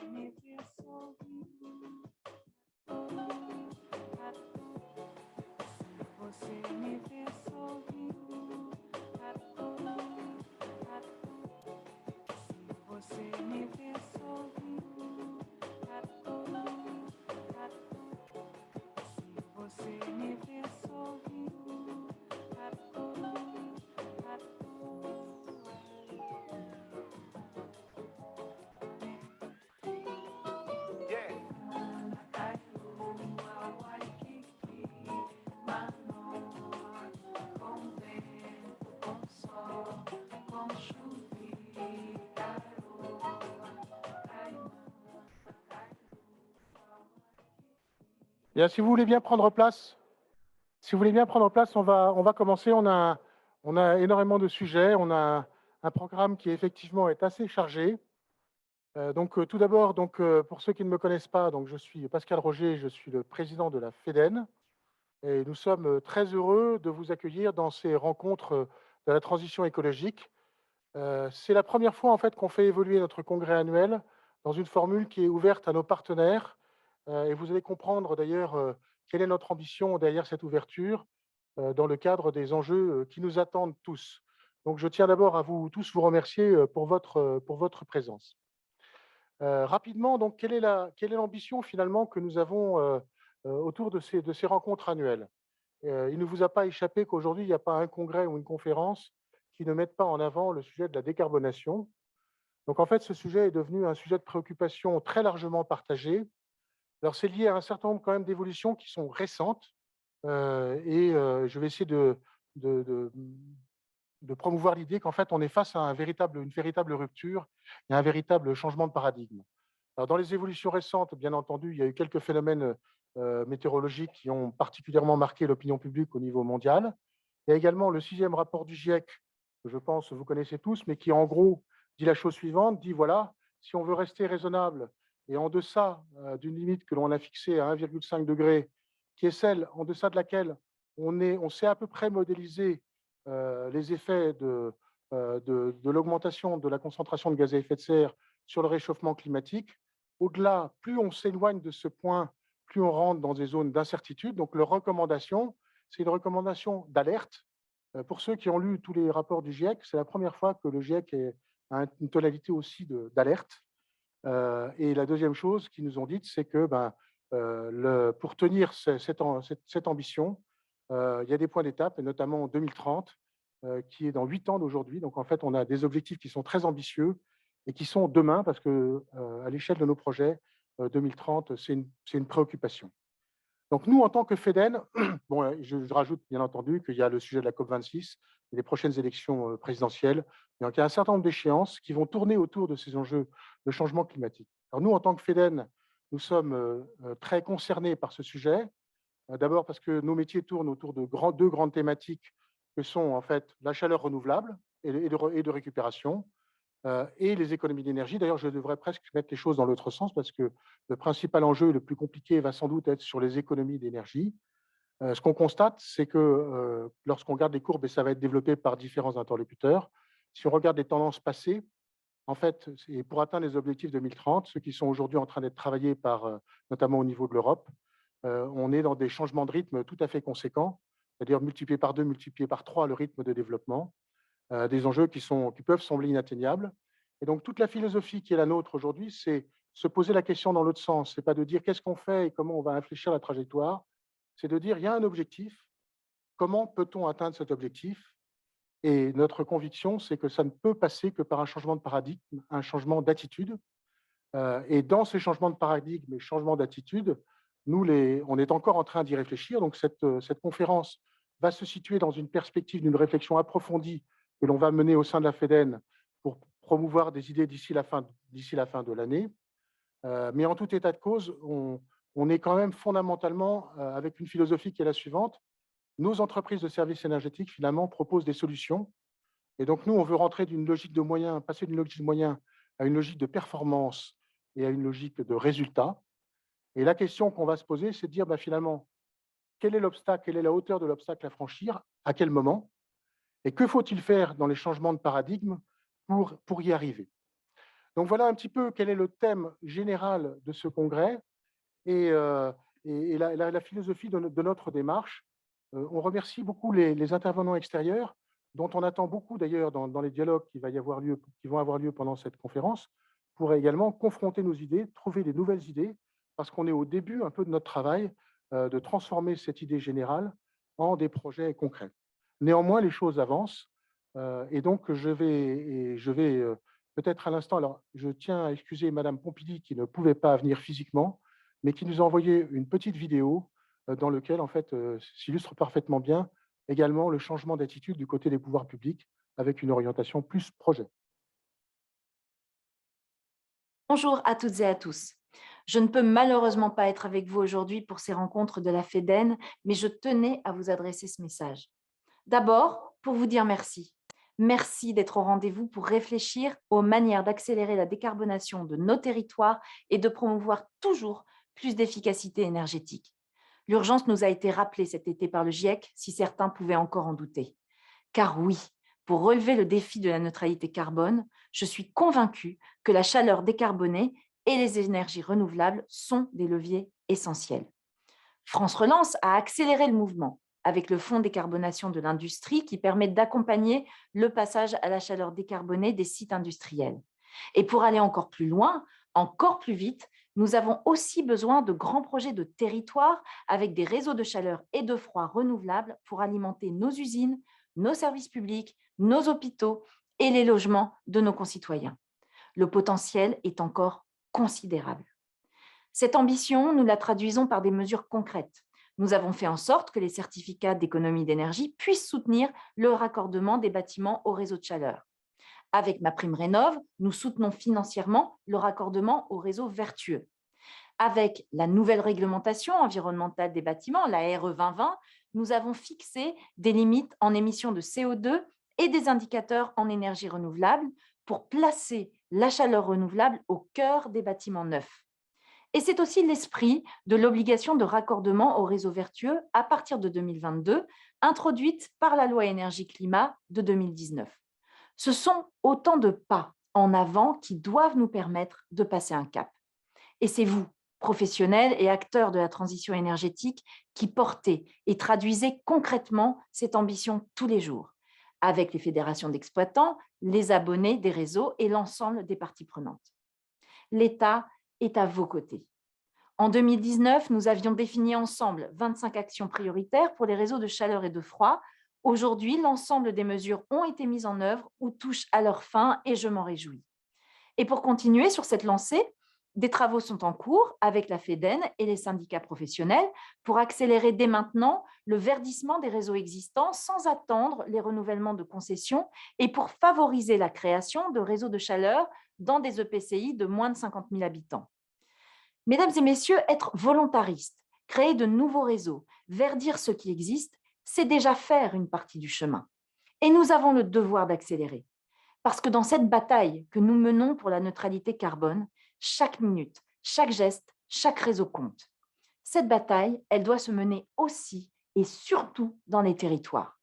me ver sorrindo à toa, se você me ver sorrindo à toa, se você me ver sorrindo à toa, se você me ver sorrindo à toa, à toa. Bien, si vous voulez bien prendre place, on va commencer. On a énormément de sujets, on a un programme qui effectivement est assez chargé. Tout d'abord, pour ceux qui ne me connaissent pas, je suis Pascal Roger, je suis le président de la FEDEN, et nous sommes très heureux de vous accueillir dans ces rencontres de la transition écologique. C'est la première fois en fait qu'on fait évoluer notre congrès annuel dans une formule qui est ouverte à nos partenaires, et vous allez comprendre d'ailleurs quelle est notre ambition derrière cette ouverture dans le cadre des enjeux qui nous attendent tous. Donc je tiens d'abord à vous tous vous remercier pour votre présence. Rapidement, donc, quelle est l'ambition finalement que nous avons autour de ces rencontres annuelles? Il ne vous a pas échappé qu'aujourd'hui, il n'y a pas un congrès ou une conférence qui ne mette pas en avant le sujet de la décarbonation. Donc en fait, ce sujet est devenu un sujet de préoccupation très largement partagé. Alors c'est lié à un certain nombre quand même d'évolutions qui sont récentes, je vais essayer de, de- de promouvoir l'idée qu'en fait, on est face à une véritable rupture et un véritable changement de paradigme. Alors, dans les évolutions récentes, bien entendu, il y a eu quelques phénomènes météorologiques qui ont particulièrement marqué l'opinion publique au niveau mondial. Il y a également le 6e rapport du GIEC, que je pense vous connaissez tous, mais qui en gros dit la chose suivante, dit voilà, si on veut rester raisonnable et en deçà d'une limite que l'on a fixée à 1,5 degré, qui est celle en deçà de laquelle on sait à peu près modéliser les effets de l'augmentation de la concentration de gaz à effet de serre sur le réchauffement climatique. Au-delà, plus on s'éloigne de ce point, plus on rentre dans des zones d'incertitude. Donc, leur recommandation, c'est une recommandation d'alerte. Pour ceux qui ont lu tous les rapports du GIEC, c'est la première fois que le GIEC a une tonalité aussi d'alerte. Et la deuxième chose qu'ils nous ont dite, c'est que pour tenir cette ambition, il y a des points d'étape, et notamment en 2030, qui est dans 8 ans d'aujourd'hui. Donc, en fait, on a des objectifs qui sont très ambitieux et qui sont demain, parce que à l'échelle de nos projets, 2030, c'est une préoccupation. Donc, nous, en tant que FEDEN, bon, je rajoute bien entendu qu'il y a le sujet de la COP26 et les prochaines élections présidentielles. Donc, il y a un certain nombre d'échéances qui vont tourner autour de ces enjeux de changement climatique. Alors, nous, en tant que FEDEN, nous sommes très concernés par ce sujet. D'abord parce que nos métiers tournent autour de deux grandes thématiques que sont en fait la chaleur renouvelable et de récupération, et les économies d'énergie. D'ailleurs, je devrais presque mettre les choses dans l'autre sens parce que le principal enjeu le plus compliqué va sans doute être sur les économies d'énergie. Ce qu'on constate, c'est que lorsqu'on regarde les courbes, et ça va être développé par différents interlocuteurs, si on regarde les tendances passées, en fait, pour atteindre les objectifs 2030, ceux qui sont aujourd'hui en train d'être travaillés par, notamment au niveau de l'Europe, on est dans des changements de rythme tout à fait conséquents, c'est-à-dire multiplier par 2, multiplier par 3 le rythme de développement, des enjeux qui peuvent sembler inatteignables. Et donc, toute la philosophie qui est la nôtre aujourd'hui, c'est se poser la question dans l'autre sens. Ce n'est pas de dire qu'est-ce qu'on fait et comment on va infléchir la trajectoire, c'est de dire il y a un objectif, comment peut-on atteindre cet objectif? Et notre conviction, c'est que ça ne peut passer que par un changement de paradigme, un changement d'attitude. Et dans ces changements de paradigme et changements d'attitude, on est encore en train d'y réfléchir. Donc, cette conférence va se situer dans une perspective d'une réflexion approfondie que l'on va mener au sein de la FEDEN pour promouvoir des idées d'ici la fin de l'année. Mais en tout état de cause, on est quand même fondamentalement avec une philosophie qui est la suivante. Nos entreprises de services énergétiques, finalement, proposent des solutions. Et donc, nous, on veut rentrer d'une logique de moyens, passer d'une logique de moyens à une logique de performance et à une logique de résultat. Et la question qu'on va se poser, c'est de dire finalement, quel est l'obstacle, quelle est la hauteur de l'obstacle à franchir, à quel moment, et que faut-il faire dans les changements de paradigme pour y arriver. Donc voilà un petit peu quel est le thème général de ce congrès et la philosophie de notre démarche. On remercie beaucoup les intervenants extérieurs, dont on attend beaucoup d'ailleurs dans les dialogues qui vont avoir lieu pendant cette conférence, pour également confronter nos idées, trouver des nouvelles idées, parce qu'on est au début un peu de notre travail de transformer cette idée générale en des projets concrets. Néanmoins, les choses avancent et donc je vais peut-être à l'instant, alors je tiens à excuser Madame Pompili qui ne pouvait pas venir physiquement, mais qui nous a envoyé une petite vidéo dans laquelle, en fait, s'illustre parfaitement bien également le changement d'attitude du côté des pouvoirs publics avec une orientation plus projet. Bonjour à toutes et à tous. Je ne peux malheureusement pas être avec vous aujourd'hui pour ces rencontres de la FEDEN, mais je tenais à vous adresser ce message. D'abord, pour vous dire merci. Merci d'être au rendez-vous pour réfléchir aux manières d'accélérer la décarbonation de nos territoires et de promouvoir toujours plus d'efficacité énergétique. L'urgence nous a été rappelée cet été par le GIEC, si certains pouvaient encore en douter. Car oui, pour relever le défi de la neutralité carbone, je suis convaincue que la chaleur décarbonée et les énergies renouvelables sont des leviers essentiels. France Relance a accéléré le mouvement avec le fonds décarbonation de l'industrie qui permet d'accompagner le passage à la chaleur décarbonée des sites industriels. Et pour aller encore plus loin, encore plus vite, nous avons aussi besoin de grands projets de territoire avec des réseaux de chaleur et de froid renouvelables pour alimenter nos usines, nos services publics, nos hôpitaux et les logements de nos concitoyens. Le potentiel est encore considérable. Cette ambition, nous la traduisons par des mesures concrètes. Nous avons fait en sorte que les certificats d'économie d'énergie puissent soutenir le raccordement des bâtiments au réseau de chaleur. Avec MaPrimeRénov', nous soutenons financièrement le raccordement au réseau vertueux. Avec la nouvelle réglementation environnementale des bâtiments, la RE 2020, nous avons fixé des limites en émissions de CO2 et des indicateurs en énergie renouvelable pour placer la chaleur renouvelable au cœur des bâtiments neufs. Et c'est aussi l'esprit de l'obligation de raccordement au réseau vertueux à partir de 2022, introduite par la loi énergie-climat de 2019. Ce sont autant de pas en avant qui doivent nous permettre de passer un cap. Et c'est vous, professionnels et acteurs de la transition énergétique, qui portez et traduisez concrètement cette ambition tous les jours, avec les fédérations d'exploitants, les abonnés des réseaux et l'ensemble des parties prenantes. L'État est à vos côtés. En 2019, nous avions défini ensemble 25 actions prioritaires pour les réseaux de chaleur et de froid. Aujourd'hui, l'ensemble des mesures ont été mises en œuvre ou touchent à leur fin et je m'en réjouis. Et pour continuer sur cette lancée, des travaux sont en cours avec la FEDEN et les syndicats professionnels pour accélérer dès maintenant le verdissement des réseaux existants sans attendre les renouvellements de concessions et pour favoriser la création de réseaux de chaleur dans des EPCI de moins de 50 000 habitants. Mesdames et messieurs, être volontariste, créer de nouveaux réseaux, verdir ce qui existe, c'est déjà faire une partie du chemin. Et nous avons le devoir d'accélérer. Parce que dans cette bataille que nous menons pour la neutralité carbone, chaque minute, chaque geste, chaque réseau compte. Cette bataille, elle doit se mener aussi et surtout dans les territoires.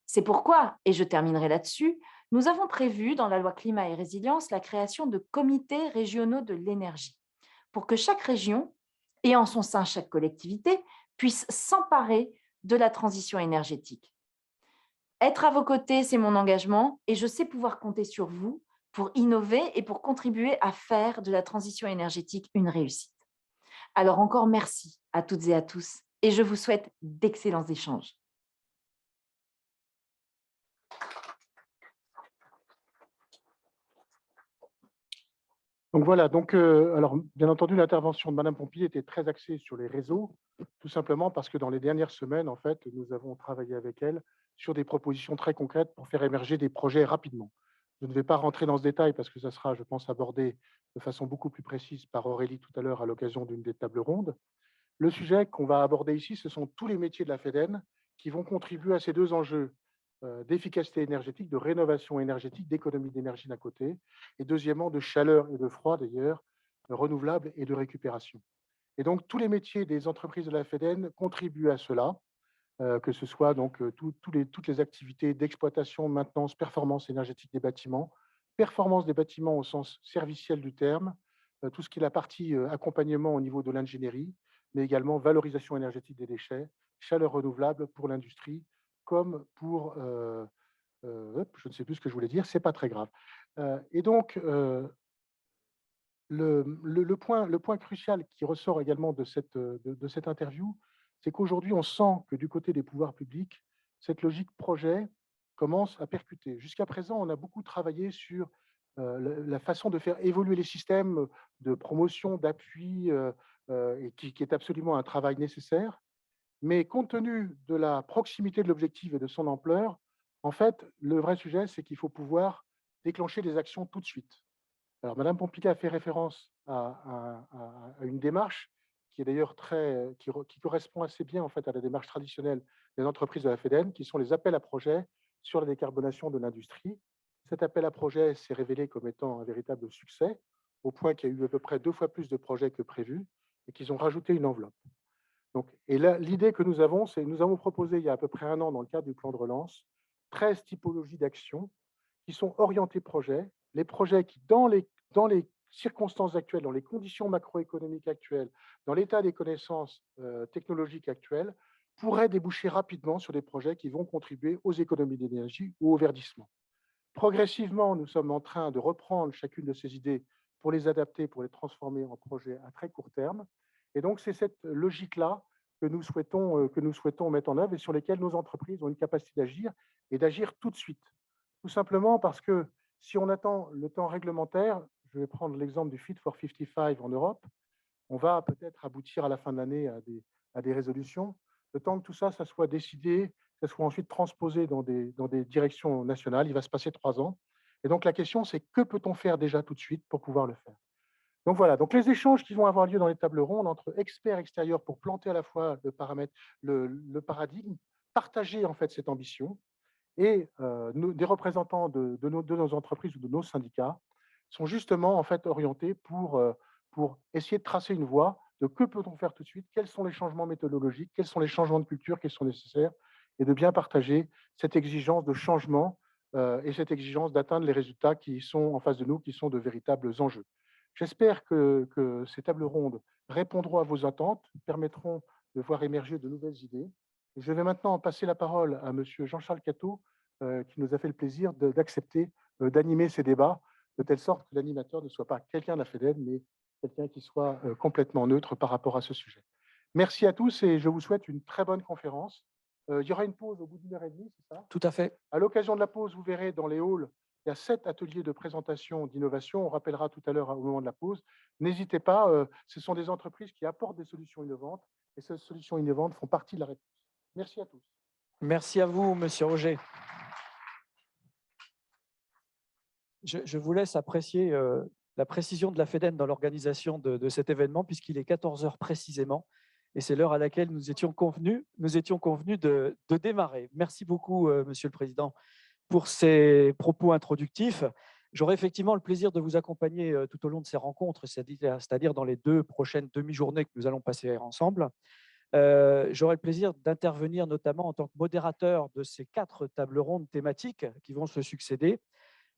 C'est pourquoi, et je terminerai là-dessus, nous avons prévu dans la loi Climat et Résilience la création de comités régionaux de l'énergie pour que chaque région, et en son sein chaque collectivité, puisse s'emparer de la transition énergétique. Être à vos côtés, c'est mon engagement et je sais pouvoir compter sur vous pour innover et pour contribuer à faire de la transition énergétique une réussite. Alors encore merci à toutes et à tous et je vous souhaite d'excellents échanges. Donc voilà, alors bien entendu, l'intervention de Madame Pompili était très axée sur les réseaux, tout simplement parce que dans les dernières semaines, en fait, nous avons travaillé avec elle sur des propositions très concrètes pour faire émerger des projets rapidement. Je ne vais pas rentrer dans ce détail parce que ça sera, je pense, abordé de façon beaucoup plus précise par Aurélie tout à l'heure à l'occasion d'une des tables rondes. Le sujet qu'on va aborder ici, ce sont tous les métiers de la FEDEN qui vont contribuer à ces deux enjeux d'efficacité énergétique, de rénovation énergétique, d'économie d'énergie d'un côté, et deuxièmement de chaleur et de froid d'ailleurs, renouvelables et de récupération. Et donc tous les métiers des entreprises de la FEDEN contribuent à cela, que ce soit donc toutes les activités d'exploitation, maintenance, performance énergétique des bâtiments, performance des bâtiments au sens serviciel du terme, tout ce qui est la partie accompagnement au niveau de l'ingénierie, mais également valorisation énergétique des déchets, chaleur renouvelable pour l'industrie, comme pour, je ne sais plus ce que je voulais dire, c'est pas très grave. Et donc, le point crucial qui ressort également de cette interview, c'est qu'aujourd'hui, on sent que du côté des pouvoirs publics, cette logique projet commence à percuter. Jusqu'à présent, on a beaucoup travaillé sur la façon de faire évoluer les systèmes de promotion, d'appui, et qui est absolument un travail nécessaire. Mais compte tenu de la proximité de l'objectif et de son ampleur, en fait, le vrai sujet, c'est qu'il faut pouvoir déclencher des actions tout de suite. Alors, Madame Pompili a fait référence à une démarche qui est d'ailleurs qui correspond assez bien en fait à la démarche traditionnelle des entreprises de la FEDEN, qui sont les appels à projets sur la décarbonation de l'industrie. Cet appel à projet s'est révélé comme étant un véritable succès, au point qu'il y a eu à peu près 2 fois plus de projets que prévu et qu'ils ont rajouté une enveloppe. Donc, et là, l'idée que nous avons, c'est que nous avons proposé il y a à peu près 1 an, dans le cadre du plan de relance, 13 typologies d'actions qui sont orientées projets. Les projets qui, dans les circonstances actuelles, dans les conditions macroéconomiques actuelles, dans l'état des connaissances technologiques actuelles, pourraient déboucher rapidement sur des projets qui vont contribuer aux économies d'énergie ou au verdissement. Progressivement, nous sommes en train de reprendre chacune de ces idées pour les adapter, pour les transformer en projets à très court terme. Et donc, c'est cette logique-là que nous souhaitons mettre en œuvre et sur lesquelles nos entreprises ont une capacité d'agir et d'agir tout de suite. Tout simplement parce que si on attend le temps réglementaire, je vais prendre l'exemple du Fit for 55 en Europe, on va peut-être aboutir à la fin de l'année à des résolutions. Le temps que tout ça, ça soit décidé, que ça soit ensuite transposé dans des directions nationales, il va se passer 3 ans. Et donc la question, c'est que peut-on faire déjà tout de suite pour pouvoir le faire? Donc voilà, donc les échanges qui vont avoir lieu dans les tables rondes entre experts extérieurs pour planter à la fois le paradigme, partager en fait cette ambition, et des représentants de nos entreprises ou de nos syndicats sont justement en fait orientés pour essayer de tracer une voie de que peut-on faire tout de suite, quels sont les changements méthodologiques, quels sont les changements de culture qui sont nécessaires, et de bien partager cette exigence de changement et cette exigence d'atteindre les résultats qui sont en face de nous, qui sont de véritables enjeux. J'espère que ces tables rondes répondront à vos attentes, permettront de voir émerger de nouvelles idées. Et je vais maintenant passer la parole à Monsieur Jean-Charles Catteau, qui nous a fait le plaisir d'accepter d'animer ces débats, de telle sorte que l'animateur ne soit pas quelqu'un de la FEDEN, mais quelqu'un qui soit complètement neutre par rapport à ce sujet. Merci à tous et je vous souhaite une très bonne conférence. Il y aura une pause au bout d'1 h 30, c'est ça? Tout à fait. À l'occasion de la pause, vous verrez dans les halls, il y a 7 ateliers de présentation d'innovation. On rappellera tout à l'heure au moment de la pause. N'hésitez pas, ce sont des entreprises qui apportent des solutions innovantes et ces solutions innovantes font partie de la réponse. Merci à tous. Merci à vous, Monsieur Roger. Je vous laisse apprécier la précision de la FEDEN dans l'organisation de cet événement, puisqu'il est 14 h précisément, et c'est l'heure à laquelle nous étions convenus de démarrer. Merci beaucoup, Monsieur le Président, pour ces propos introductifs. J'aurai effectivement le plaisir de vous accompagner tout au long de ces rencontres, c'est-à-dire dans les 2 prochaines demi-journées que nous allons passer ensemble. J'aurai le plaisir d'intervenir notamment en tant que modérateur de ces 4 tables rondes thématiques qui vont se succéder,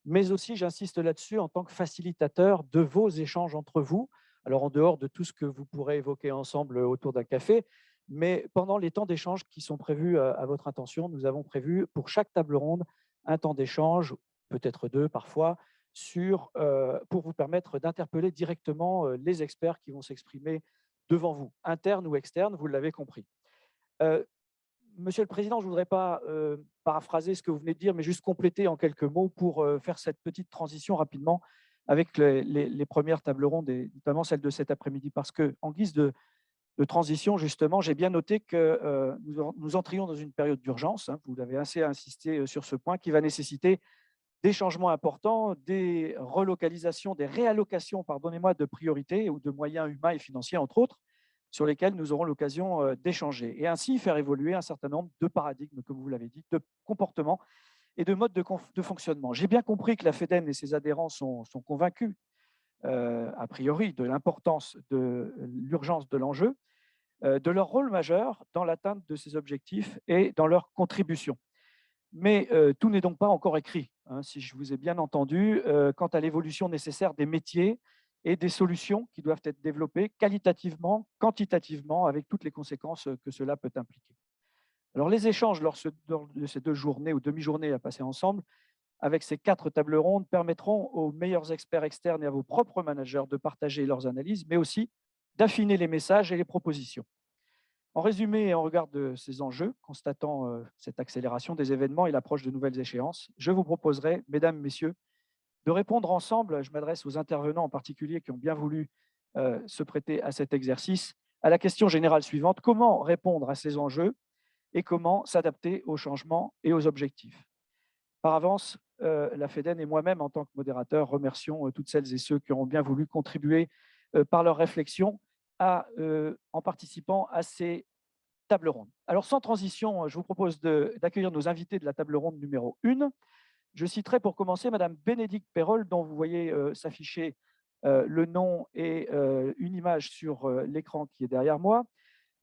mais aussi, j'insiste là-dessus, en tant que facilitateur de vos échanges entre vous, alors en dehors de tout ce que vous pourrez évoquer ensemble autour d'un café, mais pendant les temps d'échange qui sont prévus à votre intention, nous avons prévu pour chaque table ronde un temps d'échange, peut-être 2 parfois, pour vous permettre d'interpeller directement les experts qui vont s'exprimer devant vous, internes ou externes, vous l'avez compris. Monsieur le Président, je ne voudrais pas paraphraser ce que vous venez de dire, mais juste compléter en quelques mots pour faire cette petite transition rapidement avec les premières tables rondes, et notamment celle de cet après-midi, parce qu'en guise de transition, justement, j'ai bien noté que nous entrions dans une période d'urgence, hein, vous avez assez insisté sur ce point, qui va nécessiter des changements importants, des relocalisations, des réallocations, pardonnez-moi, de priorités ou de moyens humains et financiers, entre autres, sur lesquels nous aurons l'occasion d'échanger, et ainsi faire évoluer un certain nombre de paradigmes, comme vous l'avez dit, de comportements et de modes de fonctionnement. J'ai bien compris que la FEDEN et ses adhérents sont convaincus, a priori, de l'importance de l'urgence de l'enjeu, de leur rôle majeur dans l'atteinte de ces objectifs et dans leur contribution. Mais tout n'est donc pas encore écrit. hein, si je vous ai bien entendu, quant à l'évolution nécessaire des métiers et des solutions qui doivent être développées qualitativement, quantitativement, avec toutes les conséquences que cela peut impliquer. Alors, les échanges lors de ces 2 journées ou demi-journées à passer ensemble, avec ces 4 tables rondes, permettront aux meilleurs experts externes et à vos propres managers de partager leurs analyses, mais aussi d'affiner les messages et les propositions. En résumé et en regard de ces enjeux, constatant cette accélération des événements et l'approche de nouvelles échéances, je vous proposerai, mesdames, messieurs, de répondre ensemble, je m'adresse aux intervenants en particulier qui ont bien voulu se prêter à cet exercice, à la question générale suivante: comment répondre à ces enjeux et comment s'adapter aux changements et aux objectifs? Par avance, la FEDEN et moi-même, en tant que modérateur, remercions toutes celles et ceux qui auront bien voulu contribuer par leurs réflexions en participant à ces tables rondes. Alors, sans transition, je vous propose d'accueillir nos invités de la table ronde numéro 1. Je citerai pour commencer Madame Bénédicte Perrol, dont vous voyez s'afficher le nom et une image sur l'écran qui est derrière moi.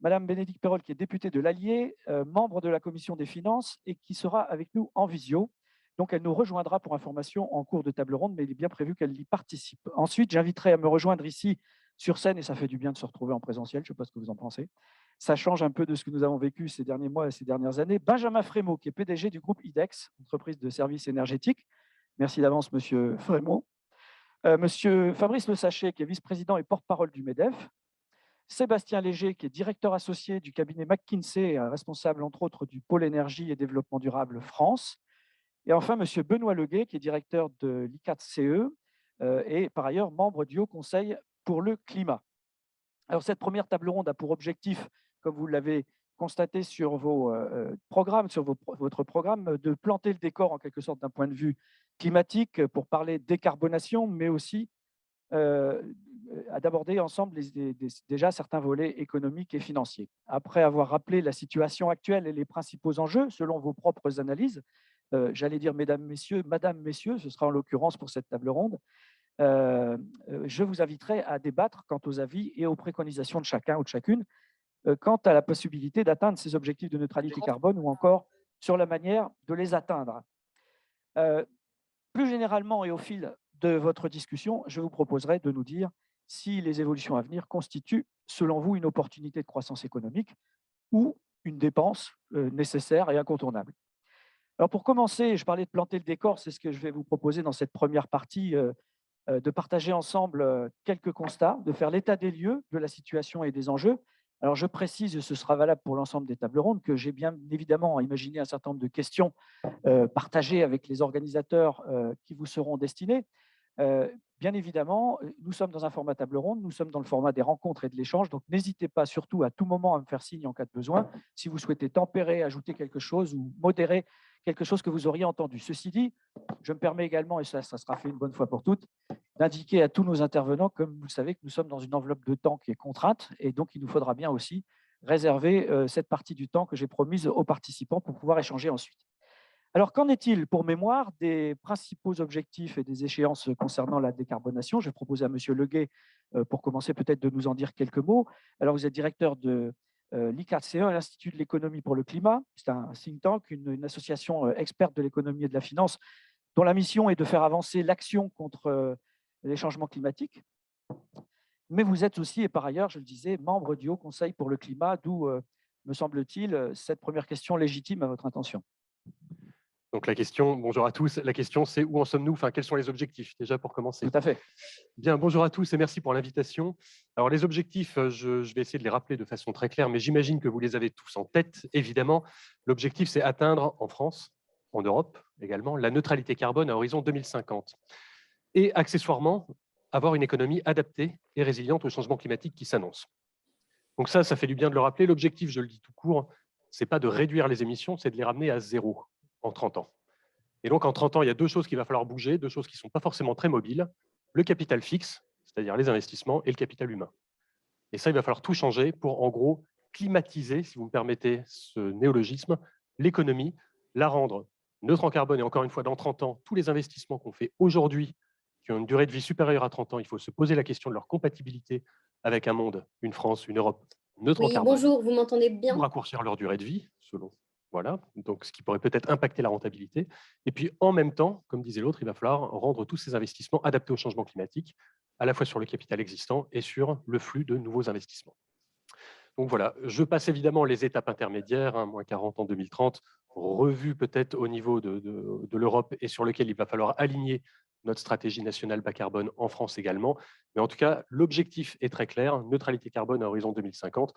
Madame Bénédicte Perrol, qui est députée de l'Allier, membre de la commission des finances et qui sera avec nous en visio. Donc, elle nous rejoindra pour information en cours de table ronde, mais il est bien prévu qu'elle y participe. Ensuite, j'inviterai à me rejoindre ici sur scène, et ça fait du bien de se retrouver en présentiel, je ne sais pas ce que vous en pensez. Ça change un peu de ce que nous avons vécu ces derniers mois et ces dernières années. Benjamin Frémaux, qui est PDG du groupe IDEX, entreprise de services énergétiques. Merci d'avance, Monsieur Frémaux. Monsieur Fabrice Le Sachet, qui est vice-président et porte-parole du MEDEF. Sébastien Léger, qui est directeur associé du cabinet McKinsey, responsable entre autres du pôle énergie et développement durable France. Et enfin, Monsieur Benoît Leguet, qui est directeur de l'ICAT-CE et par ailleurs membre du Haut Conseil pour le climat. Alors, cette première table ronde a pour objectif, comme vous l'avez constaté sur vos programmes, sur votre programme, de planter le décor en quelque sorte d'un point de vue climatique pour parler décarbonation, mais aussi d'aborder ensemble déjà certains volets économiques et financiers. Après avoir rappelé la situation actuelle et les principaux enjeux selon vos propres analyses, j'allais dire mesdames, messieurs, madame, messieurs, ce sera en l'occurrence pour cette table ronde, je vous inviterai à débattre quant aux avis et aux préconisations de chacun ou de chacune quant à la possibilité d'atteindre ces objectifs de neutralité carbone ou encore sur la manière de les atteindre. Plus généralement et au fil de votre discussion, je vous proposerai de nous dire si les évolutions à venir constituent, selon vous, une opportunité de croissance économique ou une dépense nécessaire et incontournable. Alors pour commencer, je parlais de planter le décor, c'est ce que je vais vous proposer dans cette première partie, de partager ensemble quelques constats, de faire l'état des lieux de la situation et des enjeux. Alors je précise, et ce sera valable pour l'ensemble des tables rondes, que j'ai bien évidemment imaginé un certain nombre de questions partagées avec les organisateurs qui vous seront destinées. Bien évidemment, nous sommes dans un format table ronde, nous sommes dans le format des rencontres et de l'échange, donc n'hésitez pas surtout à tout moment à me faire signe en cas de besoin, si vous souhaitez tempérer, ajouter quelque chose ou modérer quelque chose que vous auriez entendu. Ceci dit, je me permets également, et ça sera fait une bonne fois pour toutes, d'indiquer à tous nos intervenants, comme vous le savez, que nous sommes dans une enveloppe de temps qui est contrainte, et donc il nous faudra bien aussi réserver cette partie du temps que j'ai promise aux participants pour pouvoir échanger ensuite. Alors, qu'en est-il pour mémoire des principaux objectifs et des échéances concernant la décarbonation? Je vais proposer à Monsieur Leguet, pour commencer, peut-être de nous en dire quelques mots. Alors, vous êtes directeur de l'ICAT-CE, l'Institut de l'économie pour le climat. C'est un think tank, une association experte de l'économie et de la finance, dont la mission est de faire avancer l'action contre les changements climatiques. Mais vous êtes aussi, et par ailleurs, je le disais, membre du Haut Conseil pour le climat, d'où, me semble-t-il, cette première question légitime à votre intention. Donc la question, bonjour à tous, la question c'est où en sommes-nous, enfin quels sont les objectifs déjà pour commencer. Tout à fait. Bien, bonjour à tous et merci pour l'invitation. Alors les objectifs, je vais essayer de les rappeler de façon très claire, mais j'imagine que vous les avez tous en tête, évidemment. L'objectif c'est atteindre en France, en Europe également, la neutralité carbone à horizon 2050. Et accessoirement, avoir une économie adaptée et résiliente au changement climatique qui s'annonce. Donc ça fait du bien de le rappeler. L'objectif, je le dis tout court, c'est pas de réduire les émissions, c'est de les ramener à zéro en 30 ans. Et donc, en 30 ans, il y a deux choses qu'il va falloir bouger, deux choses qui ne sont pas forcément très mobiles, le capital fixe, c'est-à-dire les investissements, et le capital humain. Et ça, il va falloir tout changer pour, en gros, climatiser, si vous me permettez ce néologisme, l'économie, la rendre neutre en carbone. Et encore une fois, dans 30 ans, tous les investissements qu'on fait aujourd'hui, qui ont une durée de vie supérieure à 30 ans, il faut se poser la question de leur compatibilité avec un monde, une France, une Europe neutre en carbone. Bonjour, vous m'entendez bien? Ou raccourcir leur durée de vie, selon Voilà, donc ce qui pourrait peut-être impacter la rentabilité. Et puis en même temps, comme disait l'autre, il va falloir rendre tous ces investissements adaptés au changement climatique, à la fois sur le capital existant et sur le flux de nouveaux investissements. Donc voilà, je passe évidemment les étapes intermédiaires, hein, moins 40 en 2030, revue peut-être au niveau de l'Europe et sur lequel il va falloir aligner notre stratégie nationale bas carbone en France également. Mais en tout cas, l'objectif est très clair, neutralité carbone à horizon 2050.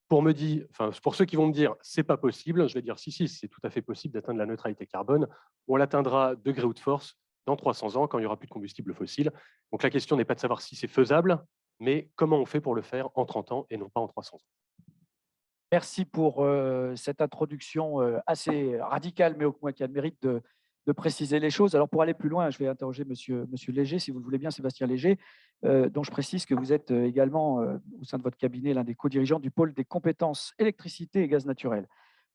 Pour ceux qui vont me dire c'est pas possible, je vais dire si, c'est tout à fait possible d'atteindre la neutralité carbone. On l'atteindra degré ou de force dans 300 ans quand il n'y aura plus de combustible fossile. Donc la question n'est pas de savoir si c'est faisable, mais comment on fait pour le faire en 30 ans et non pas en 300 ans. Merci pour cette introduction assez radicale, mais au moins qui a le mérite de préciser les choses. Alors, pour aller plus loin, je vais interroger Monsieur Léger, si vous le voulez bien, Sébastien Léger, dont je précise que vous êtes également, au sein de votre cabinet, l'un des co-dirigeants du pôle des compétences électricité et gaz naturel.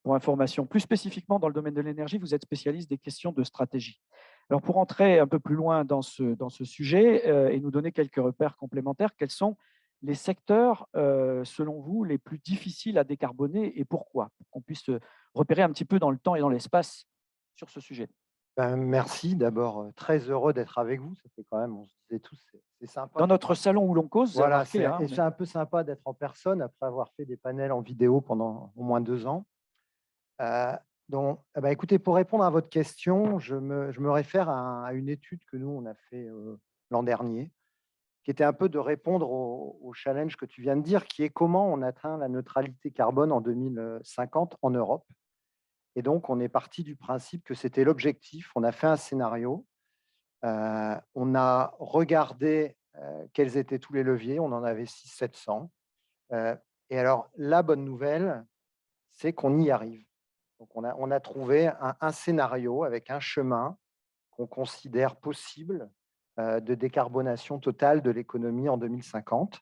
Pour information, plus spécifiquement dans le domaine de l'énergie, vous êtes spécialiste des questions de stratégie. Alors, pour entrer un peu plus loin dans ce sujet et nous donner quelques repères complémentaires, quels sont les secteurs, selon vous, les plus difficiles à décarboner et pourquoi? Pour qu'on puisse repérer un petit peu dans le temps et dans l'espace sur ce sujet. Ben, merci. D'abord, très heureux d'être avec vous. Ça fait quand même, on se disait tous, c'est sympa. Dans notre salon où l'on cause, vous avez Voilà, remarqué, hein, c'est un peu sympa d'être en personne après avoir fait des panels en vidéo pendant au moins 2 ans. Donc, écoutez, pour répondre à votre question, je me réfère à une étude que nous, on a fait l'an dernier, qui était un peu de répondre au challenge que tu viens de dire, qui est comment on atteint la neutralité carbone en 2050 en Europe. Et donc, on est parti du principe que c'était l'objectif. On a fait un scénario. On a regardé quels étaient tous les leviers. On en avait 600-700. Et alors, la bonne nouvelle, c'est qu'on y arrive. Donc, on a trouvé un scénario avec un chemin qu'on considère possible de décarbonation totale de l'économie en 2050.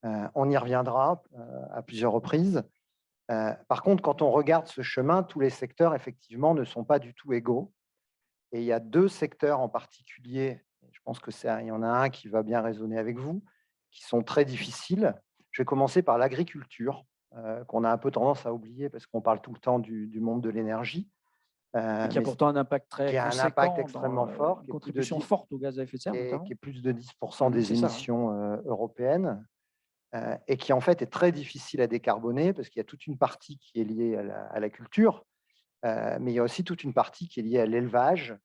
On y reviendra à plusieurs reprises. Par contre, quand on regarde ce chemin, tous les secteurs, effectivement, ne sont pas du tout égaux. Et il y a 2 secteurs en particulier, je pense qu'il y en a un qui va bien résonner avec vous, qui sont très difficiles. Je vais commencer par l'agriculture, qu'on a un peu tendance à oublier parce qu'on parle tout le temps du monde de l'énergie. qui a pourtant un impact très qui a un conséquent impact extrêmement dans fort, une qui est plus de contribution 10 forte aux gaz à effet de serre, notamment. qui est plus de 10% des C'est ça, hein. émissions européennes. Et qui en fait est très difficile à décarboner parce qu'il y a toute une partie qui est liée à la culture, mais il y a aussi toute une partie qui est liée à l'élevage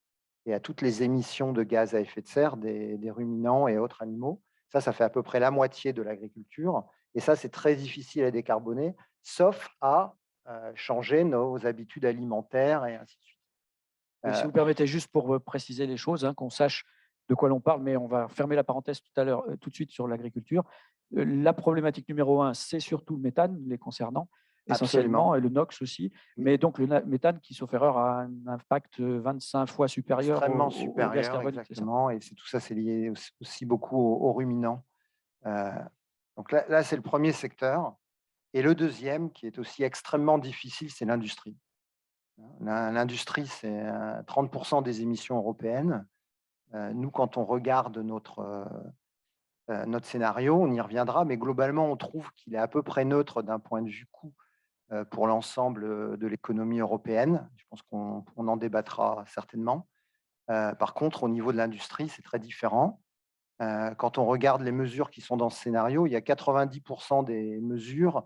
et à toutes les émissions de gaz à effet de serre des ruminants et autres animaux. Ça fait à peu près la moitié de l'agriculture. Et ça, c'est très difficile à décarboner, sauf à changer nos habitudes alimentaires et ainsi de suite. Et si vous permettez, juste pour préciser les choses, hein, qu'on sache de quoi l'on parle, mais on va fermer la parenthèse tout de suite sur l'agriculture. La problématique numéro 1, c'est surtout le méthane, les concernant essentiellement, Absolument. et le NOx aussi. Mais donc le méthane qui, sauf erreur, a un impact 25 fois supérieur Extrêmement au gaz supérieur, carbonique. exactement. Et tout ça, c'est lié aussi beaucoup aux ruminants. Donc là c'est le premier secteur. Et le deuxième, qui est aussi extrêmement difficile, c'est l'industrie. L'industrie, c'est 30% des émissions européennes. Nous, quand on regarde notre scénario, on y reviendra, mais globalement, on trouve qu'il est à peu près neutre d'un point de vue coût pour l'ensemble de l'économie européenne. Je pense qu'on en débattra certainement. Par contre, au niveau de l'industrie, c'est très différent. Quand on regarde les mesures qui sont dans ce scénario, il y a 90% des mesures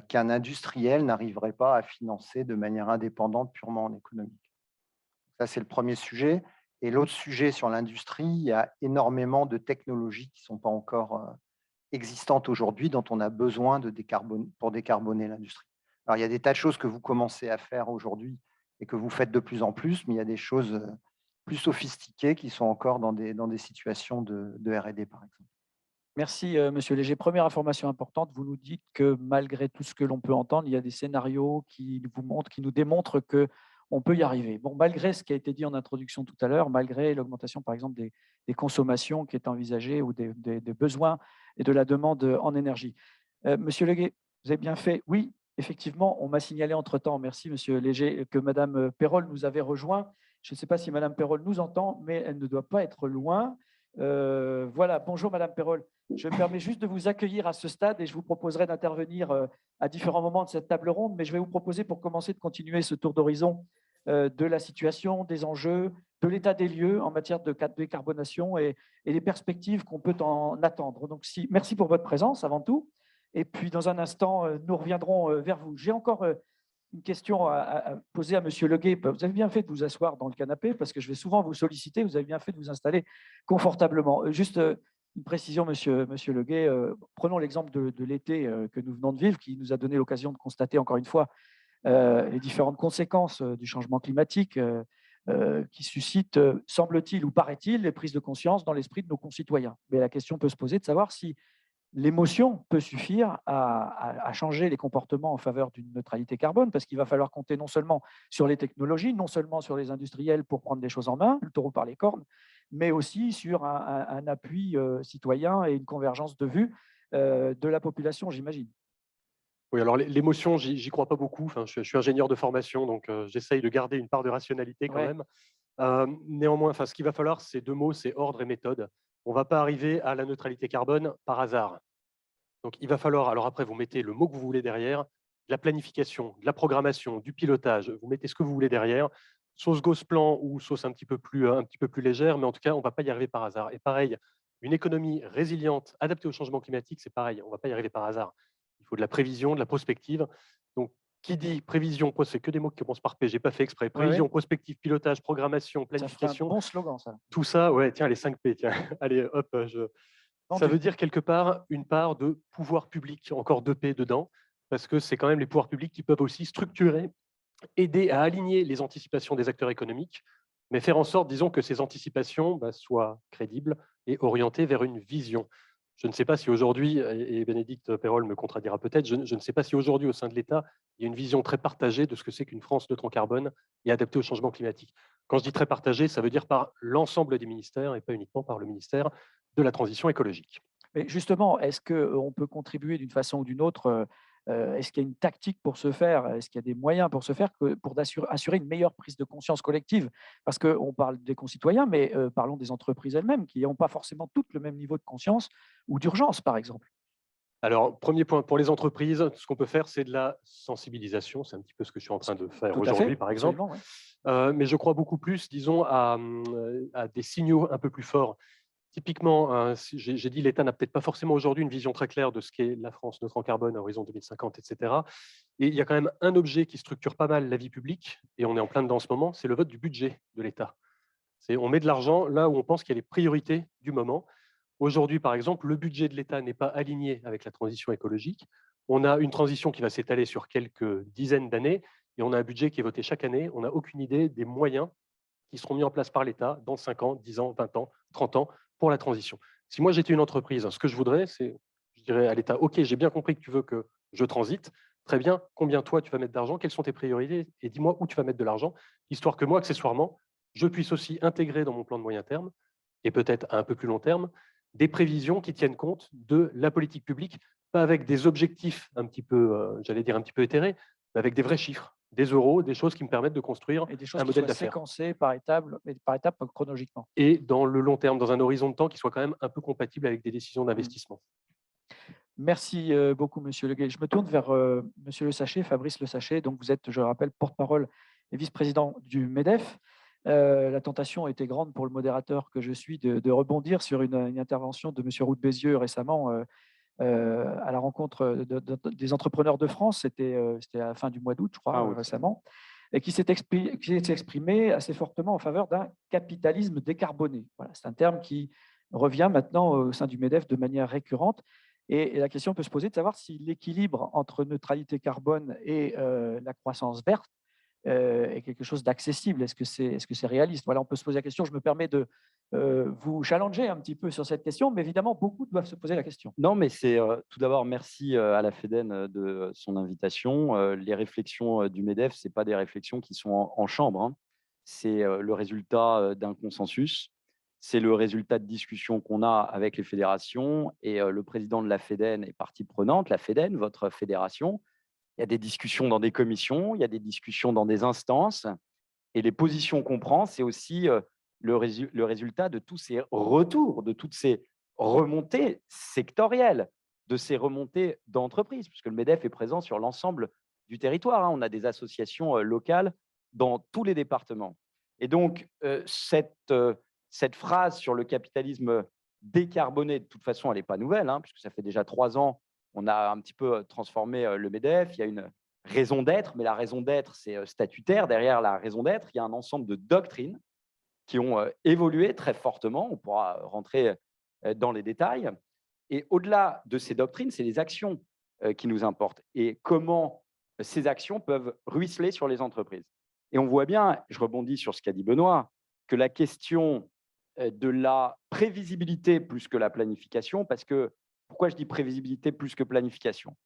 qu'un industriel n'arriverait pas à financer de manière indépendante, purement en économique. Ça, c'est le premier sujet. Et l'autre sujet sur l'industrie, il y a énormément de technologies qui ne sont pas encore existantes aujourd'hui, dont on a besoin pour décarboner l'industrie. Alors, il y a des tas de choses que vous commencez à faire aujourd'hui et que vous faites de plus en plus, mais il y a des choses plus sophistiquées qui sont encore dans des situations de R&D, par exemple. Merci, Monsieur Léger. Première information importante, vous nous dites que malgré tout ce que l'on peut entendre, il y a des scénarios qui nous démontrent qu'on peut y arriver. Bon, malgré ce qui a été dit en introduction tout à l'heure, malgré l'augmentation, par exemple, des consommations qui est envisagée ou des besoins et de la demande en énergie. Monsieur Léger, vous avez bien fait. Oui, effectivement, on m'a signalé entre-temps, merci Monsieur Léger, que Madame Perrol nous avait rejoint. Je ne sais pas si Madame Perrol nous entend, mais elle ne doit pas être loin. Voilà, bonjour Madame Perrol. Je me permets juste de vous accueillir à ce stade et je vous proposerai d'intervenir à différents moments de cette table ronde, mais je vais vous proposer pour commencer de continuer ce tour d'horizon de la situation, des enjeux, de l'état des lieux en matière de décarbonation et les perspectives qu'on peut en attendre. Donc, merci pour votre présence avant tout. Et puis, dans un instant, nous reviendrons vers vous. J'ai encore une question à poser à Monsieur Leguet. Vous avez bien fait de vous asseoir dans le canapé parce que je vais souvent vous solliciter. Vous avez bien fait de vous installer confortablement. Juste une précision, Monsieur Leguet. Prenons l'exemple de l'été que nous venons de vivre, qui nous a donné l'occasion de constater encore une fois les différentes conséquences du changement climatique qui suscitent, semble-t-il ou paraît-il, les prises de conscience dans l'esprit de nos concitoyens. Mais la question peut se poser de savoir si l'émotion peut suffire à changer les comportements en faveur d'une neutralité carbone, parce qu'il va falloir compter non seulement sur les technologies, non seulement sur les industriels pour prendre les choses en main, le taureau par les cornes, mais aussi sur un appui citoyen et une convergence de vues de la population, j'imagine. Oui, alors l'émotion, j'y crois pas beaucoup. Enfin, je suis ingénieur de formation, donc j'essaye de garder une part de rationalité quand Ouais. même. Néanmoins, ce qu'il va falloir, c'est deux mots, c'est ordre et méthode. On ne va pas arriver à la neutralité carbone par hasard. Donc, il va falloir, alors après, vous mettez le mot que vous voulez derrière, de la planification, de la programmation, du pilotage, vous mettez ce que vous voulez derrière, sauce Gosplan ou sauce un petit peu plus légère, mais en tout cas, on ne va pas y arriver par hasard. Et pareil, une économie résiliente, adaptée au changement climatique, c'est pareil, on ne va pas y arriver par hasard. Il faut de la prévision, de la prospective. Donc, qui dit prévision, c'est que des mots qui commencent par P, je n'ai pas fait exprès. Prévision, prospective, pilotage, programmation, planification. Ça ferait un bon slogan, ça. Tout ça, ouais, tiens, les 5 P, tiens. Allez, hop, ça veut dire quelque part une part de pouvoir public, encore 2 P dedans, parce que c'est quand même les pouvoirs publics qui peuvent aussi structurer, aider à aligner les anticipations des acteurs économiques, mais faire en sorte, disons, que ces anticipations soient crédibles et orientées vers une vision. Je ne sais pas si aujourd'hui, et Bénédicte Perrol me contredira peut-être, je ne sais pas si aujourd'hui au sein de l'État, il y a une vision très partagée de ce que c'est qu'une France neutre en carbone et adaptée au changement climatique. Quand je dis très partagée, ça veut dire par l'ensemble des ministères et pas uniquement par le ministère de la transition écologique. Mais justement, est-ce qu'on peut contribuer d'une façon ou d'une autre est-ce qu'il y a une tactique pour ce faire? Est-ce qu'il y a des moyens pour ce faire, pour assurer une meilleure prise de conscience collective? Parce qu'on parle des concitoyens, mais parlons des entreprises elles-mêmes, qui n'ont pas forcément toutes le même niveau de conscience ou d'urgence, par exemple. Alors, premier point, pour les entreprises, ce qu'on peut faire, c'est de la sensibilisation. C'est un petit peu ce que je suis en train de faire aujourd'hui, par exemple. Ouais. Mais je crois beaucoup plus, disons, à des signaux un peu plus forts. Typiquement, j'ai dit l'État n'a peut-être pas forcément aujourd'hui une vision très claire de ce qu'est la France neutre en carbone à horizon 2050, etc. Et il y a quand même un objet qui structure pas mal la vie publique, et on est en plein dedans en ce moment, c'est le vote du budget de l'État. On met de l'argent là où on pense qu'il y a les priorités du moment. Aujourd'hui, par exemple, le budget de l'État n'est pas aligné avec la transition écologique. On a une transition qui va s'étaler sur quelques dizaines d'années, et on a un budget qui est voté chaque année. On n'a aucune idée des moyens qui seront mis en place par l'État dans 5 ans, 10 ans, 20 ans, 30 ans pour la transition. Si moi j'étais une entreprise, ce que je voudrais, c'est, je dirais à l'État, OK, j'ai bien compris que tu veux que je transite, très bien, combien toi tu vas mettre d'argent, quelles sont tes priorités, et dis-moi où tu vas mettre de l'argent, histoire que moi, accessoirement, je puisse aussi intégrer dans mon plan de moyen terme, et peut-être à un peu plus long terme, des prévisions qui tiennent compte de la politique publique, pas avec des objectifs un petit peu, j'allais dire un petit peu éthérés, mais avec des vrais chiffres, des euros, des choses qui me permettent de construire et des choses un qui modèle soient d'affaires. séquencées par étape chronologiquement. Et dans le long terme, dans un horizon de temps qui soit quand même un peu compatible avec des décisions d'investissement. Merci beaucoup, Monsieur Leguet. Je me tourne vers Monsieur Le Sachet, Fabrice Le Sachet. Donc, vous êtes, je le rappelle, porte-parole et vice-président du MEDEF. La tentation était grande pour le modérateur que je suis de rebondir sur une intervention de Monsieur Roux de Bézieux récemment à la rencontre des entrepreneurs de France. C'était à la fin du mois d'août, je crois, récemment, et qui s'est exprimé assez fortement en faveur d'un capitalisme décarboné. Voilà, c'est un terme qui revient maintenant au sein du MEDEF de manière récurrente. Et la question peut se poser de savoir si l'équilibre entre neutralité carbone et la croissance verte est quelque chose d'accessible. Est-ce que c'est réaliste? Voilà, on peut se poser la question. Je me permets de vous challenger un petit peu sur cette question, mais évidemment, beaucoup doivent se poser la question. Non, mais c'est tout d'abord, merci à la FEDEN de son invitation. Les réflexions du MEDEF, ce n'est pas des réflexions qui sont en chambre. Hein. C'est le résultat d'un consensus. C'est le résultat de discussions qu'on a avec les fédérations. Et le président de la FEDEN est partie prenante, la FEDEN, votre fédération. Il y a des discussions dans des commissions, il y a des discussions dans des instances. Et les positions qu'on prend, c'est aussi le résultat de tous ces retours, de toutes ces remontées sectorielles, de ces remontées d'entreprises, puisque le MEDEF est présent sur l'ensemble du territoire, hein. On a des associations locales dans tous les départements. Et donc, cette phrase sur le capitalisme décarboné, de toute façon, elle n'est pas nouvelle, hein, puisque ça fait déjà 3 ans, on a un petit peu transformé le MEDEF. Il y a une raison d'être, mais la raison d'être, c'est statutaire. Derrière la raison d'être, il y a un ensemble de doctrines qui ont évolué très fortement. On pourra rentrer dans les détails. Et au-delà de ces doctrines, c'est les actions qui nous importent et comment ces actions peuvent ruisseler sur les entreprises. Et on voit bien, je rebondis sur ce qu'a dit Benoît, que la question de la prévisibilité plus que la planification, parce que pourquoi je dis prévisibilité plus que planification?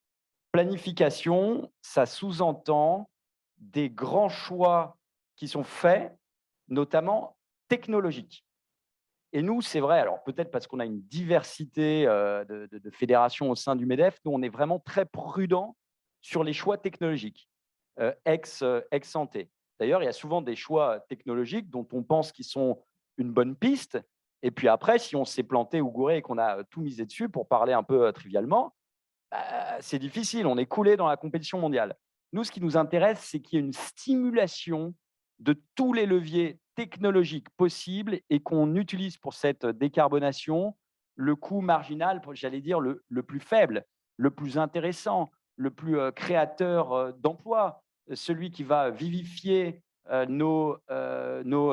Planification, ça sous-entend des grands choix qui sont faits, notamment technologiques. Et nous, c'est vrai, alors peut-être parce qu'on a une diversité de fédérations au sein du MEDEF, nous, on est vraiment très prudents sur les choix technologiques, ex-santé. D'ailleurs, il y a souvent des choix technologiques dont on pense qu'ils sont une bonne piste. Et puis après, si on s'est planté ou gouré et qu'on a tout misé dessus, pour parler un peu trivialement, c'est difficile, on est coulé dans la compétition mondiale. Nous, ce qui nous intéresse, c'est qu'il y ait une stimulation de tous les leviers technologiques possibles et qu'on utilise pour cette décarbonation le coût marginal, j'allais dire, le plus faible, le plus intéressant, le plus créateur d'emplois, celui qui va vivifier nos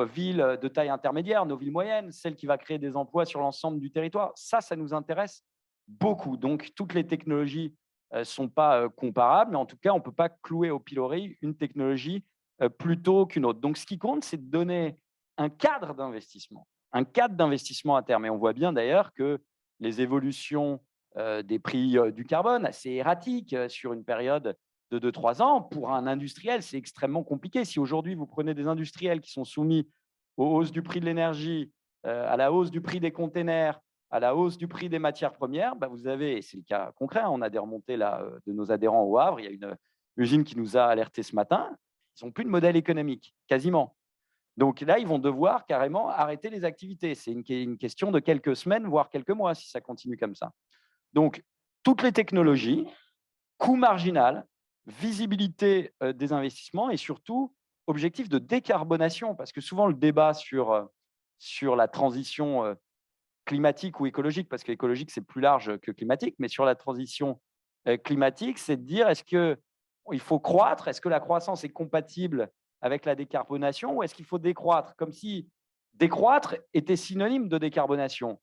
villes de taille intermédiaire, nos villes moyennes, celle qui va créer des emplois sur l'ensemble du territoire. Ça nous intéresse beaucoup. Donc, toutes les technologies ne sont pas comparables, mais en tout cas, on ne peut pas clouer au pilori une technologie plutôt qu'une autre. Donc, ce qui compte, c'est de donner un cadre d'investissement à terme. Et on voit bien d'ailleurs que les évolutions des prix du carbone, assez erratiques sur une période de 2-3 ans, pour un industriel, c'est extrêmement compliqué. Si aujourd'hui, vous prenez des industriels qui sont soumis aux hausses du prix de l'énergie, à la hausse du prix des containers, à la hausse du prix des matières premières, vous avez, et c'est le cas concret, on a des remontées là, de nos adhérents au Havre, il y a une usine qui nous a alerté ce matin, ils n'ont plus de modèle économique, quasiment. Donc là, ils vont devoir carrément arrêter les activités. C'est une question de quelques semaines, voire quelques mois, si ça continue comme ça. Donc, toutes les technologies, coût marginal, visibilité des investissements et surtout, objectif de décarbonation, parce que souvent, le débat sur la transition climatique ou écologique, parce qu'écologique, c'est plus large que climatique, mais sur la transition climatique, c'est de dire est-ce qu'il faut croître, est-ce que la croissance est compatible avec la décarbonation ou est-ce qu'il faut décroître, comme si décroître était synonyme de décarbonation.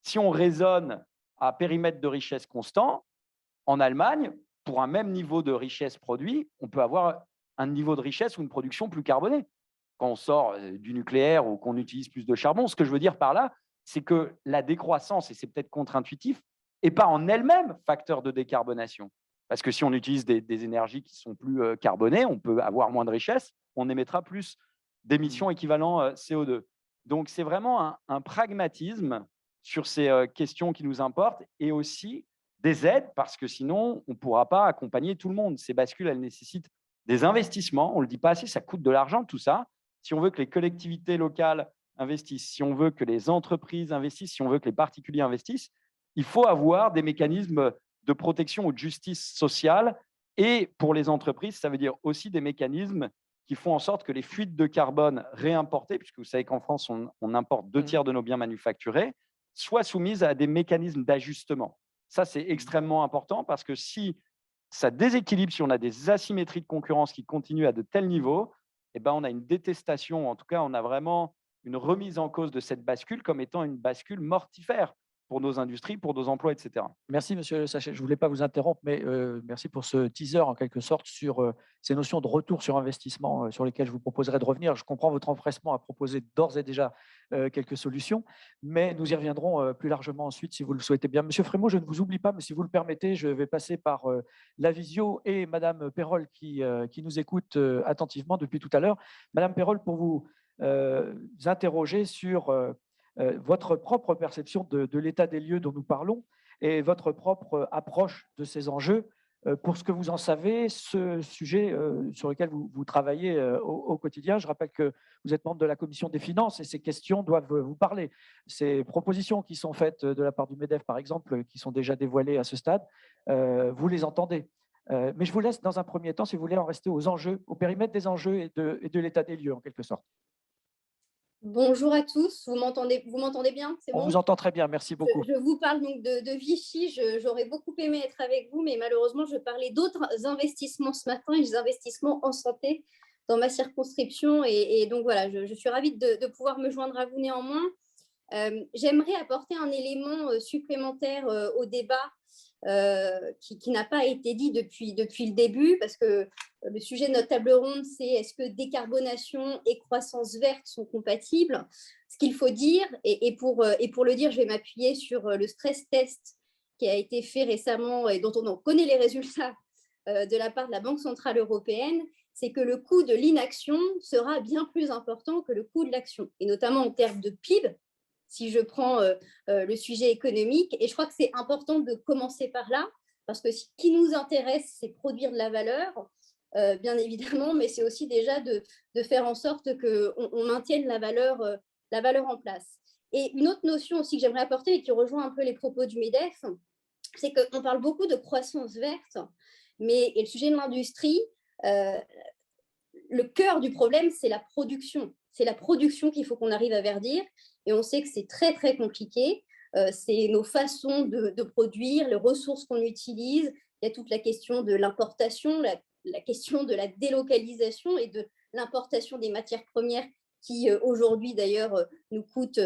Si on raisonne à périmètre de richesse constant, en Allemagne, pour un même niveau de richesse produit, on peut avoir un niveau de richesse ou une production plus carbonée. Quand on sort du nucléaire ou qu'on utilise plus de charbon, ce que je veux dire par là, c'est que la décroissance, et c'est peut-être contre-intuitif, n'est pas en elle-même facteur de décarbonation. Parce que si on utilise des énergies qui sont plus carbonées, on peut avoir moins de richesse, on émettra plus d'émissions équivalent CO2. Donc, c'est vraiment un pragmatisme sur ces questions qui nous importent et aussi des aides, parce que sinon, on ne pourra pas accompagner tout le monde. Ces bascules, elles nécessitent des investissements. On ne le dit pas assez, ça coûte de l'argent, tout ça. Si on veut que les collectivités locales investissent, si on veut que les entreprises investissent, si on veut que les particuliers investissent, il faut avoir des mécanismes de protection ou de justice sociale. Et pour les entreprises, ça veut dire aussi des mécanismes qui font en sorte que les fuites de carbone réimportées, puisque vous savez qu'en France, on importe 2/3 de nos biens manufacturés, soient soumises à des mécanismes d'ajustement. Ça, c'est extrêmement important parce que si ça déséquilibre, si on a des asymétries de concurrence qui continuent à de tels niveaux, on a une détestation, en tout cas, on a vraiment une remise en cause de cette bascule comme étant une bascule mortifère pour nos industries, pour nos emplois, etc. Merci, Monsieur Sachet. Je ne voulais pas vous interrompre, mais merci pour ce teaser, en quelque sorte, sur ces notions de retour sur investissement sur lesquelles je vous proposerai de revenir. Je comprends votre empressement à proposer d'ores et déjà quelques solutions, mais nous y reviendrons plus largement ensuite, si vous le souhaitez bien. Monsieur Frémaux, je ne vous oublie pas, mais si vous le permettez, je vais passer par la visio et Madame Perrol qui nous écoute attentivement depuis tout à l'heure. Madame Perrol, pour vous interroger sur votre propre perception de l'état des lieux dont nous parlons et votre propre approche de ces enjeux pour ce que vous en savez, ce sujet sur lequel vous travaillez au quotidien. Je rappelle que vous êtes membre de la commission des finances et ces questions doivent vous parler. Ces propositions qui sont faites de la part du MEDEF, par exemple, qui sont déjà dévoilées à ce stade, vous les entendez. Mais je vous laisse dans un premier temps, si vous voulez, en rester aux enjeux, au périmètre des enjeux et de l'état des lieux, en quelque sorte. Bonjour à tous, vous m'entendez bien? C'est On bon? vous entend très bien, merci beaucoup. Je vous parle donc de Vichy. J'aurais beaucoup aimé être avec vous, mais malheureusement, je parlais d'autres investissements ce matin, et des investissements en santé dans ma circonscription. Et donc voilà, je suis ravie de pouvoir me joindre à vous néanmoins. J'aimerais apporter un élément supplémentaire au débat qui n'a pas été dit depuis le début, parce que le sujet de notre table ronde, c'est est-ce que décarbonation et croissance verte sont compatibles? Ce qu'il faut dire, et pour le dire, je vais m'appuyer sur le stress test qui a été fait récemment et dont on en connaît les résultats de la part de la Banque centrale européenne, c'est que le coût de l'inaction sera bien plus important que le coût de l'action, et notamment en termes de PIB, si je prends le sujet économique. Et je crois que c'est important de commencer par là, parce que ce qui nous intéresse, c'est produire de la valeur, bien évidemment, mais c'est aussi déjà de faire en sorte qu'on maintienne la valeur en place. Et une autre notion aussi que j'aimerais apporter et qui rejoint un peu les propos du MEDEF, c'est qu'on parle beaucoup de croissance verte, et le sujet de l'industrie, le cœur du problème, c'est la production. C'est la production qu'il faut qu'on arrive à verdir. Et on sait que c'est très, très compliqué. C'est nos façons de produire, les ressources qu'on utilise. Il y a toute la question de l'importation, la question de la délocalisation et de l'importation des matières premières qui, aujourd'hui, d'ailleurs, nous coûtent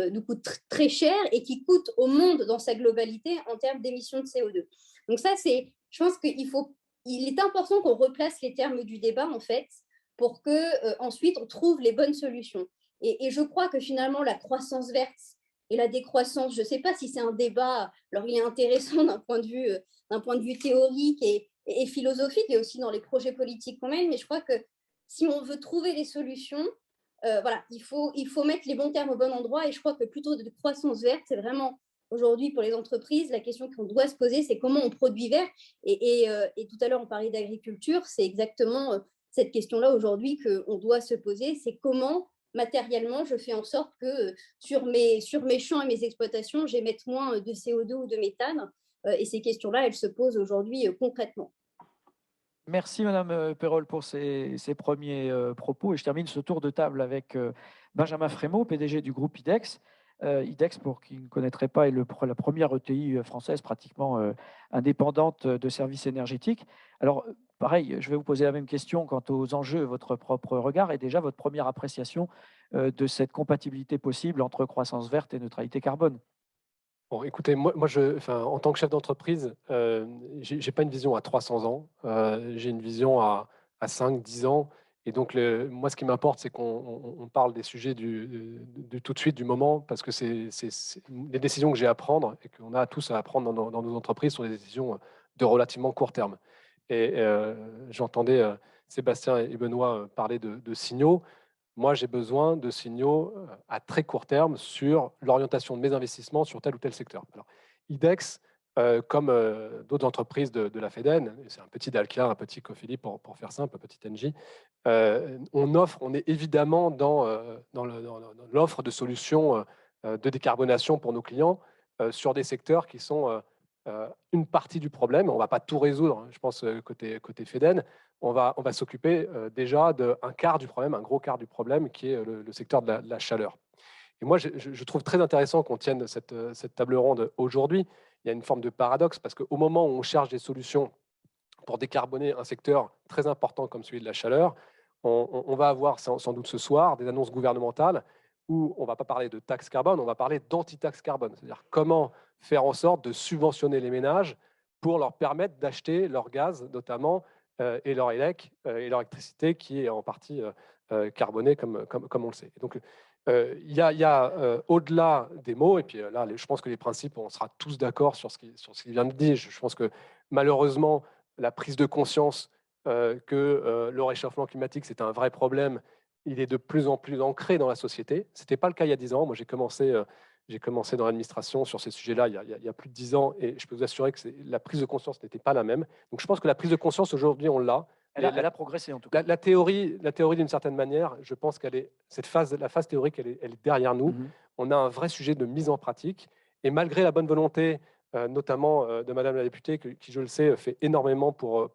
très cher et qui coûtent au monde dans sa globalité en termes d'émissions de CO2. Donc ça, je pense qu'il est important qu'on replace les termes du débat, en fait, pour qu'ensuite on trouve les bonnes solutions. Et je crois que finalement, la croissance verte et la décroissance, je ne sais pas si c'est un débat, alors il est intéressant d'un point de vue théorique et philosophique, et aussi dans les projets politiques qu'on mène, mais je crois que si on veut trouver les solutions, voilà, il faut mettre les bons termes au bon endroit, et je crois que plutôt de croissance verte, c'est vraiment aujourd'hui pour les entreprises, la question qu'on doit se poser, c'est comment on produit vert, et tout à l'heure on parlait d'agriculture, c'est exactement cette question-là aujourd'hui qu'on doit se poser, c'est comment matériellement je fais en sorte que sur mes champs et mes exploitations, j'émette moins de CO2 ou de méthane, et ces questions-là, elles se posent aujourd'hui concrètement. Merci Madame Perrol pour ces premiers propos, et je termine ce tour de table avec Benjamin Frémaux, PDG du groupe IDEX. IDEX, pour qui ne connaîtrait pas, est la première ETI française pratiquement indépendante de services énergétiques. Alors, pareil, je vais vous poser la même question quant aux enjeux, votre propre regard et déjà votre première appréciation de cette compatibilité possible entre croissance verte et neutralité carbone. Bon, écoutez, moi en tant que chef d'entreprise, je n'ai pas une vision à 300 ans, j'ai une vision à 5, 10 ans. Et donc, moi, ce qui m'importe, c'est qu'on parle des sujets du tout de suite, du moment, parce que c'est les décisions que j'ai à prendre et qu'on a tous à prendre dans nos entreprises sont des décisions de relativement court terme. Et j'entendais Sébastien et Benoît parler de signaux. Moi, j'ai besoin de signaux à très court terme sur l'orientation de mes investissements sur tel ou tel secteur. Alors, IDEX, comme d'autres entreprises de la FEDEN, c'est un petit Dalkia, un petit Cofili pour faire simple, un petit Engie, on est évidemment dans l'offre de solutions de décarbonation pour nos clients sur des secteurs qui sont une partie du problème. On ne va pas tout résoudre, je pense, côté FEDEN. On va s'occuper déjà d'un quart du problème, un gros quart du problème, qui est le secteur de la chaleur. Et moi, je trouve très intéressant qu'on tienne cette table ronde aujourd'hui. Il y a une forme de paradoxe, parce qu'au moment où on cherche des solutions pour décarboner un secteur très important comme celui de la chaleur, on va avoir sans doute ce soir des annonces gouvernementales où on ne va pas parler de taxe carbone, on va parler d'anti-taxe carbone. C'est-à-dire comment faire en sorte de subventionner les ménages pour leur permettre d'acheter leur gaz, notamment, et leur élec, et leur électricité qui est en partie carbonée, comme on le sait. Et donc, il y a au-delà des mots, et puis là, je pense que les principes, on sera tous d'accord sur ce qu'il vient de dire. Je pense que malheureusement, la prise de conscience que le réchauffement climatique, c'est un vrai problème, il est de plus en plus ancré dans la société. Ce n'était pas le cas il y a 10 ans. Moi, j'ai commencé J'ai commencé dans l'administration sur ces sujets-là il y a plus de 10 ans, et je peux vous assurer que la prise de conscience n'était pas la même. Donc je pense que la prise de conscience aujourd'hui, on l'a. Elle a progressé en tout cas. La théorie d'une certaine manière, je pense qu'elle est la phase théorique, elle est derrière nous. On a un vrai sujet de mise en pratique, et malgré la bonne volonté, notamment de Madame la députée, qui je le sais fait énormément pour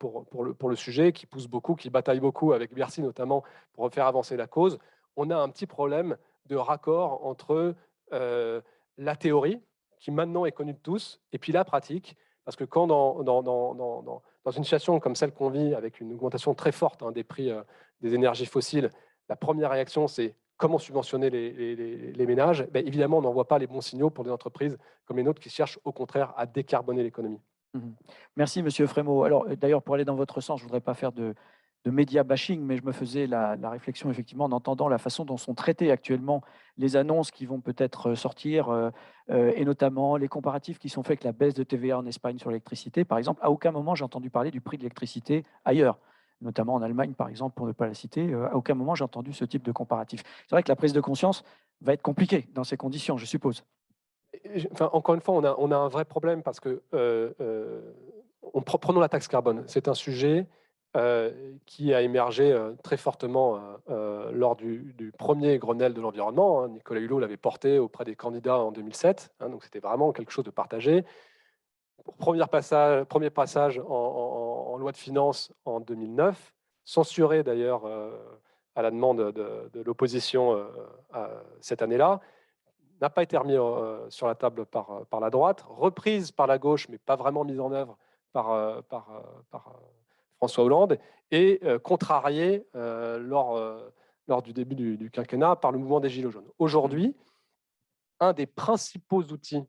le sujet, qui pousse beaucoup, qui bataille beaucoup avec Bercy notamment pour faire avancer la cause, on a un petit problème de raccord entre la théorie, qui maintenant est connue de tous, et puis la pratique, parce que quand dans une situation comme celle qu'on vit, avec une augmentation très forte des prix des énergies fossiles, la première réaction, c'est comment subventionner les ménages. Ben, évidemment, on n'envoie pas les bons signaux pour des entreprises comme les nôtres qui cherchent au contraire à décarboner l'économie. Merci, Monsieur Frémaux. Alors, d'ailleurs, pour aller dans votre sens, je ne voudrais pas faire de média bashing, mais je me faisais la réflexion, effectivement, en entendant la façon dont sont traitées actuellement les annonces qui vont peut-être sortir, et notamment les comparatifs qui sont faits avec la baisse de TVA en Espagne sur l'électricité, par exemple. À aucun moment, j'ai entendu parler du prix de l'électricité ailleurs, notamment en Allemagne, par exemple, pour ne pas la citer. À aucun moment, j'ai entendu ce type de comparatif. C'est vrai que la prise de conscience va être compliquée dans ces conditions, je suppose. Enfin, encore une fois, on a un vrai problème parce que, prenons la taxe carbone. C'est un sujet qui a émergé très fortement lors du premier Grenelle de l'environnement. Nicolas Hulot l'avait porté auprès des candidats en 2007, donc c'était vraiment quelque chose de partagé. Premier passage en loi de finances en 2009, censuré d'ailleurs à la demande de l'opposition cette année-là, n'a pas été remis sur la table par la droite, reprise par la gauche, mais pas vraiment mise en œuvre par François Hollande, et contrarié lors du début du quinquennat par le mouvement des Gilets jaunes. Aujourd'hui, un des principaux outils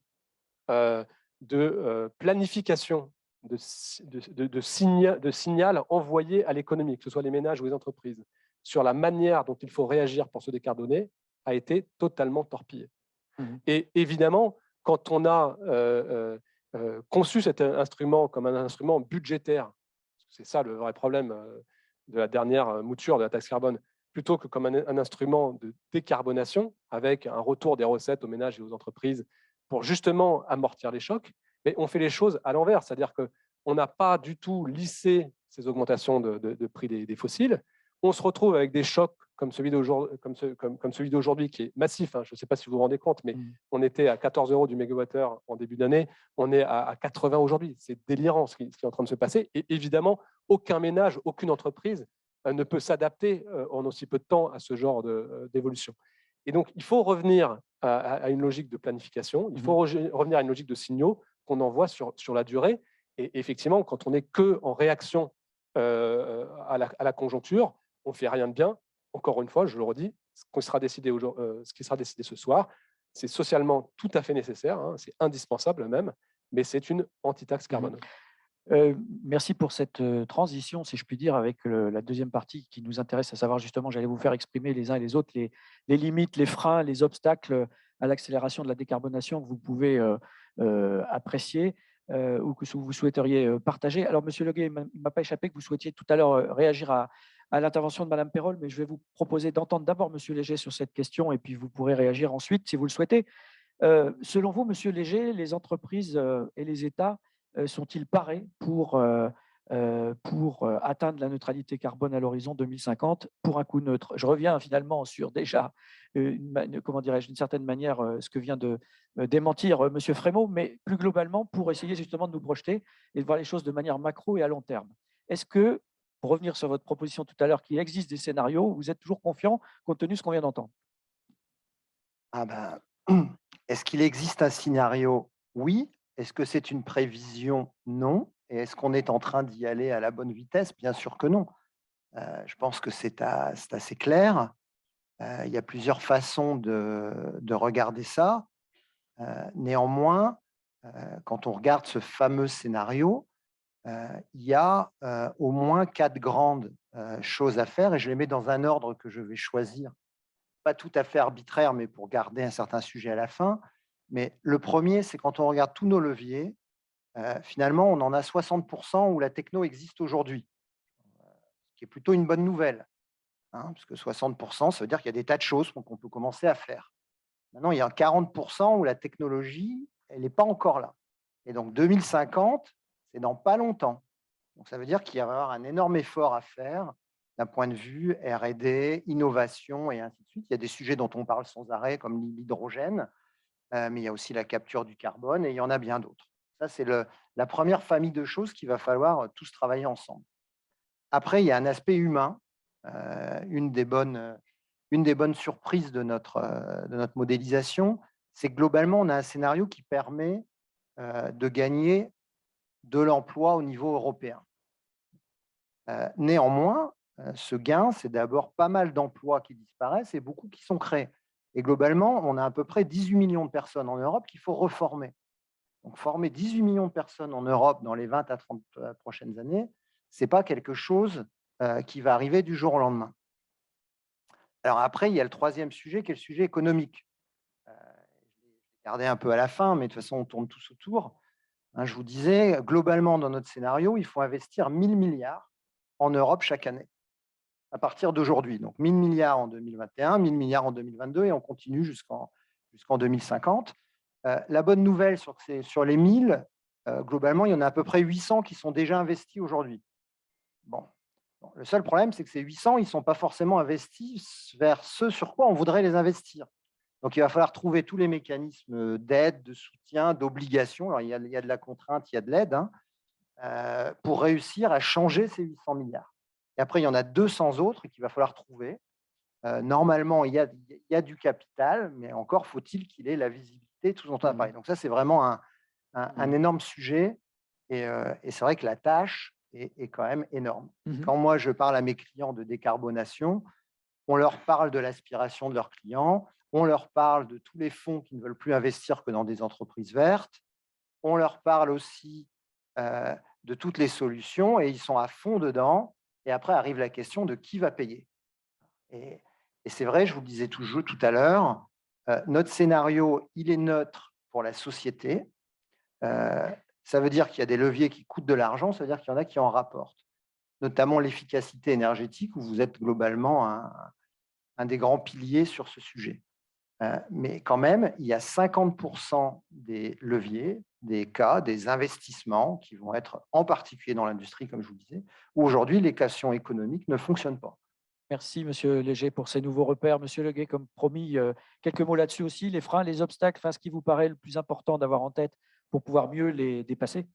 de planification, de signal envoyé à l'économie, que ce soit les ménages ou les entreprises, sur la manière dont il faut réagir pour se décarboner, a été totalement torpillé. Et évidemment, quand on a conçu cet instrument comme un instrument budgétaire, c'est ça le vrai problème de la dernière mouture de la taxe carbone, plutôt que comme un instrument de décarbonation, avec un retour des recettes aux ménages et aux entreprises pour justement amortir les chocs, mais on fait les choses à l'envers, c'est-à-dire qu'on n'a pas du tout lissé ces augmentations de prix des fossiles. On se retrouve avec des chocs comme celui d'aujourd'hui, qui est massif. Je ne sais pas si vous vous rendez compte, mais on était à 14 € du mégawattheure en début d'année, on est à 80 aujourd'hui. C'est délirant ce qui est en train de se passer. Et évidemment, aucun ménage, aucune entreprise ne peut s'adapter en aussi peu de temps à ce genre d'évolution. Et donc, il faut revenir à une logique de planification, il faut revenir à une logique de signaux qu'on envoie sur la durée. Et effectivement, quand on n'est qu'en réaction à la conjoncture, on ne fait rien de bien. Encore une fois, je le redis, ce qui sera décidé ce soir, c'est socialement tout à fait nécessaire, c'est indispensable même, mais c'est une anti-taxe carbone. Merci pour cette transition, si je puis dire, avec la deuxième partie qui nous intéresse, à savoir justement, j'allais vous faire exprimer les uns et les autres les limites, les freins, les obstacles à l'accélération de la décarbonation que vous pouvez apprécier ou que vous souhaiteriez partager. Alors, Monsieur Leguet, il ne m'a pas échappé que vous souhaitiez tout à l'heure réagir à l'intervention de Madame Perrol, mais je vais vous proposer d'entendre d'abord Monsieur Léger sur cette question et puis vous pourrez réagir ensuite si vous le souhaitez. Selon vous, Monsieur Léger, les entreprises et les États sont-ils parés pour atteindre la neutralité carbone à l'horizon 2050 pour un coût neutre? Je reviens finalement sur déjà, comment dirais-je, d'une certaine manière, ce que vient de démentir Monsieur Frémaux, mais plus globalement pour essayer justement de nous projeter et de voir les choses de manière macro et à long terme. Est-ce que, pour revenir sur votre proposition tout à l'heure, qu'il existe des scénarios, vous êtes toujours confiant compte tenu de ce qu'on vient d'entendre? Est-ce qu'il existe un scénario? Oui. Est-ce que c'est une prévision? Non. Et est-ce qu'on est en train d'y aller à la bonne vitesse? Bien sûr que non. Je pense que c'est assez clair. Il y a plusieurs façons de regarder ça. Néanmoins, quand on regarde ce fameux scénario, il y a au moins 4 grandes choses à faire, et je les mets dans un ordre que je vais choisir, pas tout à fait arbitraire, mais pour garder un certain sujet à la fin. Mais le premier, c'est quand on regarde tous nos leviers, finalement, on en a 60% où la techno existe aujourd'hui, ce qui est plutôt une bonne nouvelle, parce que 60%, ça veut dire qu'il y a des tas de choses qu'on peut commencer à faire. Maintenant, il y a 40% où la technologie, elle n'est pas encore là. Et donc, 2050, c'est dans pas longtemps. Donc, ça veut dire qu'il va y avoir un énorme effort à faire d'un point de vue R&D, innovation et ainsi de suite. Il y a des sujets dont on parle sans arrêt, comme l'hydrogène, mais il y a aussi la capture du carbone et il y en a bien d'autres. Ça, c'est la première famille de choses qu'il va falloir tous travailler ensemble. Après, il y a un aspect humain. Une des bonnes surprises de notre modélisation, c'est que globalement, on a un scénario qui permet de gagner de l'emploi au niveau européen. Néanmoins, ce gain, c'est d'abord pas mal d'emplois qui disparaissent et beaucoup qui sont créés. Et globalement, on a à peu près 18 millions de personnes en Europe qu'il faut reformer. Donc, former 18 millions de personnes en Europe dans les 20 à 30 prochaines années, ce n'est pas quelque chose qui va arriver du jour au lendemain. Alors après, il y a le troisième sujet qui est le sujet économique. Je l'ai gardé un peu à la fin, mais de toute façon, on tourne tous autour. Je vous disais, globalement, dans notre scénario, il faut investir 1 000 milliards en Europe chaque année, à partir d'aujourd'hui. Donc 1 000 milliards en 2021, 1 000 milliards en 2022, et on continue jusqu'en 2050. La bonne nouvelle sur les 1 000, globalement, il y en a à peu près 800 qui sont déjà investis aujourd'hui. Bon. Le seul problème, c'est que ces 800, ils ne sont pas forcément investis vers ce sur quoi on voudrait les investir. Donc, il va falloir trouver tous les mécanismes d'aide, de soutien, d'obligation. Alors, il y a de la contrainte, il y a de l'aide, pour réussir à changer ces 800 milliards. Et après, il y en a 200 autres qu'il va falloir trouver. Normalement, il y a du capital, mais encore faut-il qu'il ait la visibilité, tout ce dont on a parlé. Donc, ça, c'est vraiment un énorme sujet. Et c'est vrai que la tâche est quand même énorme. Quand moi, je parle à mes clients de décarbonation, on leur parle de l'aspiration de leurs clients, on leur parle de tous les fonds qui ne veulent plus investir que dans des entreprises vertes, on leur parle aussi de toutes les solutions et ils sont à fond dedans. Et après arrive la question de qui va payer. Et c'est vrai, je vous le disais tout à l'heure, notre scénario, il est neutre pour la société. Ça veut dire qu'il y a des leviers qui coûtent de l'argent, ça veut dire qu'il y en a qui en rapportent, notamment l'efficacité énergétique, où vous êtes globalement un des grands piliers sur ce sujet. Mais quand même, il y a 50% des leviers, des cas, des investissements qui vont être en particulier dans l'industrie, comme je vous le disais, où aujourd'hui l'équation économique ne fonctionne pas. Merci, Monsieur Léger, pour ces nouveaux repères. Monsieur Leguet, comme promis, quelques mots là-dessus aussi, les freins, les obstacles, ce qui vous paraît le plus important d'avoir en tête pour pouvoir mieux les dépasser?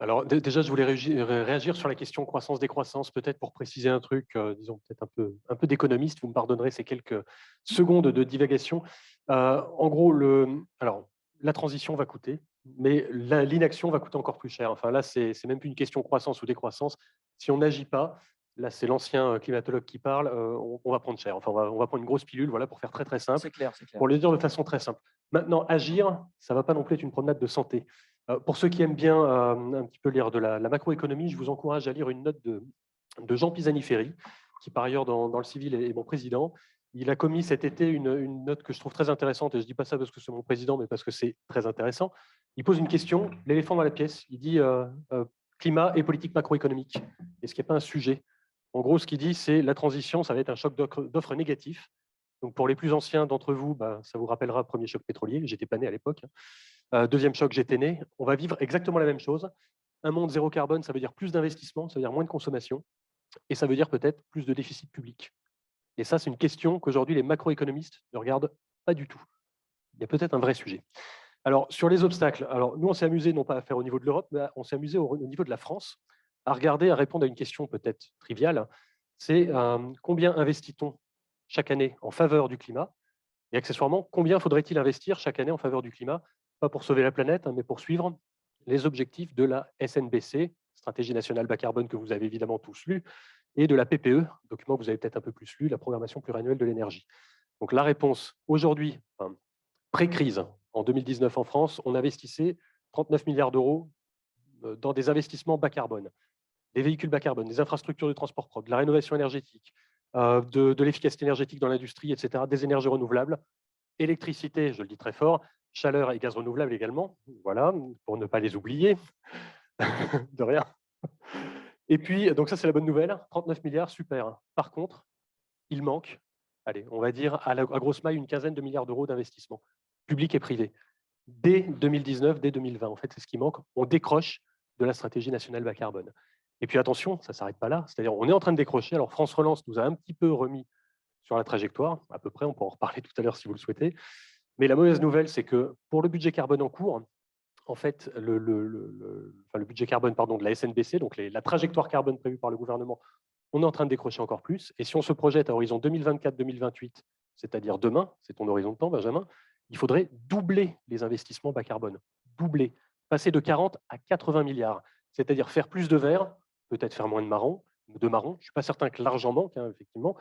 Alors déjà, je voulais réagir sur la question croissance-décroissance, peut-être pour préciser un truc, disons peut-être un peu d'économiste, vous me pardonnerez ces quelques secondes de divagation. En gros, la transition va coûter, mais l'inaction va coûter encore plus cher. Enfin là, c'est même plus une question croissance ou décroissance. Si on n'agit pas, là c'est l'ancien climatologue qui parle, on va prendre cher. Enfin, on va prendre une grosse pilule, voilà, pour faire très très simple. C'est clair, c'est clair. Pour le dire de façon très simple. Maintenant, agir, ça ne va pas non plus être une promenade de santé. Pour ceux qui aiment bien un petit peu lire de la macroéconomie, je vous encourage à lire une note de Jean Pisani-Ferry, qui par ailleurs dans le civil est mon président. Il a commis cet été une note que je trouve très intéressante, et je ne dis pas ça parce que c'est mon président, mais parce que c'est très intéressant. Il pose une question, l'éléphant dans la pièce, il dit climat et politique macroéconomique. Est-ce qu'il n'y a pas un sujet? En gros, ce qu'il dit, c'est la transition, ça va être un choc d'offres négatif. Donc pour les plus anciens d'entre vous, ça vous rappellera le premier choc pétrolier, j'étais pas né à l'époque. Deuxième choc, j'étais né. On va vivre exactement la même chose. Un monde zéro carbone, ça veut dire plus d'investissement, ça veut dire moins de consommation, et ça veut dire peut-être plus de déficit public. Et ça, c'est une question qu'aujourd'hui les macroéconomistes ne regardent pas du tout. Il y a peut-être un vrai sujet. Alors, sur les obstacles, nous, on s'est amusé, non pas à faire au niveau de l'Europe, mais on s'est amusé au niveau de la France, à répondre à une question peut-être triviale, c'est combien investit-on chaque année en faveur du climat? Et accessoirement, combien faudrait-il investir chaque année en faveur du climat? Pas pour sauver la planète, mais pour suivre les objectifs de la SNBC, Stratégie nationale bas carbone, que vous avez évidemment tous lu, et de la PPE, document que vous avez peut-être un peu plus lu, la programmation pluriannuelle de l'énergie. Donc la réponse, aujourd'hui, pré-crise, en 2019 en France, on investissait 39 milliards d'euros dans des investissements bas carbone, des véhicules bas carbone, des infrastructures de transport propre, de la rénovation énergétique, de l'efficacité énergétique dans l'industrie, etc., des énergies renouvelables, électricité, je le dis très fort, chaleur et gaz renouvelable également, voilà, pour ne pas les oublier, de rien. Et puis, donc ça c'est la bonne nouvelle, 39 milliards, super. Par contre, il manque allez, on va dire à grosse maille une quinzaine de milliards d'euros d'investissement, public et privé. Dès 2019, dès 2020, en fait, c'est ce qui manque. On décroche de la stratégie nationale bas carbone. Et puis attention, ça ne s'arrête pas là. C'est-à-dire, on est en train de décrocher. Alors, France Relance nous a un petit peu remis sur la trajectoire, à peu près. On peut en reparler tout à l'heure si vous le souhaitez. Mais la mauvaise nouvelle, c'est que pour le budget carbone en cours, en fait, le budget carbone de la SNBC, donc la trajectoire carbone prévue par le gouvernement, on est en train de décrocher encore plus. Et si on se projette à horizon 2024-2028, c'est-à-dire demain, c'est ton horizon de temps, Benjamin, il faudrait doubler les investissements bas carbone. Doubler. Passer de 40 à 80 milliards. C'est-à-dire faire plus de verre, peut-être faire moins de marron. Je ne suis pas certain que l'argent manque, hein, effectivement.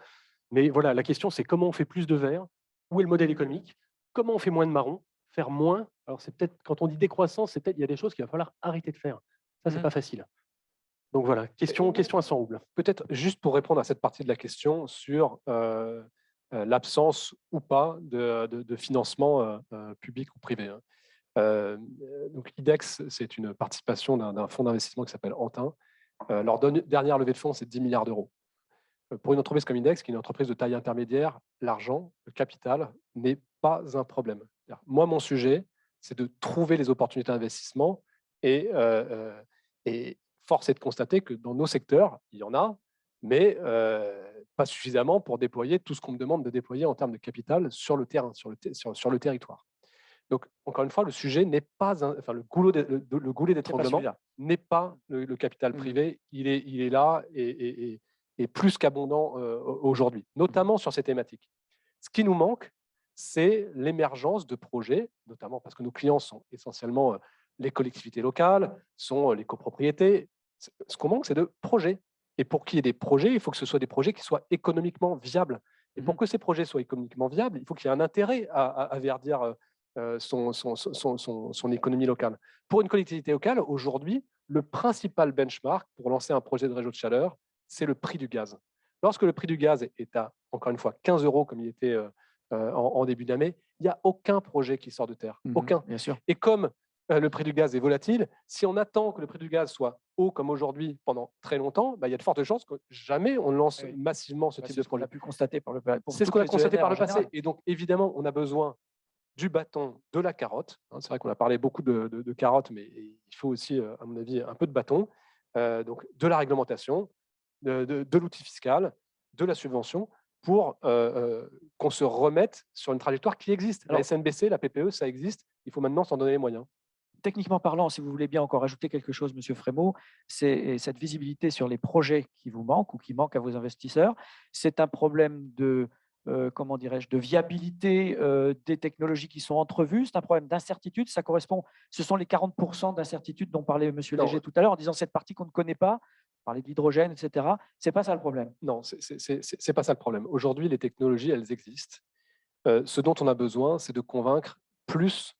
Mais voilà, la question, c'est comment on fait plus de verre? Où est le modèle économique? Comment on fait moins de marron? Faire moins. Alors, c'est peut-être, quand on dit décroissance, c'est peut-être il y a des choses qu'il va falloir arrêter de faire. Ça, c'est pas facile. Donc voilà, question à 100 roubles. Peut-être juste pour répondre à cette partie de la question sur l'absence ou pas de financement public ou privé. Donc IDEX, c'est une participation d'un fonds d'investissement qui s'appelle Antin. Leur dernière levée de fonds, c'est 10 milliards d'euros. Pour une entreprise comme IDEX, qui est une entreprise de taille intermédiaire, l'argent, le capital, n'est pas un problème. Moi, mon sujet, c'est de trouver les opportunités d'investissement et force est de constater que dans nos secteurs, il y en a, mais pas suffisamment pour déployer tout ce qu'on me demande de déployer en termes de capital sur le terrain, sur le territoire. Donc, encore une fois, le sujet n'est pas, le goulet d'étranglement n'est pas le capital privé. Il est là et plus qu'abondant aujourd'hui, notamment sur ces thématiques. Ce qui nous manque, c'est l'émergence de projets, notamment parce que nos clients sont essentiellement les collectivités locales, sont les copropriétés. Ce qu'on manque, c'est de projets. Et pour qu'il y ait des projets, il faut que ce soit des projets qui soient économiquement viables. Et pour que ces projets soient économiquement viables, il faut qu'il y ait un intérêt à verdir son économie locale. Pour une collectivité locale, aujourd'hui, le principal benchmark pour lancer un projet de réseau de chaleur, c'est le prix du gaz. Lorsque le prix du gaz est à, encore une fois, 15 € comme il était en début d'année, il n'y a aucun projet qui sort de terre. Aucun. Bien sûr. Et comme le prix du gaz est volatile, si on attend que le prix du gaz soit haut comme aujourd'hui pendant très longtemps, il y a de fortes chances que jamais on lance massivement ce type de projet. On a pu constater par le C'est ce qu'on a constaté par le passé. Et donc, évidemment, on a besoin du bâton, de la carotte. C'est vrai qu'on a parlé beaucoup de carottes, mais il faut aussi, à mon avis, un peu de bâton. Donc, de la réglementation, de l'outil fiscal, de la subvention, pour qu'on se remette sur une trajectoire qui existe. La SNBC, la PPE, ça existe. Il faut maintenant s'en donner les moyens. Techniquement parlant, si vous voulez bien encore ajouter quelque chose, Monsieur Frémaux, c'est cette visibilité sur les projets qui vous manquent ou qui manquent à vos investisseurs. C'est un problème de, comment dirais-je, de viabilité des technologies qui sont entrevues. C'est un problème d'incertitude. Ça correspond. Ce sont les 40% d'incertitude dont parlait Monsieur Léger tout à l'heure en disant cette partie qu'on ne connaît pas. Parler de l'hydrogène, etc. C'est pas ça le problème. Non, c'est pas ça le problème. Aujourd'hui, les technologies, elles existent. Ce dont on a besoin, c'est de convaincre plus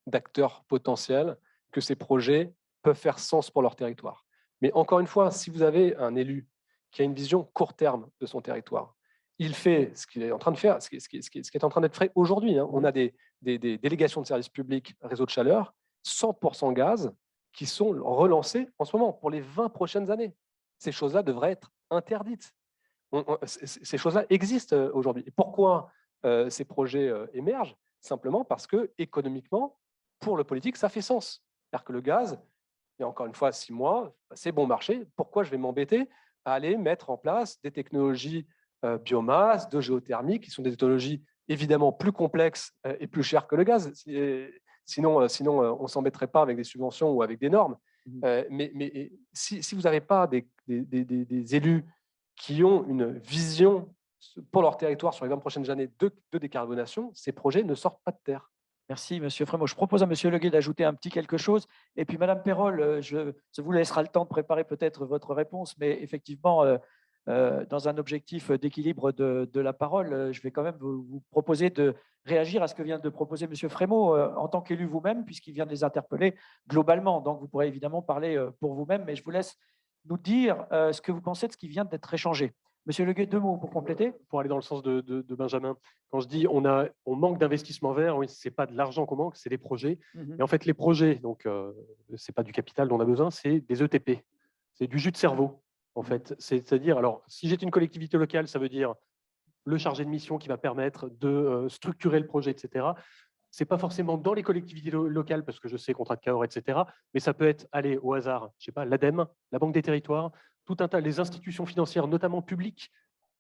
d'acteurs potentiels que ces projets peuvent faire sens pour leur territoire. Mais encore une fois, si vous avez un élu qui a une vision court terme de son territoire, il fait ce qu'il est en train de faire, ce qui est en train d'être fait aujourd'hui. On a des délégations de services publics réseau de chaleur, 100% gaz, qui sont relancées en ce moment pour les 20 prochaines années. Ces choses-là devraient être interdites. Ces choses-là existent aujourd'hui. Et pourquoi ces projets émergent? Simplement parce que économiquement, pour le politique, ça fait sens. C'est-à-dire que le gaz, il y a encore une fois 6 mois, c'est bon marché. Pourquoi je vais m'embêter à aller mettre en place des technologies biomasse, de géothermie, qui sont des technologies évidemment plus complexes et plus chères que le gaz. Sinon, on ne s'embêterait pas avec des subventions ou avec des normes. Mais si vous n'avez pas des élus qui ont une vision pour leur territoire sur les 20 prochaines années de décarbonation, ces projets ne sortent pas de terre. Merci, Monsieur Frémaux. Je propose à Monsieur Leguet d'ajouter un petit quelque chose. Et puis, Madame Perrol, ça vous laissera le temps de préparer peut-être votre réponse, mais effectivement, dans un objectif d'équilibre de la parole, je vais quand même vous proposer de réagir à ce que vient de proposer Monsieur Frémaux en tant qu'élu vous-même, puisqu'il vient de les interpeller globalement. Donc, vous pourrez évidemment parler pour vous-même, mais je vous laisse nous dire ce que vous pensez de ce qui vient d'être échangé. Monsieur Leguet, 2 mots pour compléter. Pour aller dans le sens de Benjamin, quand je dis on manque d'investissement vert, oui, ce n'est pas de l'argent qu'on manque, c'est des projets. Et en fait, les projets, donc, ce n'est pas du capital dont on a besoin, c'est des ETP, c'est du jus de cerveau. En fait, c'est-à-dire, alors, si j'étais une collectivité locale, ça veut dire le chargé de mission qui va permettre de structurer le projet, etc. Ce n'est pas forcément dans les collectivités locales, parce que je sais, contrat de Cahors, etc. Mais ça peut être, allez, au hasard, je sais pas, l'ADEME, la Banque des Territoires, tout un tas, les institutions financières, notamment publiques,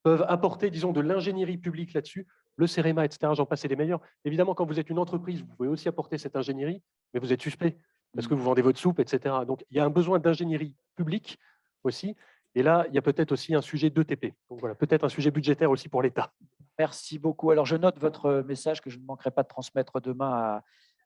peuvent apporter, disons, de l'ingénierie publique là-dessus, le CEREMA, etc. J'en passe les meilleurs. Évidemment, quand vous êtes une entreprise, vous pouvez aussi apporter cette ingénierie, mais vous êtes suspect, parce que vous vendez votre soupe, etc. Donc, il y a un besoin d'ingénierie publique aussi. Et là, il y a peut-être aussi un sujet d'ETP. Donc voilà, peut-être un sujet budgétaire aussi pour l'État. Merci beaucoup. Alors, je note votre message que je ne manquerai pas de transmettre demain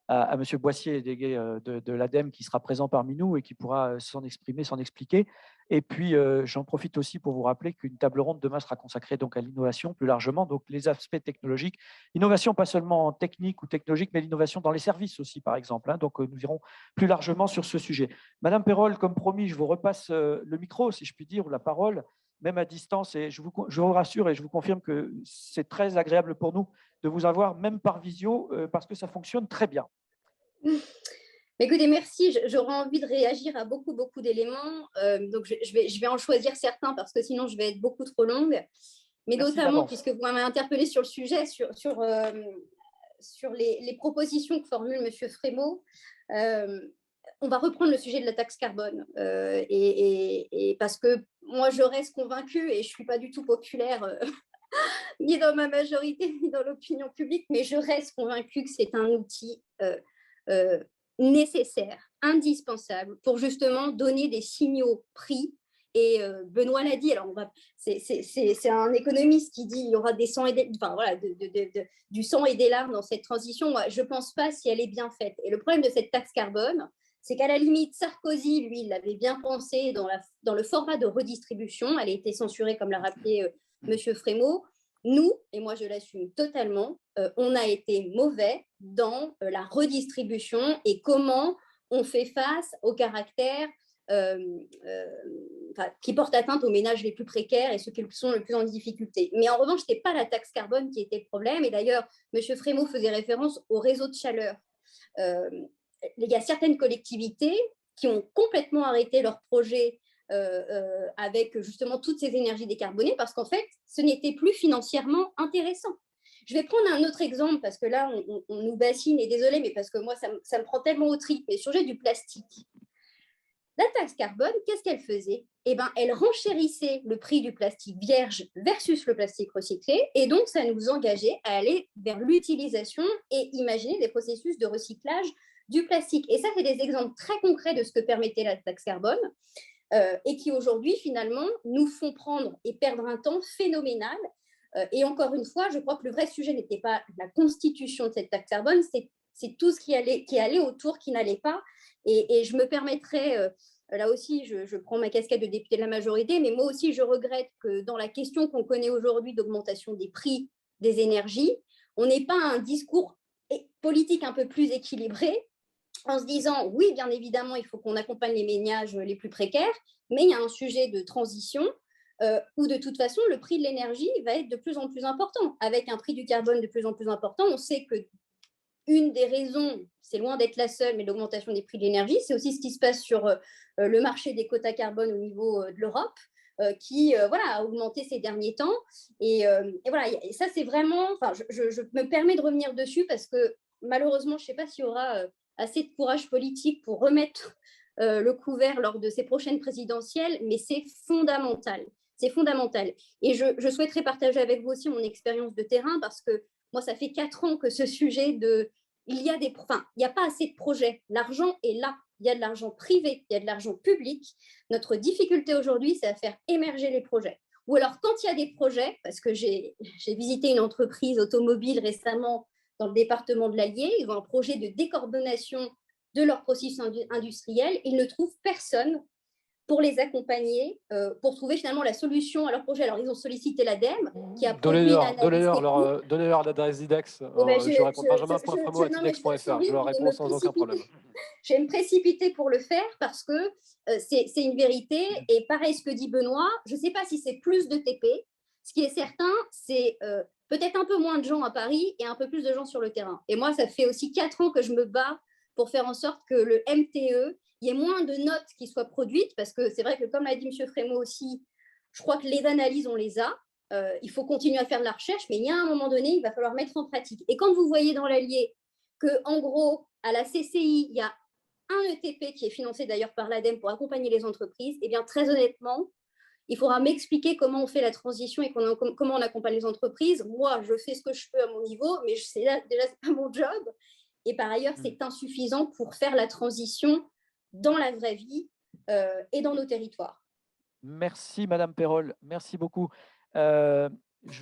à M. Boissier, délégué de l'ADEME, qui sera présent parmi nous et qui pourra s'en exprimer, s'en expliquer. Et puis, j'en profite aussi pour vous rappeler qu'une table ronde demain sera consacrée donc à l'innovation plus largement, donc les aspects technologiques. Innovation pas seulement technique ou technologique, mais l'innovation dans les services aussi, par exemple. Donc, nous irons plus largement sur ce sujet. Madame Perrol, comme promis, je vous repasse le micro, si je puis dire, ou la parole, même à distance. Et je vous rassure et je vous confirme que c'est très agréable pour nous de vous avoir, même par visio, parce que ça fonctionne très bien. Écoutez, merci. J'aurais envie de réagir à beaucoup d'éléments. Donc, je vais en choisir certains parce que sinon, je vais être beaucoup trop longue. Mais Merci notamment, d'avance. puisque vous m'avez interpellé sur le sujet, sur les propositions que formule M. Frémaux, on va reprendre le sujet de la taxe carbone. Et parce que moi, je reste convaincue, et je ne suis pas du tout populaire ni dans ma majorité, ni dans l'opinion publique, mais je reste convaincue que c'est un outil nécessaire, indispensable pour justement donner des signaux prix. Et Benoît l'a dit, alors c'est un économiste qui dit qu'il y aura des sangs et des, enfin, voilà, du sang et des larmes dans cette transition. Moi, je ne pense pas si elle est bien faite. Et le problème de cette taxe carbone, c'est qu'à la limite, Sarkozy, lui, il l'avait bien pensé dans le format de redistribution. Elle a été censurée, comme l'a rappelé M. Frémaux. Nous, et moi je l'assume totalement, on a été mauvais dans la redistribution et comment on fait face au caractère qui porte atteinte aux ménages les plus précaires et ceux qui sont le plus en difficulté. Mais en revanche, ce n'était pas la taxe carbone qui était le problème. Et d'ailleurs, M. Frémaux faisait référence au réseau de chaleur. Il y a certaines collectivités qui ont complètement arrêté leur projet avec justement toutes ces énergies décarbonées parce qu'en fait, ce n'était plus financièrement intéressant. Je vais prendre un autre exemple parce que là, on nous bassine, et désolé, mais parce que moi, ça me prend tellement au trip, mais sur le sujet du plastique. La taxe carbone, qu'est-ce qu'elle faisait? Eh bien, elle renchérissait le prix du plastique vierge versus le plastique recyclé, et donc ça nous engageait à aller vers l'utilisation et imaginer des processus de recyclage du plastique. Et ça, c'est des exemples très concrets de ce que permettait la taxe carbone. Et qui aujourd'hui, finalement, nous font prendre et perdre un temps phénoménal. Et encore une fois, je crois que le vrai sujet n'était pas la constitution de cette taxe carbone, c'est tout ce qui allait autour, qui n'allait pas. Et je me permettrai, là aussi, je prends ma casquette de député de la majorité, mais moi aussi, je regrette que dans la question qu'on connaît aujourd'hui d'augmentation des prix des énergies, on n'ait pas un discours politique un peu plus équilibré, en se disant, oui, bien évidemment, il faut qu'on accompagne les ménages les plus précaires, mais il y a un sujet de transition où, de toute façon, le prix de l'énergie va être de plus en plus important. Avec un prix du carbone de plus en plus important, on sait que une des raisons, c'est loin d'être la seule, mais l'augmentation des prix de l'énergie, c'est aussi ce qui se passe sur le marché des quotas carbone au niveau de l'Europe, qui a augmenté ces derniers temps. Et voilà, et ça, c'est vraiment... Je me permets de revenir dessus parce que, malheureusement, je ne sais pas s'il y aura... assez de courage politique pour remettre le couvert lors de ces prochaines présidentielles, mais c'est fondamental. C'est fondamental. Et je souhaiterais partager avec vous aussi mon expérience de terrain parce que moi, ça fait 4 ans que ce sujet de... Il n'y a pas assez de projets. L'argent est là. Il y a de l'argent privé, il y a de l'argent public. Notre difficulté aujourd'hui, c'est à faire émerger les projets. Ou alors, quand il y a des projets, parce que j'ai visité une entreprise automobile récemment dans le département de l'Allier, ils ont un projet de décarbonation de leur processus industriel. Ils ne trouvent personne pour les accompagner, pour trouver finalement la solution à leur projet. Alors, ils ont sollicité l'ADEME, qui a produit une analyse technique. Donnez-leur l'adresse d'IDEX. Je réponds benjamin.fremo@idex.fr. Je leur réponds sans aucun problème. Je vais me précipiter pour le faire parce que c'est une vérité. Et pareil, ce que dit Benoît, je ne sais pas si c'est plus de TP. Ce qui est certain, c'est peut-être un peu moins de gens à Paris et un peu plus de gens sur le terrain. Et moi, ça fait aussi 4 ans que je me bats pour faire en sorte que le MTE, il y ait moins de notes qui soient produites, parce que c'est vrai que, comme l'a dit M. Frémaux aussi, je crois que les analyses, on les a. il faut continuer à faire de la recherche, mais il y a un moment donné, il va falloir mettre en pratique. Et quand vous voyez dans l'Allier qu'en gros, à la CCI, il y a un ETP qui est financé d'ailleurs par l'ADEME pour accompagner les entreprises, eh bien, très honnêtement, il faudra m'expliquer comment on fait la transition et comment on accompagne les entreprises. Moi, je fais ce que je peux à mon niveau, mais déjà, ce n'est pas mon job. Et par ailleurs, c'est insuffisant pour faire la transition dans la vraie vie et dans nos territoires. Merci, Madame Perrol. Merci beaucoup. Je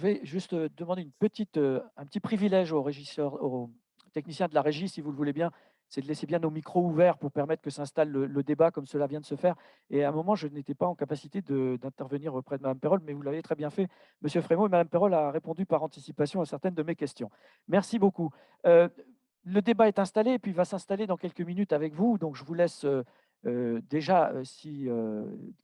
vais juste demander un petit privilège aux techniciens de la régie, si vous le voulez bien, c'est de laisser bien nos micros ouverts pour permettre que s'installe le débat comme cela vient de se faire. Et à un moment, je n'étais pas en capacité d'intervenir auprès de Mme Perrol, mais vous l'avez très bien fait, Monsieur Frémaux, et Mme Perrol a répondu par anticipation à certaines de mes questions. Merci beaucoup. Le débat est installé et puis va s'installer dans quelques minutes avec vous. Donc, je vous laisse déjà, si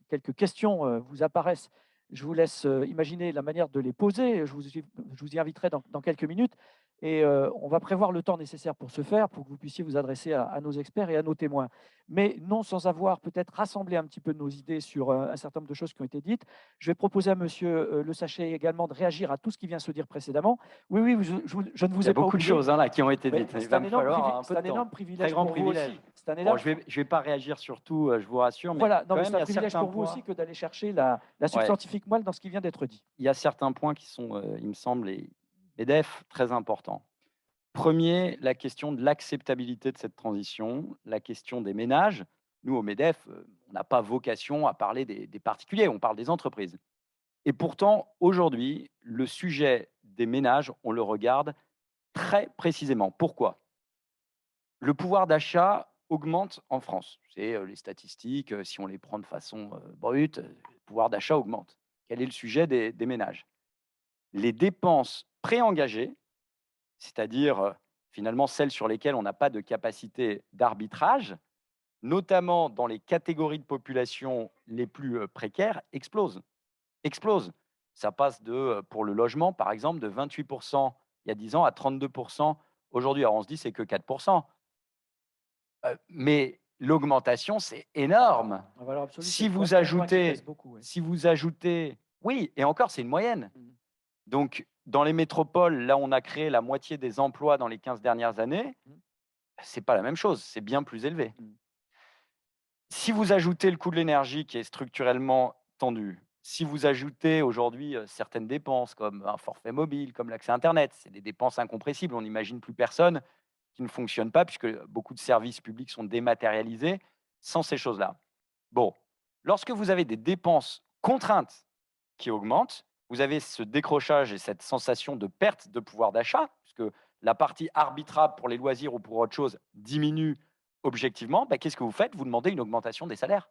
quelques questions vous apparaissent, je vous laisse imaginer la manière de les poser. Je vous y inviterai dans quelques minutes. Et on va prévoir le temps nécessaire pour ce faire, pour que vous puissiez vous adresser à nos experts et à nos témoins. Mais non sans avoir peut-être rassemblé un petit peu nos idées sur un certain nombre de choses qui ont été dites. Je vais proposer à Monsieur Le Sachet également de réagir à tout ce qui vient se dire précédemment. Oui, oui, je ne vous ai pas oublié. Il y a beaucoup de choses là qui ont été dites. C'est un énorme privilège Très grand pour vous privilège. aussi. Bon, je vais pas réagir sur tout, je vous rassure. Mais voilà, quand même, c'est un privilège pour vous aussi que d'aller chercher la substantifique moelle dans ce qui vient d'être dit. Il y a certains points qui sont, il me semble, les MEDEF, très importants. Premier, la question de l'acceptabilité de cette transition, la question des ménages. Nous, au MEDEF, on n'a pas vocation à parler des particuliers, on parle des entreprises. Et pourtant, aujourd'hui, le sujet des ménages, on le regarde très précisément. Pourquoi? Le pouvoir d'achat augmente en France. C'est les statistiques, si on les prend de façon brute, le pouvoir d'achat augmente. Quel est le sujet des ménages? Les dépenses préengagées, c'est-à-dire finalement celles sur lesquelles on n'a pas de capacité d'arbitrage, notamment dans les catégories de population les plus précaires, explosent. Ça passe pour le logement, par exemple, de 28% il y a 10 ans à 32% aujourd'hui. Alors on se dit c'est que 4%. Mais l'augmentation, c'est énorme. Si vous ajoutez, oui, et encore, c'est une moyenne. Donc, dans les métropoles, là, on a créé la moitié des emplois dans les 15 dernières années. C'est pas la même chose, c'est bien plus élevé. Si vous ajoutez le coût de l'énergie qui est structurellement tendu, si vous ajoutez aujourd'hui certaines dépenses comme un forfait mobile, comme l'accès à Internet, c'est des dépenses incompressibles. On n'imagine plus personne qui ne fonctionne pas puisque beaucoup de services publics sont dématérialisés sans ces choses-là. Bon, lorsque vous avez des dépenses contraintes qui augmentent, vous avez ce décrochage et cette sensation de perte de pouvoir d'achat, puisque la partie arbitrable pour les loisirs ou pour autre chose diminue objectivement. Qu'est-ce que vous faites? Vous demandez une augmentation des salaires.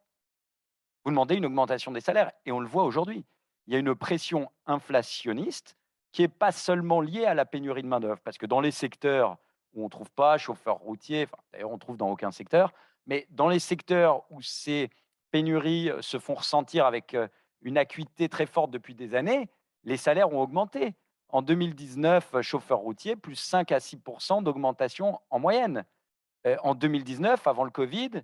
Vous demandez une augmentation des salaires, et on le voit aujourd'hui. Il y a une pression inflationniste qui n'est pas seulement liée à la pénurie de main-d'œuvre, parce que dans les secteurs où on ne trouve pas chauffeur routier, d'ailleurs on trouve dans aucun secteur, mais dans les secteurs où ces pénuries se font ressentir avec une acuité très forte depuis des années, les salaires ont augmenté. En 2019, chauffeur routier, plus 5 à 6% d'augmentation en moyenne. En 2019, avant le Covid,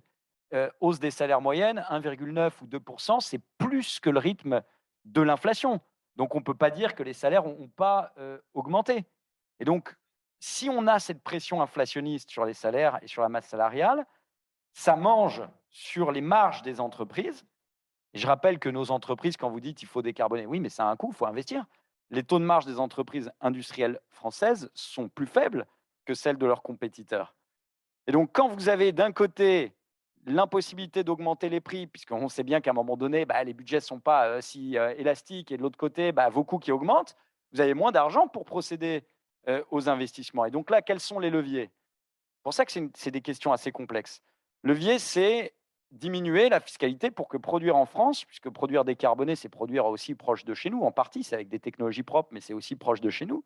hausse des salaires moyennes, 1,9 ou 2%, c'est plus que le rythme de l'inflation. Donc, on ne peut pas dire que les salaires n'ont pas augmenté. Et donc, si on a cette pression inflationniste sur les salaires et sur la masse salariale, ça mange sur les marges des entreprises. Et je rappelle que nos entreprises, quand vous dites qu'il faut décarboner, oui, mais ça a un coût, il faut investir. Les taux de marge des entreprises industrielles françaises sont plus faibles que celles de leurs compétiteurs. Et donc, quand vous avez d'un côté l'impossibilité d'augmenter les prix, puisqu'on sait bien qu'à un moment donné, les budgets ne sont pas si élastiques, et de l'autre côté, vos coûts qui augmentent, vous avez moins d'argent pour procéder aux investissements. Et donc là, quels sont les leviers? C'est pour ça que c'est des questions assez complexes. Levier, c'est diminuer la fiscalité pour que produire en France, puisque produire décarboné, c'est produire aussi proche de chez nous, en partie, c'est avec des technologies propres, mais c'est aussi proche de chez nous,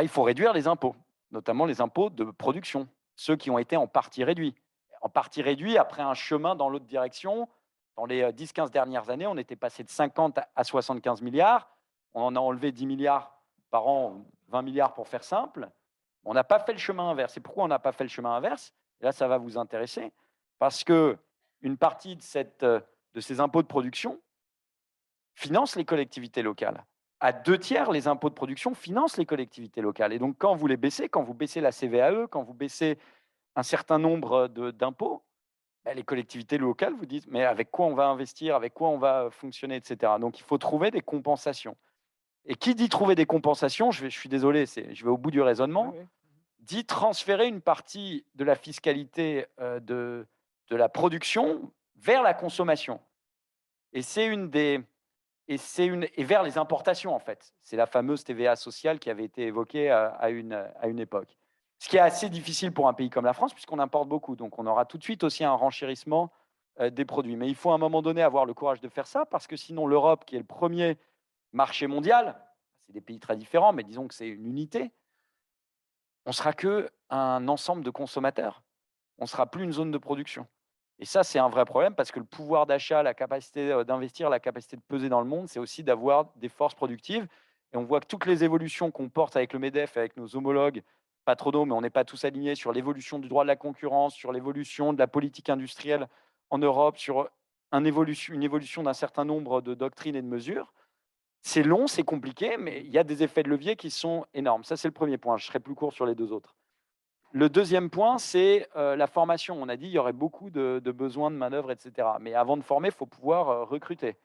il faut réduire les impôts, notamment les impôts de production, ceux qui ont été en partie réduits. En partie réduits après un chemin dans l'autre direction. Dans les 10-15 dernières années, on était passé de 50 à 75 milliards. On en a enlevé 10 milliards par an, 20 milliards pour faire simple. On n'a pas fait le chemin inverse. Et pourquoi on n'a pas fait le chemin inverse? Et là, ça va vous intéresser. Parce qu'une partie de ces impôts de production finance les collectivités locales. à 2/3, les impôts de production financent les collectivités locales. Et donc, quand vous les baissez, quand vous baissez la CVAE, quand vous baissez un certain nombre d'impôts, les collectivités locales vous disent, mais avec quoi on va investir, avec quoi on va fonctionner, etc. Donc, il faut trouver des compensations. Et qui dit trouver des compensations, je suis désolé, je vais au bout du raisonnement, dit transférer une partie de la fiscalité de la production vers la consommation. Et et vers les importations, en fait. C'est la fameuse TVA sociale qui avait été évoquée à une époque. Ce qui est assez difficile pour un pays comme la France, puisqu'on importe beaucoup. Donc, on aura tout de suite aussi un renchérissement des produits. Mais il faut à un moment donné avoir le courage de faire ça, parce que sinon, l'Europe, qui est le premier marché mondial, c'est des pays très différents, mais disons que c'est une unité, on sera qu'un ensemble de consommateurs. On ne sera plus une zone de production. Et ça, c'est un vrai problème parce que le pouvoir d'achat, la capacité d'investir, la capacité de peser dans le monde, c'est aussi d'avoir des forces productives. Et on voit que toutes les évolutions qu'on porte avec le MEDEF, avec nos homologues patronaux, mais on n'est pas tous alignés sur l'évolution du droit de la concurrence, sur l'évolution de la politique industrielle en Europe, sur une évolution d'un certain nombre de doctrines et de mesures. C'est long, c'est compliqué, mais il y a des effets de levier qui sont énormes. Ça, c'est le premier point. Je serai plus court sur les deux autres. Le deuxième point, c'est la formation. On a dit qu'il y aurait beaucoup de besoins de main-d'œuvre, etc. Mais avant de former, il faut pouvoir recruter.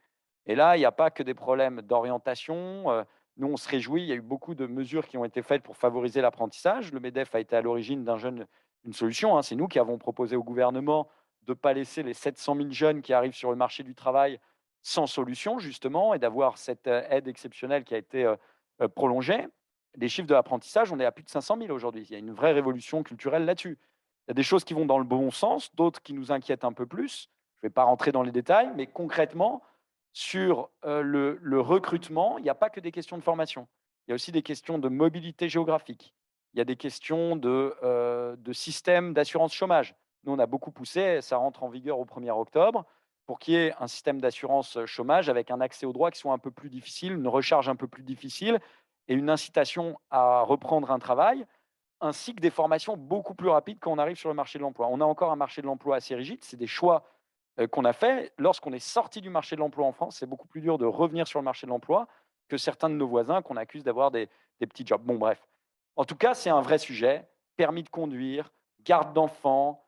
Et là, il n'y a pas que des problèmes d'orientation. Nous, on se réjouit. Il y a eu beaucoup de mesures qui ont été faites pour favoriser l'apprentissage. Le MEDEF a été à l'origine une solution. C'est nous qui avons proposé au gouvernement de ne pas laisser les 700 000 jeunes qui arrivent sur le marché du travail sans solution, justement, et d'avoir cette aide exceptionnelle qui a été prolongée. Les chiffres de l'apprentissage, on est à plus de 500 000 aujourd'hui. Il y a une vraie révolution culturelle là-dessus. Il y a des choses qui vont dans le bon sens, d'autres qui nous inquiètent un peu plus. Je ne vais pas rentrer dans les détails, mais concrètement, sur le recrutement, il n'y a pas que des questions de formation. Il y a aussi des questions de mobilité géographique. Il y a des questions de système d'assurance chômage. Nous, on a beaucoup poussé, ça rentre en vigueur au 1er octobre, pour qu'il y ait un système d'assurance chômage avec un accès aux droits qui soit un peu plus difficile, une recharge un peu plus difficile, et une incitation à reprendre un travail, ainsi que des formations beaucoup plus rapides quand on arrive sur le marché de l'emploi. On a encore un marché de l'emploi assez rigide, c'est des choix qu'on a faits. Lorsqu'on est sorti du marché de l'emploi en France, c'est beaucoup plus dur de revenir sur le marché de l'emploi que certains de nos voisins qu'on accuse d'avoir des petits jobs. Bon, bref. En tout cas, c'est un vrai sujet. Permis de conduire, garde d'enfants,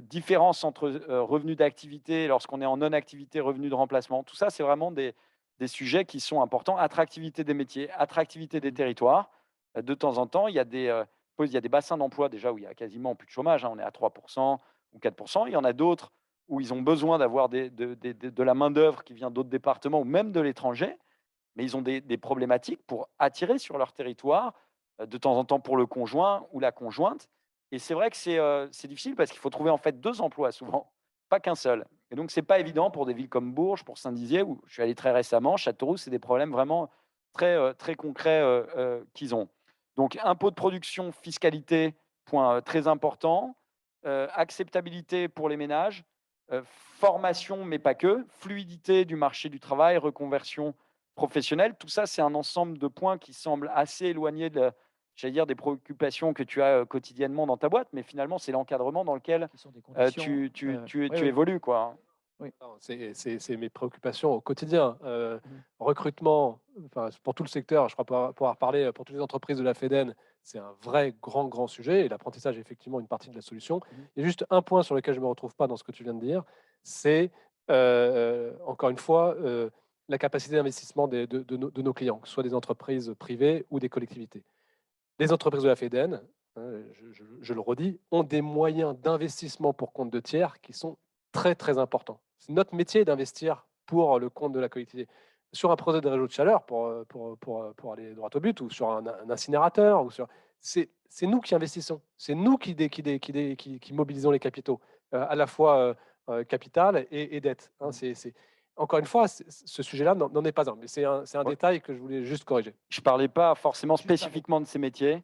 différence entre revenus d'activité lorsqu'on est en non-activité, revenus de remplacement. Tout ça, c'est vraiment des sujets qui sont importants. Attractivité des métiers, attractivité des territoires. De temps en temps, il y a des bassins d'emploi déjà où il y a quasiment plus de chômage. On est à 3% ou 4%. Il y en a d'autres où ils ont besoin d'avoir de la main-d'œuvre qui vient d'autres départements ou même de l'étranger, mais ils ont des problématiques pour attirer sur leur territoire, de temps en temps pour le conjoint ou la conjointe. Et c'est vrai que c'est difficile parce qu'il faut trouver en fait 2 emplois souvent, pas qu'un seul. Et donc, ce n'est pas évident pour des villes comme Bourges, pour Saint-Dizier, où je suis allé très récemment. Châteauroux, c'est des problèmes vraiment très concrets qu'ils ont. Donc, impôt de production, fiscalité, point très important. Acceptabilité pour les ménages. Formation, mais pas que. Fluidité du marché du travail, reconversion professionnelle. Tout ça, c'est un ensemble de points qui semblent assez éloignés des préoccupations que tu as quotidiennement dans ta boîte, mais finalement, c'est l'encadrement dans lequel tu évolues, quoi. Oui. C'est mes préoccupations au quotidien. Recrutement, pour tout le secteur, je crois pouvoir parler pour toutes les entreprises de la FEDEN, c'est un vrai grand sujet et l'apprentissage est effectivement une partie de la solution. Il y a juste un point sur lequel je ne me retrouve pas dans ce que tu viens de dire, c'est encore une fois la capacité d'investissement de nos clients, que ce soit des entreprises privées ou des collectivités. Les entreprises de la FEDEN, je le redis, ont des moyens d'investissement pour compte de tiers qui sont très importants. C'est notre métier d'investir pour le compte de la collectivité. Sur un projet de réseau de chaleur, pour aller droit au but, ou sur un incinérateur, c'est nous qui investissons. C'est nous qui mobilisons les capitaux, à la fois capital et dette. Encore une fois, ce sujet-là n'en est pas un, mais c'est un détail que je voulais juste corriger. Je ne parlais pas forcément spécifiquement de ces métiers,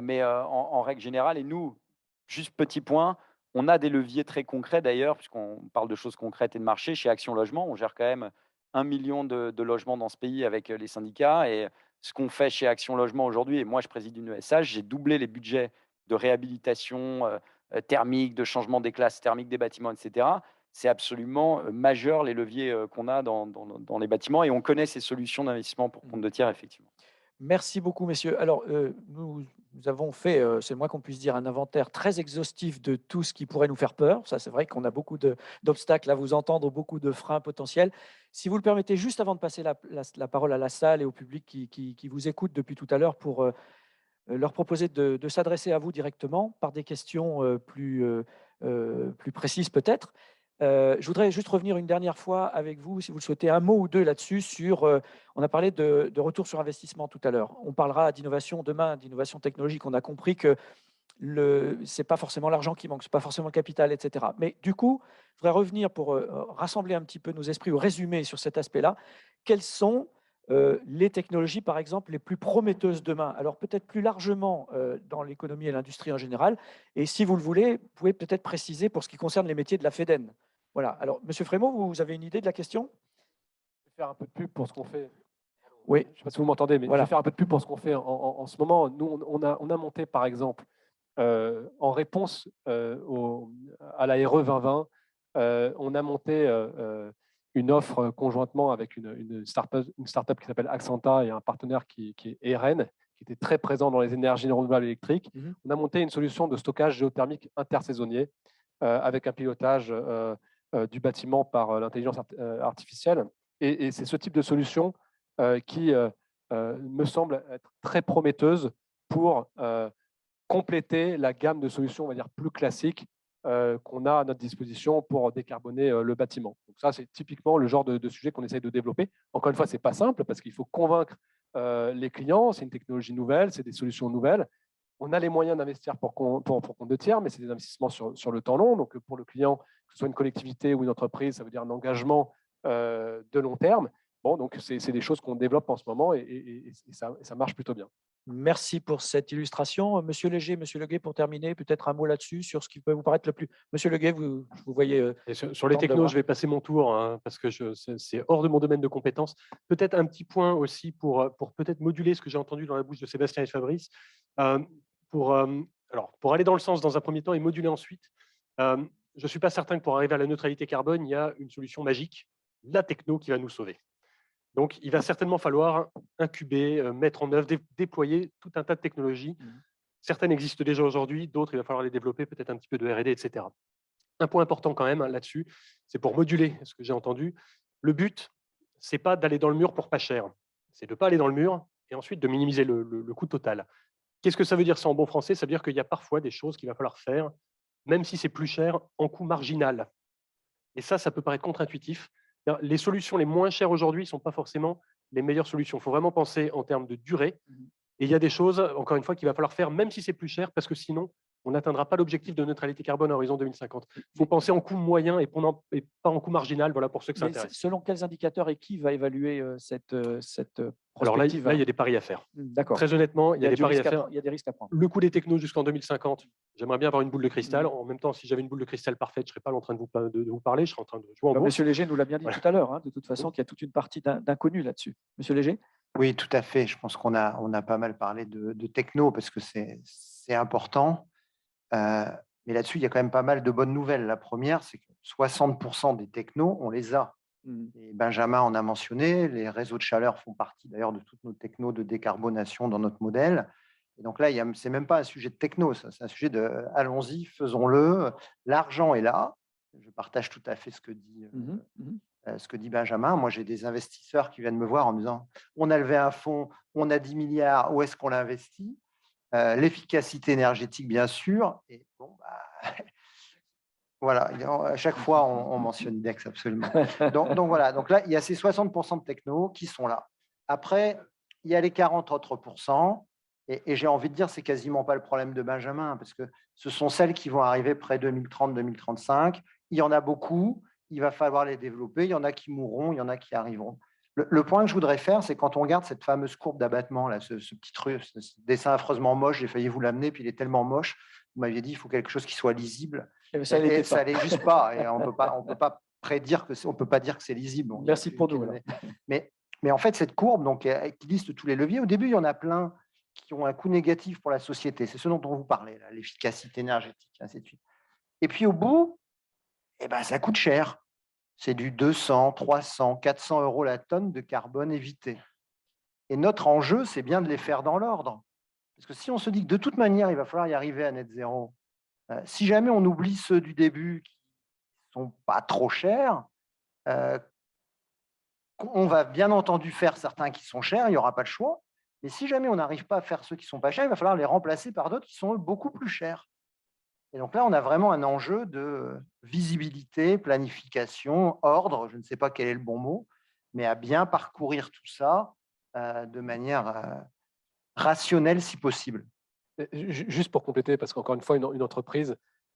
mais en règle générale, et nous, juste petit point, on a des leviers très concrets d'ailleurs, puisqu'on parle de choses concrètes et de marché. Chez Action Logement, on gère quand même 1 million de logements dans ce pays avec les syndicats. Et ce qu'on fait chez Action Logement aujourd'hui, et moi je préside une ESH, j'ai doublé les budgets de réhabilitation thermique, de changement des classes thermiques des bâtiments, etc. c'est absolument majeur les leviers qu'on a dans les bâtiments et on connaît ces solutions d'investissement pour compte de tiers, effectivement. Merci beaucoup, messieurs. Alors, nous avons fait, c'est le moins qu'on puisse dire, un inventaire très exhaustif de tout ce qui pourrait nous faire peur. Ça, c'est vrai qu'on a beaucoup d'obstacles à vous entendre, beaucoup de freins potentiels. Si vous le permettez, juste avant de passer la parole à la salle et au public qui vous écoute depuis tout à l'heure, pour leur proposer de s'adresser à vous directement par des questions plus précises peut-être. Je voudrais juste revenir une dernière fois avec vous, si vous le souhaitez, un mot ou deux là-dessus. On a parlé de retour sur investissement tout à l'heure. On parlera d'innovation demain, d'innovation technologique. On a compris que ce n'est pas forcément l'argent qui manque, ce n'est pas forcément le capital, etc. Mais du coup, je voudrais revenir pour rassembler un petit peu nos esprits ou résumer sur cet aspect-là. Quelles sont les technologies, par exemple, les plus prometteuses demain? Alors peut-être plus largement dans l'économie et l'industrie en général. Et si vous le voulez, vous pouvez peut-être préciser pour ce qui concerne les métiers de la FEDEN. Voilà. Alors, Monsieur Frémaux, vous avez une idée de la question? Je vais faire un peu de pub pour ce qu'on fait. Oui. Je ne sais pas si vous m'entendez, mais Voilà. je vais faire un peu de pub pour ce qu'on fait en ce moment. Nous, on a monté, par exemple, en réponse à la RE 2020, on a monté une offre conjointement avec une start-up qui s'appelle Accenta et un partenaire qui est EREN, qui était très présent dans les énergies renouvelables électriques. On a monté une solution de stockage géothermique intersaisonnier avec un pilotage du bâtiment par l'intelligence artificielle. Et c'est ce type de solution qui me semble être très prometteuse pour compléter la gamme de solutions, on va dire, plus classiques qu'on a à notre disposition pour décarboner le bâtiment. Donc ça, c'est typiquement le genre de sujet qu'on essaye de développer. Encore une fois, ce n'est pas simple parce qu'il faut convaincre les clients. C'est une technologie nouvelle, c'est des solutions nouvelles. On a les moyens d'investir pour compte de tiers, mais c'est des investissements sur le temps long. Donc, pour le client, que ce soit une collectivité ou une entreprise, ça veut dire un engagement de long terme. Bon, donc, c'est des choses qu'on développe en ce moment et ça marche plutôt bien. Merci pour cette illustration. Monsieur Léger, Monsieur Leguet, pour terminer, peut-être un mot là-dessus, sur ce qui peut vous paraître le plus… Monsieur Leguet, je vous voyez… Sur les technos, je vais passer mon tour hein, parce que c'est hors de mon domaine de compétences. Peut-être un petit point aussi pour peut-être moduler ce que j'ai entendu dans la bouche de Sébastien et de Fabrice. Pour aller dans le sens dans un premier temps et moduler ensuite, je ne suis pas certain que pour arriver à la neutralité carbone, il y a une solution magique, la techno qui va nous sauver. Donc, il va certainement falloir incuber, mettre en œuvre, déployer tout un tas de technologies. Certaines existent déjà aujourd'hui, d'autres, il va falloir les développer, peut-être un petit peu de R&D, etc. Un point important quand même là-dessus, c'est pour moduler ce que j'ai entendu. Le but, ce n'est pas d'aller dans le mur pour pas cher. C'est de ne pas aller dans le mur et ensuite de minimiser le coût total. Qu'est-ce que ça veut dire ça en bon français? Ça veut dire qu'il y a parfois des choses qu'il va falloir faire, même si c'est plus cher, en coût marginal. Et ça peut paraître contre-intuitif. Les solutions les moins chères aujourd'hui ne sont pas forcément les meilleures solutions. Il faut vraiment penser en termes de durée. Et il y a des choses, encore une fois, qu'il va falloir faire, même si c'est plus cher, parce que sinon, on n'atteindra pas l'objectif de neutralité carbone à horizon 2050. Il faut penser en coût moyen et pas en coût marginal, voilà, pour ceux que ça intéresse. Selon quels indicateurs et qui va évaluer cette Alors là, prospective? il y a des paris à faire. D'accord. Très honnêtement, il y a des paris à faire. Il y a des risques à prendre. Le coût des technos jusqu'en 2050, j'aimerais bien avoir une boule de cristal. En même temps, si j'avais une boule de cristal parfaite, je ne serais pas en train de vous parler, je serais en train de jouer en bourse. Monsieur Léger nous l'a bien dit tout à l'heure, hein, de toute façon, qu'il y a toute une partie d'inconnus là-dessus. Monsieur Léger? Oui, tout à fait. Je pense qu'on a pas mal parlé de techno parce que c'est important. Mais là-dessus, il y a quand même pas mal de bonnes nouvelles. La première, c'est que 60% des technos, on les a. Et Benjamin en a mentionné, les réseaux de chaleur font partie d'ailleurs de toutes nos technos de décarbonation dans notre modèle. Et donc là, ce n'est même pas un sujet de techno, c'est un sujet de allons-y, faisons-le. L'argent est là. Je partage tout à fait ce que dit Benjamin. Moi, j'ai des investisseurs qui viennent me voir en me disant on a levé un fonds, on a 10 milliards, où est-ce qu'on l'investit? L'efficacité énergétique, bien sûr. Et bon, voilà, à chaque fois, on mentionne IDEX, absolument. Donc voilà, donc là, il y a ces 60% de techno qui sont là. Après, il y a les 40 autres pourcents, et j'ai envie de dire, c'est quasiment pas le problème de Benjamin, parce que ce sont celles qui vont arriver près 2030-2035. Il y en a beaucoup, il va falloir les développer, il y en a qui mourront, il y en a qui arriveront. Le point que je voudrais faire, c'est quand on regarde cette fameuse courbe d'abattement, là, ce petit truc, ce dessin affreusement moche, j'ai failli vous l'amener, puis il est tellement moche, vous m'aviez dit il faut quelque chose qui soit lisible. Et ça n'allait juste pas. Et on peut pas prédire on peut pas dire que c'est lisible. Merci pour nous. Mais en fait, cette courbe, donc, qui liste tous les leviers, au début, il y en a plein qui ont un coût négatif pour la société. C'est ce dont on vous parlait, l'efficacité énergétique, ainsi de suite. Et puis au bout, eh ben, ça coûte cher. C'est du 200, 300, 400 € la tonne de carbone évité. Et notre enjeu, c'est bien de les faire dans l'ordre. Parce que si on se dit que de toute manière, il va falloir y arriver à net zéro, si jamais on oublie ceux du début qui ne sont pas trop chers, on va bien entendu faire certains qui sont chers, il n'y aura pas le choix. Mais si jamais on n'arrive pas à faire ceux qui ne sont pas chers, il va falloir les remplacer par d'autres qui sont beaucoup plus chers. Et donc là, on a vraiment un enjeu de visibilité, planification, ordre, je ne sais pas quel est le bon mot, mais à bien parcourir tout ça de manière rationnelle si possible. Juste pour compléter, parce qu'encore une fois, une entreprise,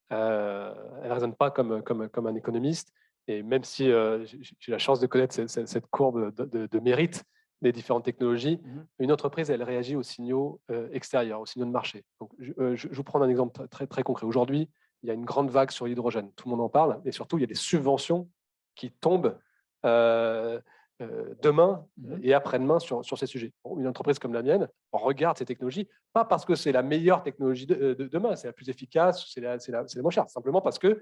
elle ne raisonne pas comme un économiste. Et même si j'ai la chance de connaître cette courbe de mérite des différentes technologies, une entreprise, elle réagit aux signaux extérieurs, aux signaux de marché. Donc, je vous prends un exemple très, très concret. Aujourd'hui, il y a une grande vague sur l'hydrogène. Tout le monde en parle. Et surtout, il y a des subventions qui tombent demain et après-demain sur ces sujets. Bon, une entreprise comme la mienne regarde ces technologies, pas parce que c'est la meilleure technologie de demain, c'est la plus efficace, c'est la moins chère, simplement parce qu'il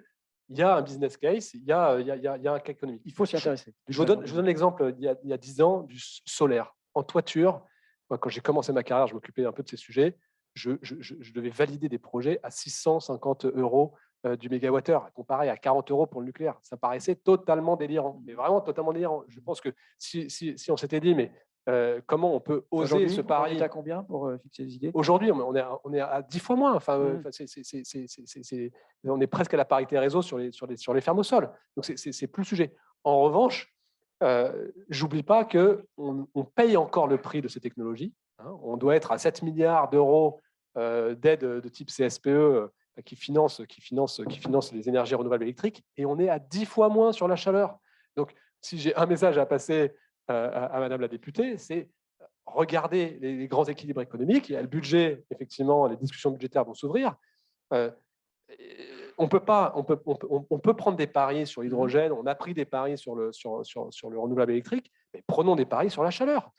y a un business case, il y a un cas économique. Il faut s'y intéresser. Je vous donne l'exemple il y a 10 ans du solaire. En toiture, moi, quand j'ai commencé ma carrière, je m'occupais un peu de ces sujets. Je devais valider des projets à 650 € du mégawattheure, comparé à 40 € pour le nucléaire. Ça paraissait totalement délirant, mais vraiment totalement délirant. Je pense que si on s'était dit, mais comment on peut oser ce pari? On est à combien pour fixer les idées? Aujourd'hui, on est à 10 fois moins. Enfin, on est presque à la parité réseau sur les fermes au sol. Donc, c'est plus le sujet. En revanche, j'oublie pas qu'on paye encore le prix de ces technologies. Hein. On doit être à 7 milliards d'euros d'aide de type CSPE qui finance les énergies renouvelables électriques, et on est à 10 fois moins sur la chaleur. Donc, si j'ai un message à passer à Madame la députée, c'est regarder les grands équilibres économiques. Il y a le budget, effectivement, les discussions budgétaires vont s'ouvrir. On peut prendre des paris sur l'hydrogène, on a pris des paris sur le renouvelable électrique, mais prenons des paris sur la chaleur.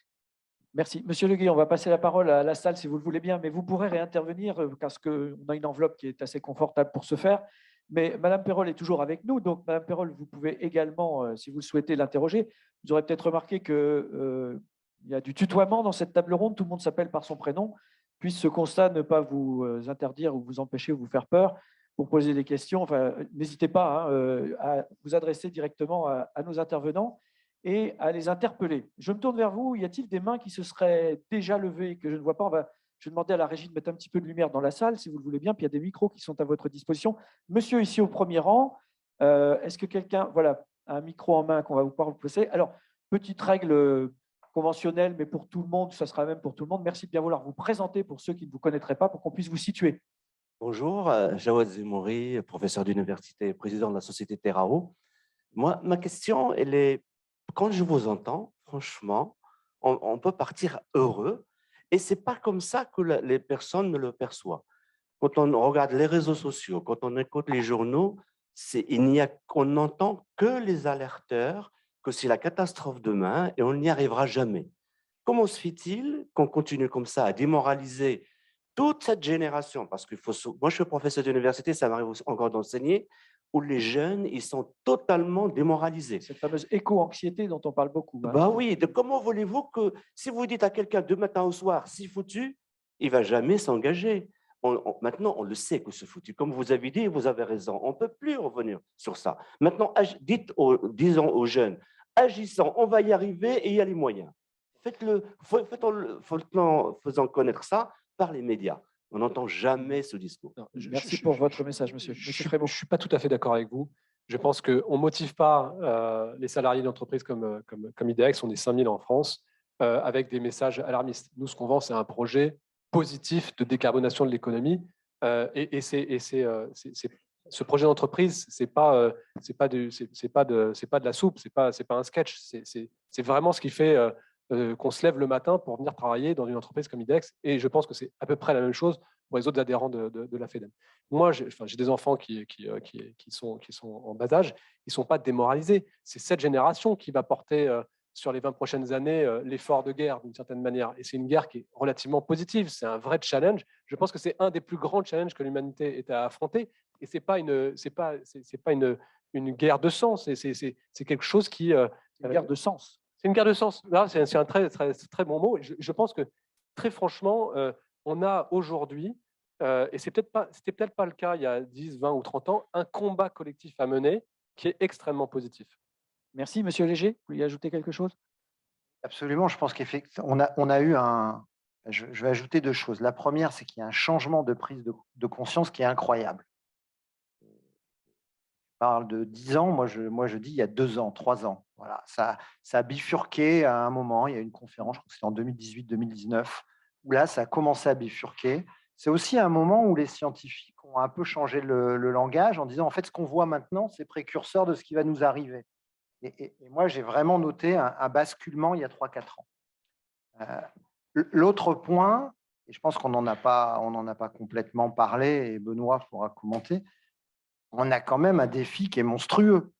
Merci. Monsieur Le Guy, on va passer la parole à la salle si vous le voulez bien, mais vous pourrez réintervenir parce qu'on a une enveloppe qui est assez confortable pour ce faire. Mais Madame Perrol est toujours avec nous, donc Madame Perrol, vous pouvez également, si vous le souhaitez, l'interroger. Vous aurez peut-être remarqué qu'il y a du tutoiement dans cette table ronde, tout le monde s'appelle par son prénom. Puisse ce constat ne pas vous interdire ou vous empêcher ou vous faire peur pour poser des questions. Enfin, n'hésitez pas à vous adresser directement à nos intervenants et à les interpeller. Je me tourne vers vous. Y a-t-il des mains qui se seraient déjà levées que je ne vois pas? Je vais demander à la régie de mettre un petit peu de lumière dans la salle, si vous le voulez bien. Puis il y a des micros qui sont à votre disposition. Monsieur ici au premier rang, est-ce que quelqu'un a un micro en main qu'on va pouvoir vous poser? Alors, petite règle conventionnelle, mais pour tout le monde, ça sera même pour tout le monde. Merci de bien vouloir vous présenter pour ceux qui ne vous connaîtraient pas, pour qu'on puisse vous situer. Bonjour, Jawad Zemouri, professeur d'université et président de la société Terrao. Moi, ma question, elle est, quand je vous entends, franchement, on peut partir heureux, et ce n'est pas comme ça que les personnes ne le perçoivent. Quand on regarde les réseaux sociaux, quand on écoute les journaux, on n'entend que les alerteurs, que c'est la catastrophe demain et on n'y arrivera jamais. Comment se fait-il qu'on continue comme ça à démoraliser toute cette génération? Parce que moi, je suis professeur d'université, ça m'arrive encore d'enseigner, où les jeunes, ils sont totalement démoralisés. Cette fameuse éco-anxiété dont on parle beaucoup. Hein. Bah oui, comment voulez-vous que si vous dites à quelqu'un de matin au soir, c'est foutu, il ne va jamais s'engager. Maintenant, on le sait que c'est foutu. Comme vous avez dit, vous avez raison, on ne peut plus revenir sur ça. Maintenant, disons aux jeunes, agissons, on va y arriver et il y a les moyens. Faites-le, faisant connaître ça par les médias. On n'entend jamais ce discours. Merci pour votre message, monsieur. Je ne suis pas tout à fait d'accord avec vous. Je pense qu'on ne motive pas les salariés d'entreprises comme IDEX, on est 5000 en France, avec des messages alarmistes. Nous, ce qu'on vend, c'est un projet positif de décarbonation de l'économie. Ce projet d'entreprise, ce n'est pas de la soupe, ce n'est pas un sketch. C'est vraiment ce qui fait qu'on se lève le matin pour venir travailler dans une entreprise comme IDEX. Et je pense que c'est à peu près la même chose pour les autres adhérents de la FEDEN. Moi, j'ai des enfants qui sont en bas âge. Ils ne sont pas démoralisés. C'est cette génération qui va porter sur les 20 prochaines années l'effort de guerre d'une certaine manière. Et c'est une guerre qui est relativement positive. C'est un vrai challenge. Je pense que c'est un des plus grands challenges que l'humanité ait à affronter. Et ce n'est pas une guerre de sens. Et c'est quelque chose qui… Une guerre de sens. C'est une guerre de sens. Là, c'est un très, très, très bon mot. Je pense que, très franchement, on a aujourd'hui, et c'était peut-être pas le cas il y a 10, 20 ou 30 ans, un combat collectif à mener qui est extrêmement positif. Merci, Monsieur Léger. Vous vouliez ajouter quelque chose? Absolument, je pense qu'effectivement, on a eu un… Je vais ajouter 2 choses. La première, c'est qu'il y a un changement de prise de conscience qui est incroyable. On parle de 10 ans, moi je dis il y a 2 ans, 3 ans. Voilà, ça a bifurqué à un moment. Il y a eu une conférence, je crois que c'était en 2018-2019, où là, ça a commencé à bifurquer. C'est aussi un moment où les scientifiques ont un peu changé le langage en disant, en fait, ce qu'on voit maintenant, c'est précurseur de ce qui va nous arriver. Et moi, j'ai vraiment noté un basculement il y a 3-4 ans. L'autre point, et je pense qu'on n'en a pas complètement parlé, et Benoît pourra commenter, on a quand même un défi qui est monstrueux.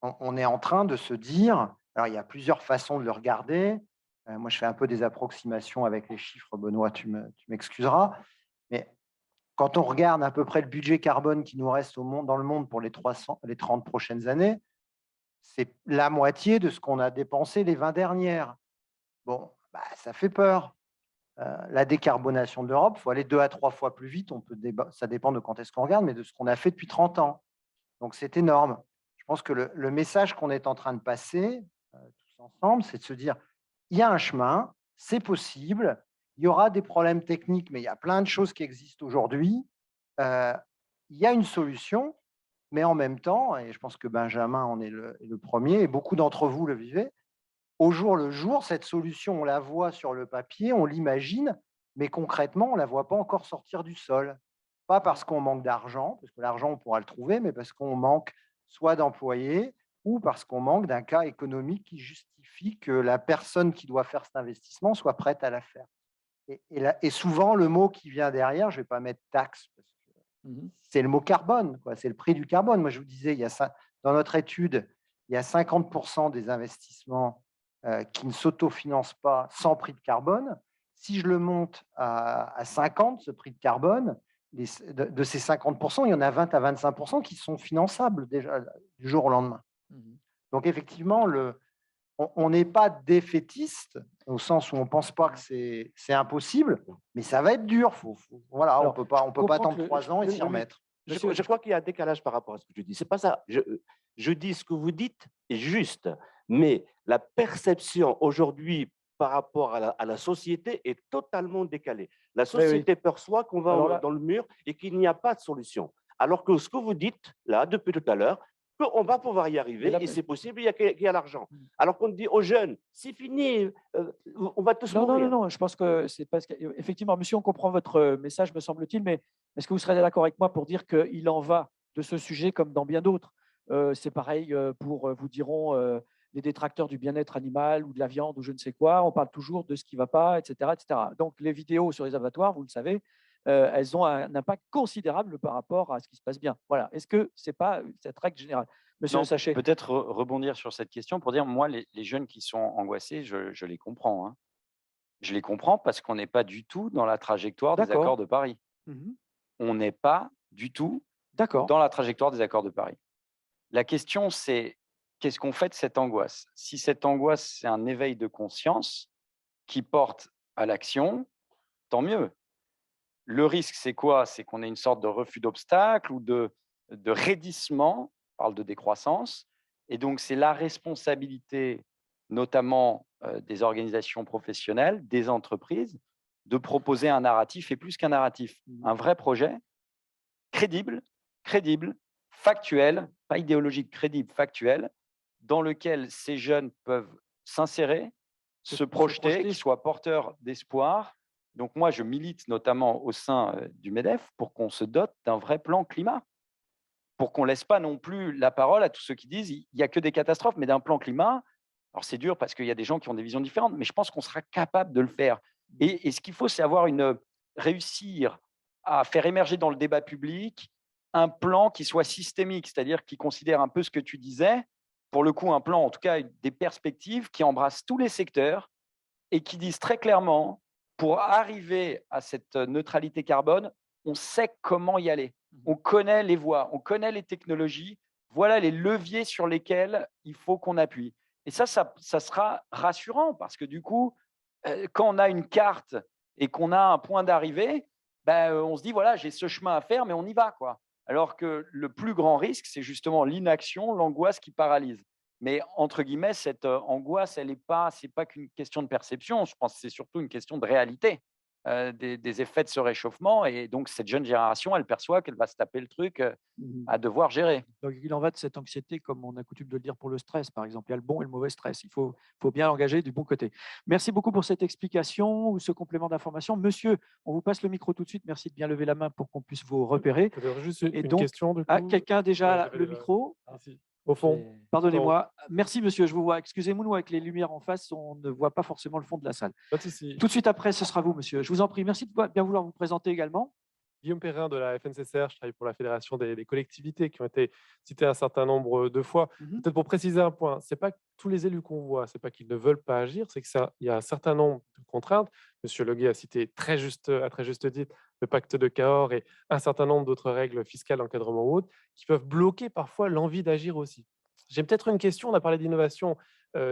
On est en train de se dire, alors il y a plusieurs façons de le regarder. Moi, je fais un peu des approximations avec les chiffres, Benoît, tu m'excuseras, mais quand on regarde à peu près le budget carbone qui nous reste dans le monde pour les 30 prochaines années, c'est la moitié de ce qu'on a dépensé les 20 dernières. Bon, ça fait peur. La décarbonation de l'Europe, il faut aller 2 à 3 fois plus vite. Ça dépend de quand est-ce qu'on regarde, mais de ce qu'on a fait depuis 30 ans. Donc, c'est énorme. Je pense que le message qu'on est en train de passer, tous ensemble, c'est de se dire, il y a un chemin, c'est possible, il y aura des problèmes techniques, mais il y a plein de choses qui existent aujourd'hui. Il y a une solution, mais en même temps, et je pense que Benjamin en est le premier, et beaucoup d'entre vous le vivez, au jour le jour, cette solution, on la voit sur le papier, on l'imagine, mais concrètement, on ne la voit pas encore sortir du sol. Pas parce qu'on manque d'argent, parce que l'argent, on pourra le trouver, mais parce qu'on manque soit d'employés ou parce qu'on manque d'un cas économique qui justifie que la personne qui doit faire cet investissement soit prête à la faire. Et souvent, le mot qui vient derrière, je ne vais pas mettre taxe, parce que c'est le mot carbone, c'est le prix du carbone. Moi, je vous disais, dans notre étude, il y a 50% des investissements qui ne s'autofinancent pas sans prix de carbone. Si je le monte à 50, ce prix de carbone, de ces 50%, il y en a 20 à 25% qui sont finançables déjà du jour au lendemain. Donc effectivement, on n'est pas défaitiste au sens où on ne pense pas que c'est impossible, mais ça va être dur. Voilà, alors, on peut pas attendre 3 ans et s'y remettre. Je crois qu'il y a un décalage par rapport à ce que je dis. C'est pas ça. Je dis ce que vous dites est juste, mais la perception aujourd'hui par rapport à la société est totalement décalée. La société perçoit qu'on va dans le mur et qu'il n'y a pas de solution. Alors que ce que vous dites là depuis tout à l'heure, on va pouvoir y arriver et c'est possible, il y a l'argent. Alors qu'on dit aux jeunes, c'est fini, on va tous mourir. Non, je pense que c'est parce qu'effectivement, monsieur, on comprend votre message, me semble-t-il, mais est-ce que vous serez d'accord avec moi pour dire qu'il en va de ce sujet comme dans bien d'autres? C'est pareil pour, vous diront, les détracteurs du bien-être animal ou de la viande ou je ne sais quoi, on parle toujours de ce qui ne va pas, etc., etc. Donc, les vidéos sur les abattoirs, vous le savez, elles ont un impact considérable par rapport à ce qui se passe bien. Voilà. Est-ce que ce n'est pas cette règle générale? Monsieur Sachet. Peut-être rebondir sur cette question pour dire, moi, les jeunes qui sont angoissés, je les comprends. Hein. Je les comprends parce qu'on n'est pas du tout dans la trajectoire des accords de Paris. On n'est pas du tout dans la trajectoire des accords de Paris. La question, c'est qu'est-ce qu'on fait de cette angoisse? Si cette angoisse, c'est un éveil de conscience qui porte à l'action, tant mieux. Le risque, c'est quoi? C'est qu'on ait une sorte de refus d'obstacle ou de raidissement, on parle de décroissance, et donc c'est la responsabilité, notamment des organisations professionnelles, des entreprises, de proposer un narratif, et plus qu'un narratif, un vrai projet crédible, factuel, pas idéologique, crédible, factuel, dans lequel ces jeunes peuvent s'insérer, se projeter, qu'ils soient porteurs d'espoir. Donc moi, je milite notamment au sein du MEDEF pour qu'on se dote d'un vrai plan climat, pour qu'on ne laisse pas non plus la parole à tous ceux qui disent il n'y a que des catastrophes, mais d'un plan climat. Alors c'est dur parce qu'il y a des gens qui ont des visions différentes, mais je pense qu'on sera capable de le faire. Et ce qu'il faut, c'est réussir à faire émerger dans le débat public un plan qui soit systémique, c'est-à-dire qui considère un peu ce que tu disais, pour le coup un plan, en tout cas des perspectives qui embrassent tous les secteurs et qui disent très clairement, pour arriver à cette neutralité carbone, on sait comment y aller. On connaît les voies, on connaît les technologies. Voilà les leviers sur lesquels il faut qu'on appuie. Et ça sera rassurant parce que du coup, quand on a une carte et qu'on a un point d'arrivée, on se dit, voilà, j'ai ce chemin à faire, mais on y va, quoi. Alors que le plus grand risque, c'est justement l'inaction, l'angoisse qui paralyse. Mais entre guillemets, cette angoisse, c'est pas qu'une question de perception. Je pense que c'est surtout une question de réalité des effets de ce réchauffement. Et donc, cette jeune génération, elle perçoit qu'elle va se taper le truc à devoir gérer. Donc, il en va de cette anxiété, comme on a coutume de le dire pour le stress, par exemple. Il y a le bon et le mauvais stress. Il faut bien l'engager du bon côté. Merci beaucoup pour cette explication ou ce complément d'information. Monsieur, on vous passe le micro tout de suite. Merci de bien lever la main pour qu'on puisse vous repérer. Peut-être juste Et une donc, question. Du coup. quelqu'un a déjà Ouais, j'avais le déjà- micro? Ici, au fond. Pardonnez-moi. Merci, monsieur. Je vous vois. Excusez-moi, nous, avec les lumières en face, on ne voit pas forcément le fond de la salle. Pas de souci. Tout de suite après, ce sera vous, monsieur. Je vous en prie. Merci de bien vouloir vous présenter également. Guillaume Perrin de la FNCCR, je travaille pour la Fédération des collectivités qui ont été citées un certain nombre de fois. Peut-être pour préciser un point, ce n'est pas tous les élus qu'on voit, ce n'est pas qu'ils ne veulent pas agir, c'est qu'il y a un certain nombre de contraintes. Monsieur Leguet a cité à très juste titre le pacte de Cahors et un certain nombre d'autres règles fiscales, d'encadrement ou autres, qui peuvent bloquer parfois l'envie d'agir aussi. J'ai peut-être une question, on a parlé d'innovation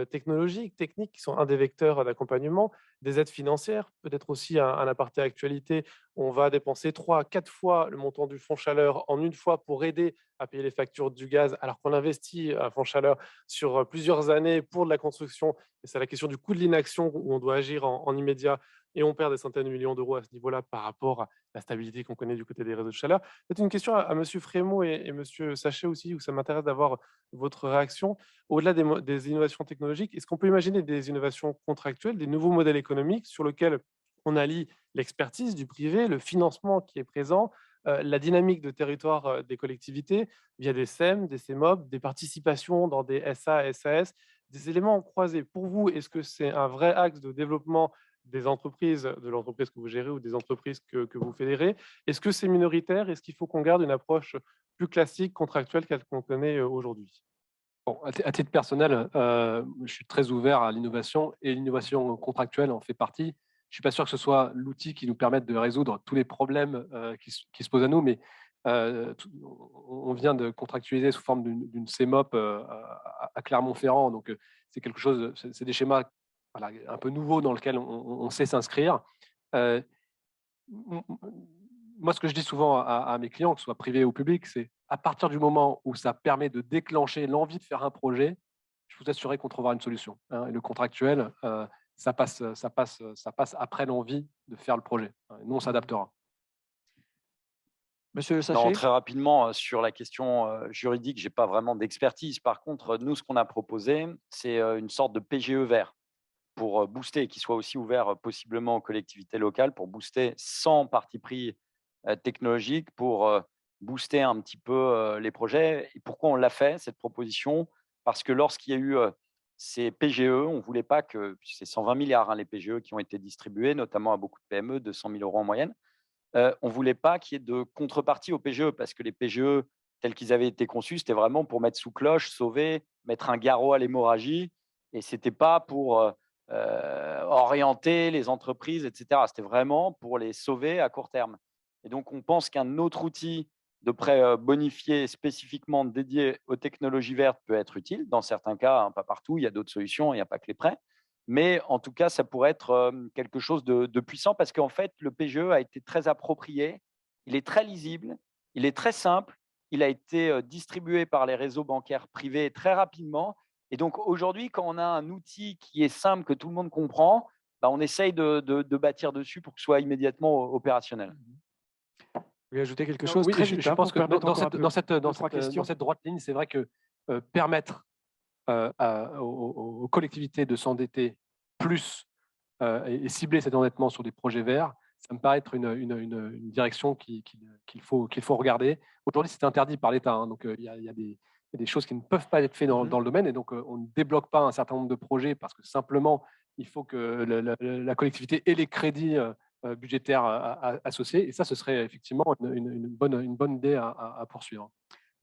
technologique, technique, qui sont un des vecteurs d'accompagnement, des aides financières, peut-être aussi un aparté actualité. On va dépenser 3 à 4 fois le montant du fonds chaleur en une fois pour aider à payer les factures du gaz, alors qu'on investit un fonds chaleur sur plusieurs années pour de la construction. Et c'est la question du coût de l'inaction où on doit agir en immédiat et on perd des centaines de millions d'euros à ce niveau-là par rapport à la stabilité qu'on connaît du côté des réseaux de chaleur. Peut-être une question à M. Frémaux et M. Sachet aussi, où ça m'intéresse d'avoir votre réaction. Au-delà des innovations technologiques, est-ce qu'on peut imaginer des innovations contractuelles, des nouveaux modèles économiques sur lesquels on allie l'expertise du privé, le financement qui est présent, la dynamique de territoire des collectivités via des SEM, des CEMOP, des participations dans des SA, SAS, des éléments croisés. Pour vous, est-ce que c'est un vrai axe de développement des entreprises, de l'entreprise que vous gérez ou des entreprises que vous fédérez? Est-ce que c'est minoritaire? Est-ce qu'il faut qu'on garde une approche plus classique, contractuelle qu'on connaît aujourd'hui? Bon, à titre personnel, je suis très ouvert à l'innovation et l'innovation contractuelle en fait partie. Je ne suis pas sûr que ce soit l'outil qui nous permette de résoudre tous les problèmes qui se posent à nous, mais on vient de contractualiser sous forme d'une CEMOP à Clermont-Ferrand. Donc, c'est quelque chose, c'est des schémas voilà, un peu nouveaux dans lesquels on sait s'inscrire. Moi, ce que je dis souvent à mes clients, que ce soit privé ou public, c'est à partir du moment où ça permet de déclencher l'envie de faire un projet, je vous assurer qu'on trouvera une solution. Et le contractuel, ça passe après l'envie de faire le projet. Nous, on s'adaptera. Monsieur Non, Sachet? très rapidement, sur la question juridique, je n'ai pas vraiment d'expertise. Par contre, nous, ce qu'on a proposé, c'est une sorte de PGE vert pour booster, qui soit aussi ouvert possiblement aux collectivités locales, pour booster sans parti pris technologique, pour booster un petit peu les projets. Et pourquoi on l'a fait, cette proposition? Parce que lorsqu'il y a eu ces PGE, on ne voulait pas que, c'est 120 milliards les PGE qui ont été distribués, notamment à beaucoup de PME, 200 000 euros en moyenne. On ne voulait pas qu'il y ait de contrepartie aux PGE, parce que les PGE, tels qu'ils avaient été conçus, c'était vraiment pour mettre sous cloche, sauver, mettre un garrot à l'hémorragie, et ce n'était pas pour orienter les entreprises, etc. C'était vraiment pour les sauver à court terme. Et donc, on pense qu'un autre outil de prêt bonifié spécifiquement dédié aux technologies vertes peut être utile. Dans certains cas, pas partout, il y a d'autres solutions, il n'y a pas que les prêts. Mais en tout cas, ça pourrait être quelque chose de puissant parce qu'en fait, le PGE a été très approprié, il est très lisible, il est très simple, il a été distribué par les réseaux bancaires privés très rapidement. Et donc aujourd'hui, quand on a un outil qui est simple, que tout le monde comprend, on essaye de bâtir dessus pour que ce soit immédiatement opérationnel. Vous voulez ajouter quelque chose? Oui, Très je vite, pense que dans cette cette droite ligne, c'est vrai que permettre aux collectivités de s'endetter plus et cibler cet endettement sur des projets verts, ça me paraît être une direction qu'il faut regarder. Aujourd'hui, c'est interdit par l'État, donc il y a des choses qui ne peuvent pas être faites dans le domaine, et donc on ne débloque pas un certain nombre de projets parce que simplement, il faut que la collectivité ait les crédits budgétaires associés, et ça, ce serait effectivement une bonne idée à poursuivre.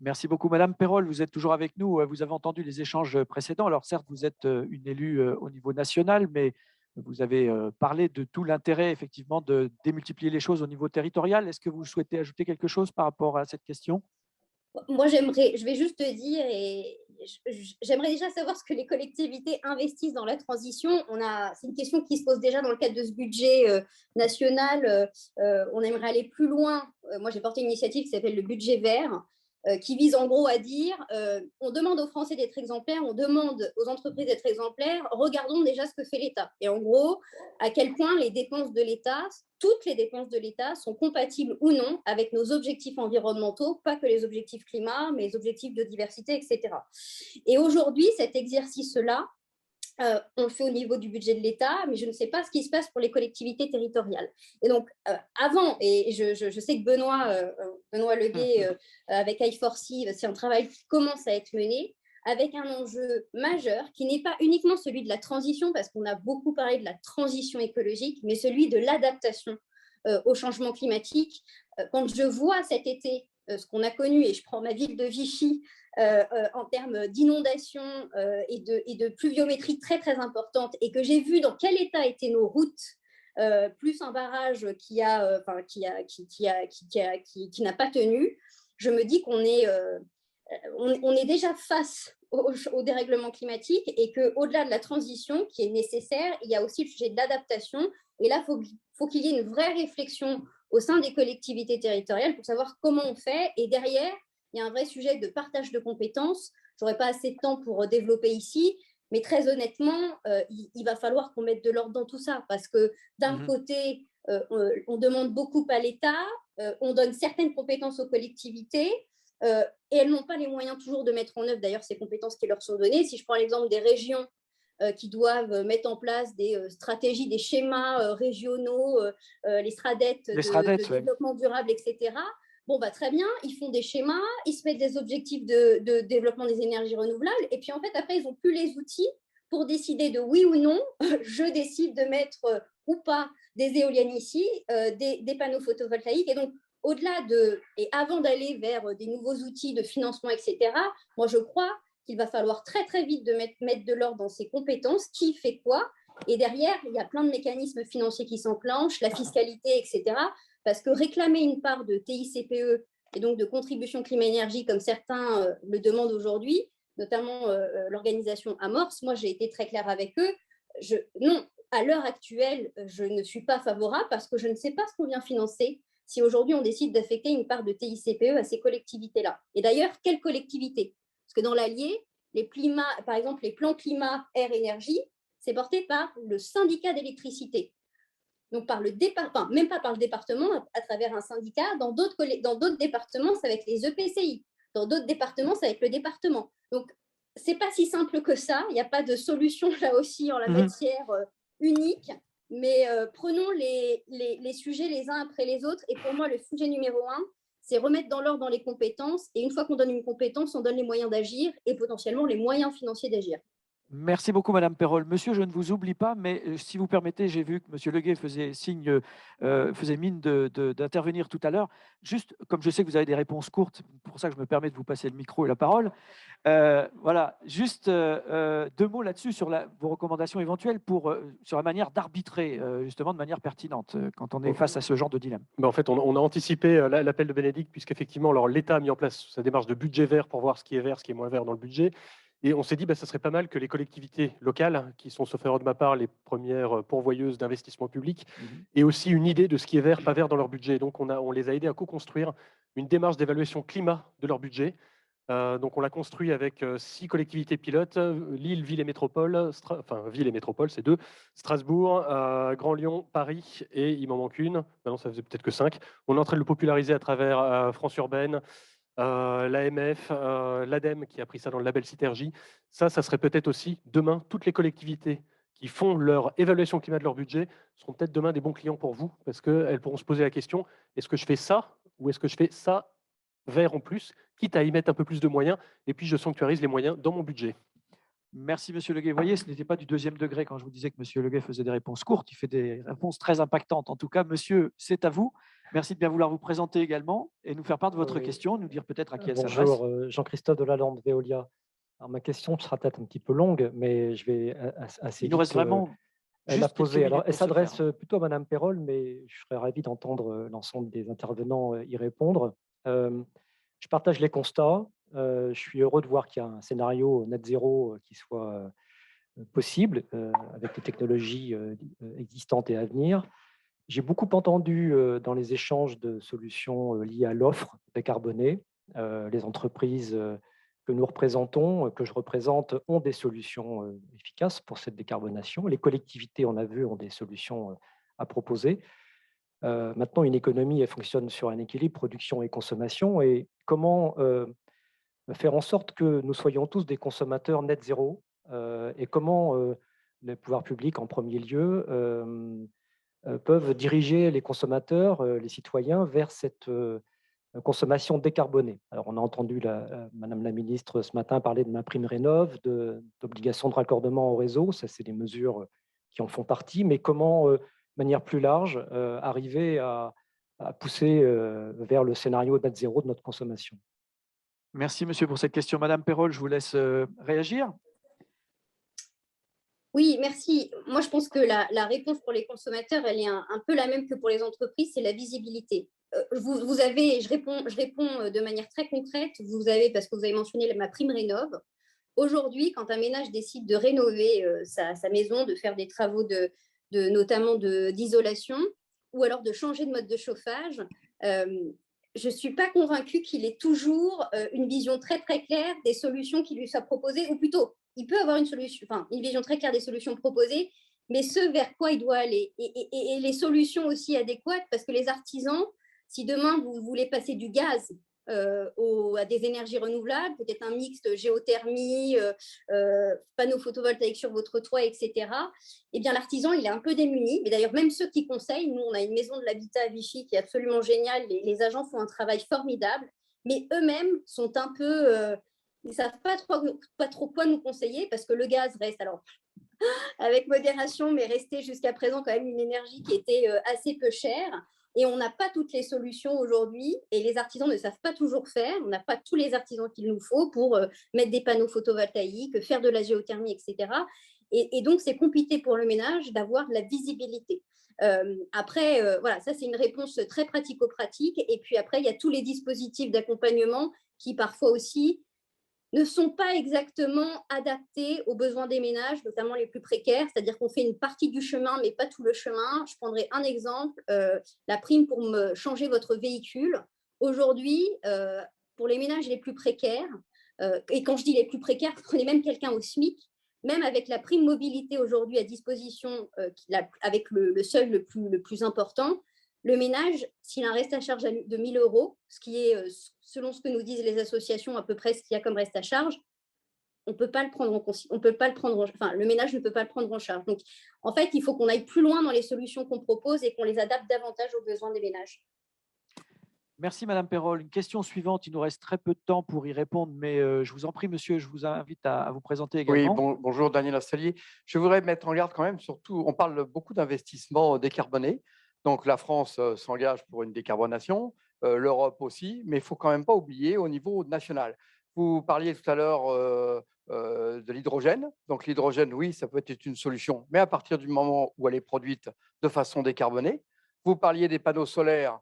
Merci beaucoup. Madame Perrol, vous êtes toujours avec nous. Vous avez entendu les échanges précédents. Alors certes, vous êtes une élue au niveau national, mais Vous avez parlé de tout l'intérêt, effectivement, de démultiplier les choses au niveau territorial. Est-ce que vous souhaitez ajouter quelque chose par rapport à cette question? Moi, je vais juste te dire, et j'aimerais déjà savoir ce que les collectivités investissent dans la transition. C'est une question qui se pose déjà dans le cadre de ce budget national. On aimerait aller plus loin. Moi, j'ai porté une initiative qui s'appelle le budget vert, qui vise en gros à dire on demande aux Français d'être exemplaires, on demande aux entreprises d'être exemplaires, regardons déjà ce que fait l'État. Et en gros, à quel point les dépenses de l'État, toutes les dépenses de l'État sont compatibles ou non avec nos objectifs environnementaux, pas que les objectifs climat, mais les objectifs biodiversité, etc. Et aujourd'hui, cet exercice-là, on le fait au niveau du budget de l'État, mais je ne sais pas ce qui se passe pour les collectivités territoriales. Et donc, avant, et je sais que Benoît Leguet, avec I4C, c'est un travail qui commence à être mené, avec un enjeu majeur qui n'est pas uniquement celui de la transition, parce qu'on a beaucoup parlé de la transition écologique, mais celui de l'adaptation au changement climatique. Quand je vois cet été ce qu'on a connu, et je prends ma ville de Vichy, en termes d'inondation et de pluviométrie très, très importante, et que j'ai vu dans quel état étaient nos routes, plus un barrage qui n'a pas tenu, je me dis qu'on est, on est déjà face au dérèglement climatique, et qu'au-delà de la transition qui est nécessaire, il y a aussi le sujet de l'adaptation. Et là, faut qu'il y ait une vraie réflexion au sein des collectivités territoriales pour savoir comment on fait. Et derrière, il y a un vrai sujet de partage de compétences. Je n'aurai pas assez de temps pour développer ici, mais très honnêtement, il va falloir qu'on mette de l'ordre dans tout ça, parce que d'un côté, on demande beaucoup à l'État, on donne certaines compétences aux collectivités, et elles n'ont pas les moyens toujours de mettre en œuvre d'ailleurs ces compétences qui leur sont données. Si je prends l'exemple des régions qui doivent mettre en place des stratégies, des schémas régionaux, les SRADET de développement durable, etc. Bon, bah, très bien, ils font des schémas, ils se mettent des objectifs de développement des énergies renouvelables, et puis en fait, après, ils n'ont plus les outils pour décider de oui ou non, je décide de mettre ou pas des éoliennes ici, des panneaux photovoltaïques. Et donc, au-delà et avant d'aller vers des nouveaux outils de financement, etc., moi, je crois qu'il va falloir très, très vite mettre de l'ordre dans ces compétences, qui fait quoi. Et derrière, il y a plein de mécanismes financiers qui s'enclenchent, la fiscalité, etc., parce que réclamer une part de TICPE et donc de contribution climat-énergie, comme certains le demandent aujourd'hui, notamment l'organisation Amorce, moi j'ai été très claire avec eux, non, à l'heure actuelle, je ne suis pas favorable, parce que je ne sais pas ce qu'on vient financer si aujourd'hui on décide d'affecter une part de TICPE à ces collectivités-là. Et d'ailleurs, quelles collectivités? Parce que dans l'Allier, par exemple, les plans climat, air, énergie, c'est porté par le syndicat d'électricité. Donc, même pas par le département, à travers un syndicat. Dans d'autres départements, c'est avec les EPCI. Dans d'autres départements, c'est avec le département. Donc, ce n'est pas si simple que ça. Il n'y a pas de solution là aussi en la matière unique. Mais prenons les sujets les uns après les autres. Et pour moi, le sujet numéro 1, c'est remettre dans l'ordre dans les compétences. Et une fois qu'on donne une compétence, on donne les moyens d'agir et potentiellement les moyens financiers d'agir. Merci beaucoup, Madame Perrol. Monsieur, je ne vous oublie pas, mais si vous permettez, j'ai vu que Monsieur Leguet faisait mine d'intervenir tout à l'heure. Juste, comme je sais que vous avez des réponses courtes, pour ça que je me permets de vous passer le micro et la parole. Voilà, juste 2 mots là-dessus sur vos recommandations éventuelles sur la manière d'arbitrer, justement de manière pertinente, quand on est face à ce genre de dilemme. En fait, on a anticipé l'appel de Bénédicte, puisqu'effectivement, l'État a mis en place sa démarche de budget vert pour voir ce qui est vert, ce qui est moins vert dans le budget. Et on s'est dit, ça serait pas mal que les collectivités locales, qui sont, sauf erreur de ma part, les premières pourvoyeuses d'investissement public, aient aussi une idée de ce qui est vert, pas vert dans leur budget. Donc, on les a aidés à co-construire une démarche d'évaluation climat de leur budget. Donc, on l'a construit avec 6 collectivités pilotes, Lille, Ville et Métropole, Ville et Métropole, c'est 2, Strasbourg, Grand Lyon, Paris, et il m'en manque une, maintenant ça faisait peut-être que 5. On est en train de le populariser à travers France Urbaine, l'AMF, l'ADEME qui a pris ça dans le label Citergie. Ça serait peut-être aussi, demain, toutes les collectivités qui font leur évaluation climat de leur budget seront peut-être demain des bons clients pour vous, parce qu'elles pourront se poser la question, est-ce que je fais ça, ou est-ce que je fais ça vert en plus, quitte à y mettre un peu plus de moyens, et puis je sanctuarise les moyens dans mon budget. Merci, Monsieur Leguet. Vous voyez, ce n'était pas du 2e degré quand je vous disais que Monsieur Leguet faisait des réponses courtes. Il fait des réponses très impactantes. En tout cas, monsieur, c'est à vous. Merci de bien vouloir vous présenter également et nous faire part de votre question, nous dire peut-être à qui elle s'adresse. Bonjour, Jean-Christophe de Lalande, Veolia. Alors, ma question sera peut-être un petit peu longue, mais je vais assez Il nous reste vraiment l'a Juste quelques posée. Alors, minutes elle pour se s'adresse faire. plutôt à Madame Perrol, mais je serais ravi d'entendre l'ensemble des intervenants y répondre. Je partage les constats. Je suis heureux de voir qu'il y a un scénario net zéro qui soit possible avec les technologies existantes et à venir. J'ai beaucoup entendu dans les échanges de solutions liées à l'offre décarbonée. Les entreprises que nous représentons, que je représente, ont des solutions efficaces pour cette décarbonation. Les collectivités, on a vu, ont des solutions à proposer. Maintenant, une économie, elle fonctionne sur un équilibre production et consommation. Et comment faire en sorte que nous soyons tous des consommateurs net zéro et comment les pouvoirs publics, en premier lieu, peuvent diriger les consommateurs, les citoyens, vers cette consommation décarbonée. Alors, on a entendu Madame la ministre ce matin parler de MaPrimeRénov', d'obligation de raccordement au réseau. Ça, c'est des mesures qui en font partie. Mais comment, de manière plus large, arriver à pousser vers le scénario net zéro de notre consommation? Merci, monsieur, pour cette question. Madame Perrol, je vous laisse réagir. Oui, merci. Moi, je pense que la réponse pour les consommateurs, elle est un peu la même que pour les entreprises, c'est la visibilité. Vous avez, je réponds de manière très concrète, vous avez, parce que vous avez mentionné MaPrimeRénov'. Aujourd'hui, quand un ménage décide de rénover sa maison, de faire des travaux notamment d'isolation, ou alors de changer de mode de chauffage, je ne suis pas convaincue qu'il ait toujours une vision très, très claire des solutions qui lui soient proposées, ou plutôt, il peut avoir une vision très claire des solutions proposées, mais ce vers quoi il doit aller. Et les solutions aussi adéquates, parce que les artisans, si demain vous voulez passer du gaz à des énergies renouvelables, peut-être un mixte géothermie, panneaux photovoltaïques sur votre toit, etc., eh bien l'artisan, il est un peu démuni. Mais d'ailleurs, même ceux qui conseillent, nous, on a une maison de l'habitat à Vichy qui est absolument géniale, les agents font un travail formidable, mais eux-mêmes sont un peu... ils ne savent pas trop quoi nous conseiller, parce que le gaz reste, alors avec modération, mais restait jusqu'à présent quand même une énergie qui était assez peu chère. Et on n'a pas toutes les solutions aujourd'hui, et les artisans ne savent pas toujours faire. On n'a pas tous les artisans qu'il nous faut pour mettre des panneaux photovoltaïques, faire de la géothermie, etc. Et donc, c'est compliqué pour le ménage d'avoir de la visibilité. Après, voilà, ça, c'est une réponse très pratico-pratique. Et puis après, il y a tous les dispositifs d'accompagnement qui parfois aussi ne sont pas exactement adaptés aux besoins des ménages, notamment les plus précaires, c'est-à-dire qu'on fait une partie du chemin, mais pas tout le chemin. Je prendrai un exemple, la prime pour changer votre véhicule. Aujourd'hui, pour les ménages les plus précaires, et quand je dis les plus précaires, prenez même quelqu'un au SMIC, même avec la prime mobilité aujourd'hui à disposition, avec le seuil le plus important, le ménage, s'il a un reste à charge de 1 000 €, ce qui est, selon ce que nous disent les associations, à peu près ce qu'il y a comme reste à charge, on peut pas le prendre le ménage ne peut pas le prendre en charge. Donc, en fait, il faut qu'on aille plus loin dans les solutions qu'on propose et qu'on les adapte davantage aux besoins des ménages. Merci, Madame Perrol. Une question suivante. Il nous reste très peu de temps pour y répondre, mais je vous en prie, monsieur, je vous invite à vous présenter également. Oui, bonjour, Daniel Asselier. Je voudrais mettre en garde quand même, surtout, on parle beaucoup d'investissements décarbonés. Donc, la France s'engage pour une décarbonation, l'Europe aussi, mais il ne faut quand même pas oublier au niveau national. Vous parliez tout à l'heure de l'hydrogène. Donc, l'hydrogène, oui, ça peut être une solution, mais à partir du moment où elle est produite de façon décarbonée. Vous parliez des panneaux solaires.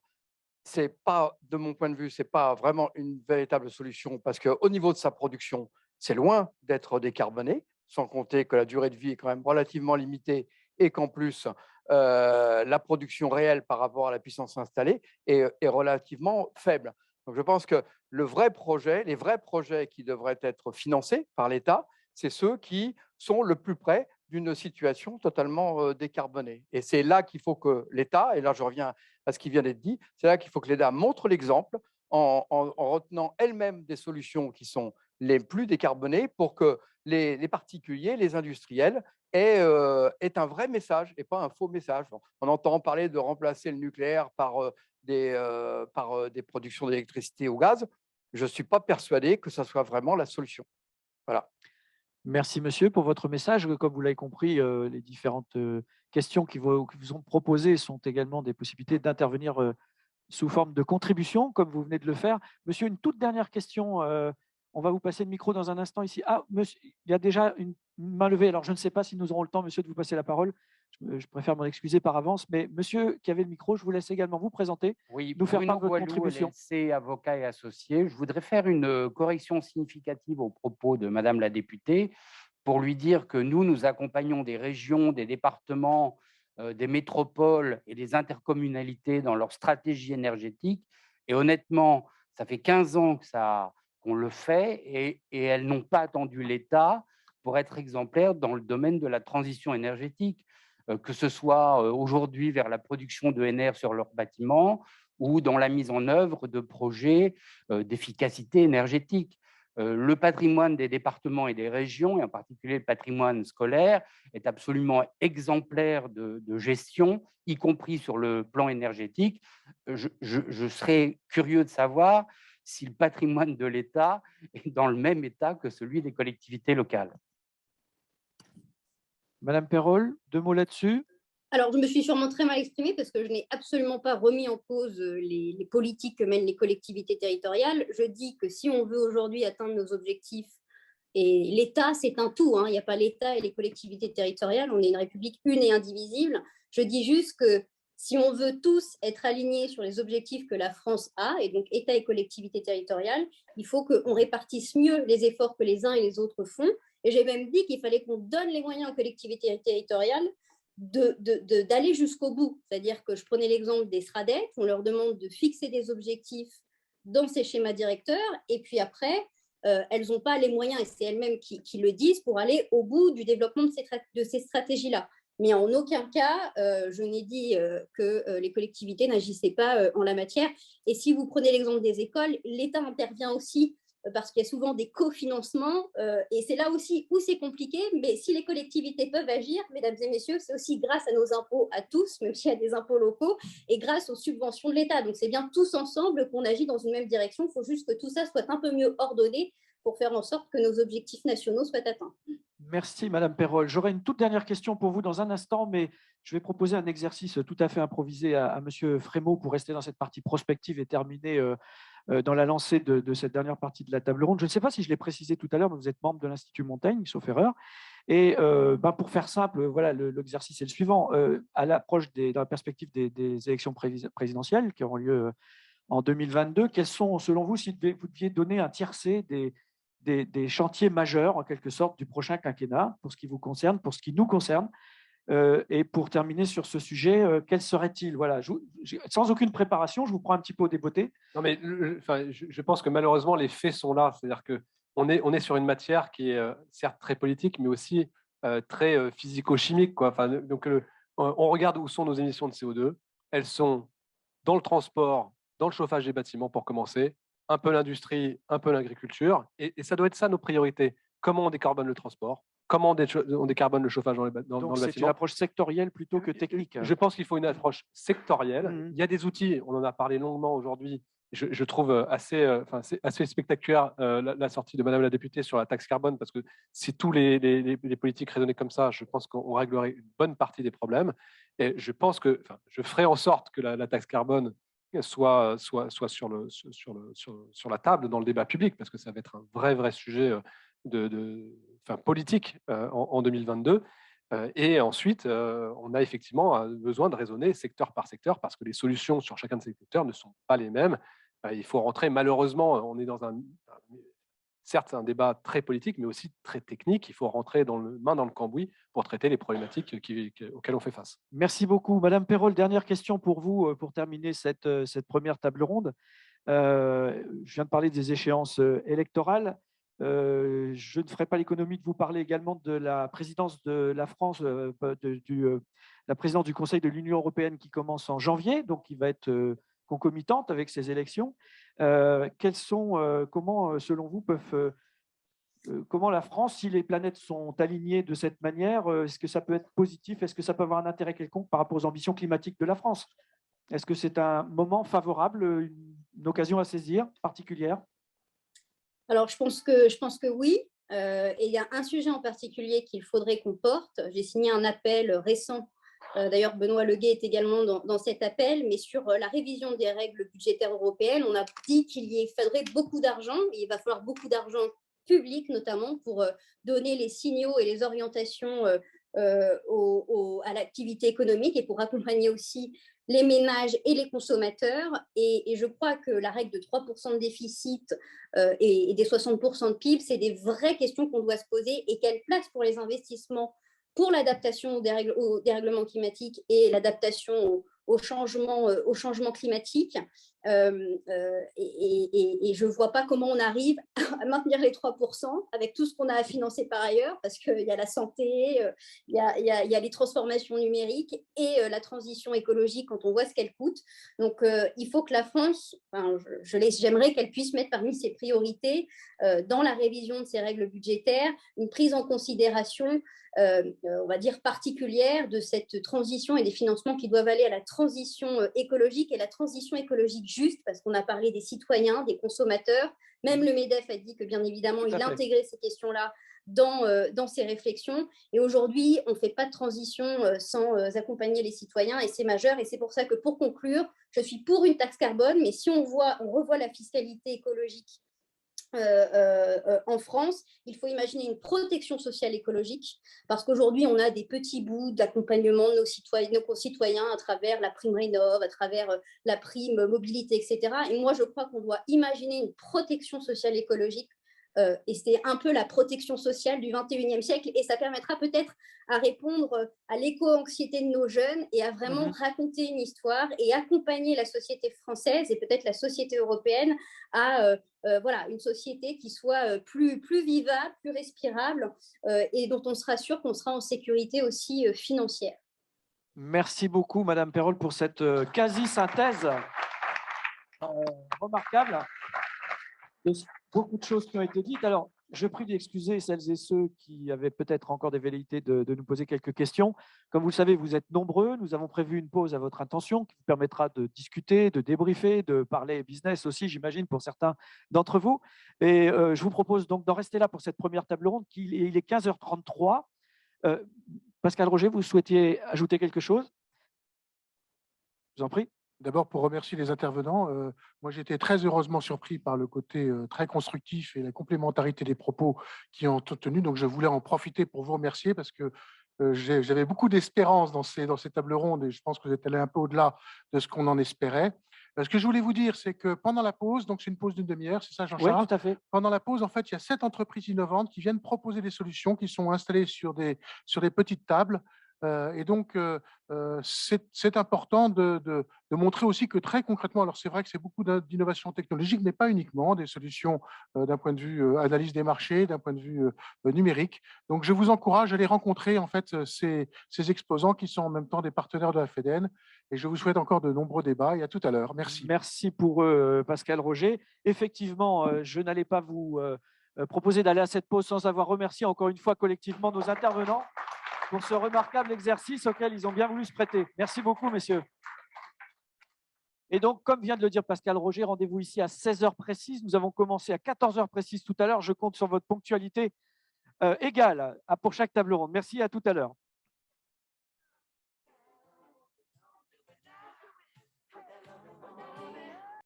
C'est pas, de mon point de vue, c'est pas vraiment une véritable solution parce qu'au niveau de sa production, c'est loin d'être décarboné, sans compter que la durée de vie est quand même relativement limitée et qu'en plus, la production réelle par rapport à la puissance installée est relativement faible. Donc, je pense que les vrais projets qui devraient être financés par l'État, c'est ceux qui sont le plus près d'une situation totalement décarbonée. Et c'est là qu'il faut que l'État, et là je reviens à ce qui vient d'être dit, c'est là qu'il faut que l'État montre l'exemple en retenant elle-même des solutions qui sont les plus décarbonées pour que les particuliers, les industriels aient un vrai message et pas un faux message. On entend parler de remplacer le nucléaire par des productions d'électricité au gaz. Je ne suis pas persuadé que ça soit vraiment la solution. Voilà. Merci, monsieur, pour votre message. Comme vous l'avez compris, les différentes questions qui vous sont proposées sont également des possibilités d'intervenir sous forme de contribution, comme vous venez de le faire. Monsieur, une toute dernière question. On va vous passer le micro dans un instant ici. Ah, monsieur, il y a déjà une main levée. Alors, je ne sais pas si nous aurons le temps, monsieur, de vous passer la parole. Je préfère m'en excuser par avance, mais monsieur qui avait le micro, je vous laisse également vous présenter, Oui, nous faire Bruno part de votre Boileau, contribution. LLC, avocat et associé. Je voudrais faire une correction significative aux propos de Madame la députée pour lui dire que nous accompagnons des régions, des départements, des métropoles et des intercommunalités dans leur stratégie énergétique. Et honnêtement, ça fait 15 ans qu'on le fait et elles n'ont pas attendu l'État pour être exemplaires dans le domaine de la transition énergétique, que ce soit aujourd'hui vers la production d'ENR sur leurs bâtiments ou dans la mise en œuvre de projets d'efficacité énergétique. Le patrimoine des départements et des régions, et en particulier le patrimoine scolaire, est absolument exemplaire de gestion, y compris sur le plan énergétique. Je serais curieux de savoir si le patrimoine de l'État est dans le même état que celui des collectivités locales. Madame Perrol, 2 mots là-dessus. Alors, je me suis sûrement très mal exprimée parce que je n'ai absolument pas remis en cause les politiques que mènent les collectivités territoriales. Je dis que si on veut aujourd'hui atteindre nos objectifs, et l'État, c'est un tout, hein, il n'y a pas l'État et les collectivités territoriales, on est une république une et indivisible. Je dis juste que si on veut tous être alignés sur les objectifs que la France a, et donc État et collectivités territoriales, il faut qu'on répartisse mieux les efforts que les uns et les autres font. Et j'ai même dit qu'il fallait qu'on donne les moyens aux collectivités territoriales d'aller jusqu'au bout. C'est-à-dire que je prenais l'exemple des SRADET, on leur demande de fixer des objectifs dans ces schémas directeurs, et puis après, elles n'ont pas les moyens, et c'est elles-mêmes qui le disent, pour aller au bout du développement de ces stratégies-là. Mais en aucun cas, je n'ai dit que les collectivités n'agissaient pas en la matière. Et si vous prenez l'exemple des écoles, l'État intervient aussi parce qu'il y a souvent des cofinancements, et c'est là aussi où c'est compliqué, mais si les collectivités peuvent agir, mesdames et messieurs, c'est aussi grâce à nos impôts à tous, même s'il y a des impôts locaux, et grâce aux subventions de l'État. Donc c'est bien tous ensemble qu'on agit dans une même direction, il faut juste que tout ça soit un peu mieux ordonné pour faire en sorte que nos objectifs nationaux soient atteints. Merci Madame Perrol. J'aurai une toute dernière question pour vous dans un instant, mais je vais proposer un exercice tout à fait improvisé à Monsieur Frémaux pour rester dans cette partie prospective et terminer dans la lancée de cette dernière partie de la table ronde. Je ne sais pas si je l'ai précisé tout à l'heure, mais vous êtes membre de l'Institut Montaigne, sauf erreur. Et pour faire simple, voilà, l'exercice est le suivant. À l'approche dans la perspective des élections présidentielles qui auront lieu en 2022, quels sont, selon vous, si vous deviez donner un tiercé des chantiers majeurs, en quelque sorte, du prochain quinquennat, pour ce qui vous concerne, pour ce qui nous concerne, et pour terminer sur ce sujet, quel serait-il? Voilà, sans aucune préparation, je vous prends un petit peu au débeauté. Non, mais je pense que malheureusement, les faits sont là. C'est-à-dire qu'on est sur une matière qui est certes très politique, mais aussi très physico-chimique, quoi. Enfin, donc, on regarde où sont nos émissions de CO2. Elles sont dans le transport, dans le chauffage des bâtiments, pour commencer, un peu l'industrie, un peu l'agriculture. Et ça doit être ça, nos priorités. Comment on décarbone le transport? Comment on décarbone le chauffage dans le bâtiment? Donc, c'est une approche sectorielle plutôt que technique. Je pense qu'il faut une approche sectorielle. Il y a des outils, on en a parlé longuement aujourd'hui. Je trouve assez spectaculaire la sortie de Madame la députée sur la taxe carbone, parce que si tous les politiques raisonnaient comme ça, je pense qu'on réglerait une bonne partie des problèmes. Et je pense que je ferai en sorte que la taxe carbone soit sur la table dans le débat public, parce que ça va être un vrai sujet politique en 2022. Et ensuite, on a effectivement besoin de raisonner secteur par secteur, parce que les solutions sur chacun de ces secteurs ne sont pas les mêmes. Il faut rentrer, malheureusement, on est dans certes un débat très politique, mais aussi très technique. Il faut rentrer main dans le cambouis pour traiter les problématiques auxquelles on fait face. Merci beaucoup. Madame Perrol, dernière question pour vous, pour terminer cette première table ronde. Je viens de parler des échéances électorales. Je ne ferai pas l'économie de vous parler également de la présidence de la France, la présidence du Conseil de l'Union européenne qui commence en janvier, donc qui va être concomitante avec ces élections. Comment, selon vous, comment la France, si les planètes sont alignées de cette manière, est-ce que ça peut être positif? Est-ce que ça peut avoir un intérêt quelconque par rapport aux ambitions climatiques de la France? Est-ce que c'est un moment favorable, une occasion à saisir particulière? Alors, je pense que oui. Et il y a un sujet en particulier qu'il faudrait qu'on porte. J'ai signé un appel récent. D'ailleurs, Benoît Leguet est également dans cet appel, mais sur la révision des règles budgétaires européennes. On a dit qu'il y faudrait beaucoup d'argent. Il va falloir beaucoup d'argent public, notamment, pour donner les signaux et les orientations à l'activité économique et pour accompagner aussi les ménages et les consommateurs. Et je crois que la règle de 3% de déficit et des 60% de PIB, c'est des vraies questions qu'on doit se poser. Et quelle place pour les investissements pour l'adaptation au dérèglement climatique et l'adaptation au changement climatique. Et je ne vois pas comment on arrive à maintenir les 3% avec tout ce qu'on a à financer par ailleurs, parce qu'il y a la santé, il y a les transformations numériques et la transition écologique quand on voit ce qu'elle coûte. Donc, il faut que la France, j'aimerais qu'elle puisse mettre parmi ses priorités dans la révision de ses règles budgétaires une prise en considération on va dire particulière de cette transition et des financements qui doivent aller à la transition écologique et la transition écologique juste, parce qu'on a parlé des citoyens, des consommateurs. Même le MEDEF a dit que bien évidemment, il intégrait ces questions-là dans ses réflexions. Et aujourd'hui, on ne fait pas de transition sans accompagner les citoyens et c'est majeur. Et c'est pour ça que pour conclure, je suis pour une taxe carbone, mais si on revoit la fiscalité écologique en France, il faut imaginer une protection sociale écologique parce qu'aujourd'hui, on a des petits bouts d'accompagnement de nos concitoyens à travers la prime Rénov', à travers la prime mobilité, etc. Et moi, je crois qu'on doit imaginer une protection sociale écologique et c'est un peu la protection sociale du 21e siècle et ça permettra peut-être à répondre à l'éco-anxiété de nos jeunes et à vraiment raconter une histoire et accompagner la société française et peut-être la société européenne à voilà, une société qui soit plus vivable, plus respirable et dont on sera sûr qu'on sera en sécurité aussi financière. Merci beaucoup, Madame Perrol, pour cette quasi-synthèse remarquable. Il y a beaucoup de choses qui ont été dites. Alors, je prie d'excuser celles et ceux qui avaient peut-être encore des velléités de nous poser quelques questions. Comme vous le savez, vous êtes nombreux. Nous avons prévu une pause à votre intention qui vous permettra de discuter, de débriefer, de parler business aussi, j'imagine, pour certains d'entre vous. Et je vous propose donc d'en rester là pour cette première table ronde. Il est 15h33. Pascal Roger, vous souhaitiez ajouter quelque chose? Je vous en prie. D'abord, pour remercier les intervenants, moi j'ai été très heureusement surpris par le côté très constructif et la complémentarité des propos qui ont tenus. Donc je voulais en profiter pour vous remercier parce que j'avais beaucoup d'espérance dans ces tables rondes et je pense que vous êtes allé un peu au-delà de ce qu'on en espérait. Ce que je voulais vous dire, c'est que pendant la pause, donc c'est une pause d'une demi-heure, c'est ça Jean-Charles? Oui, tout à fait. Pendant la pause, en fait, il y a 7 entreprises innovantes qui viennent proposer des solutions qui sont installées sur des petites tables. Et donc, c'est important de montrer aussi que très concrètement, alors c'est vrai que c'est beaucoup d'innovation technologique, mais pas uniquement, des solutions d'un point de vue analyse des marchés, d'un point de vue numérique. Donc, je vous encourage à aller rencontrer en fait ces exposants qui sont en même temps des partenaires de la FEDEN. Et je vous souhaite encore de nombreux débats et à tout à l'heure. Merci. Merci pour Pascal Roger. Effectivement, je n'allais pas vous proposer d'aller à cette pause sans avoir remercié encore une fois collectivement nos intervenants pour ce remarquable exercice auquel ils ont bien voulu se prêter. Merci beaucoup, messieurs. Et donc, comme vient de le dire Pascal Roger, rendez-vous ici à 16h précises. Nous avons commencé à 14h précises tout à l'heure. Je compte sur votre ponctualité égale pour chaque table ronde. Merci, à tout à l'heure.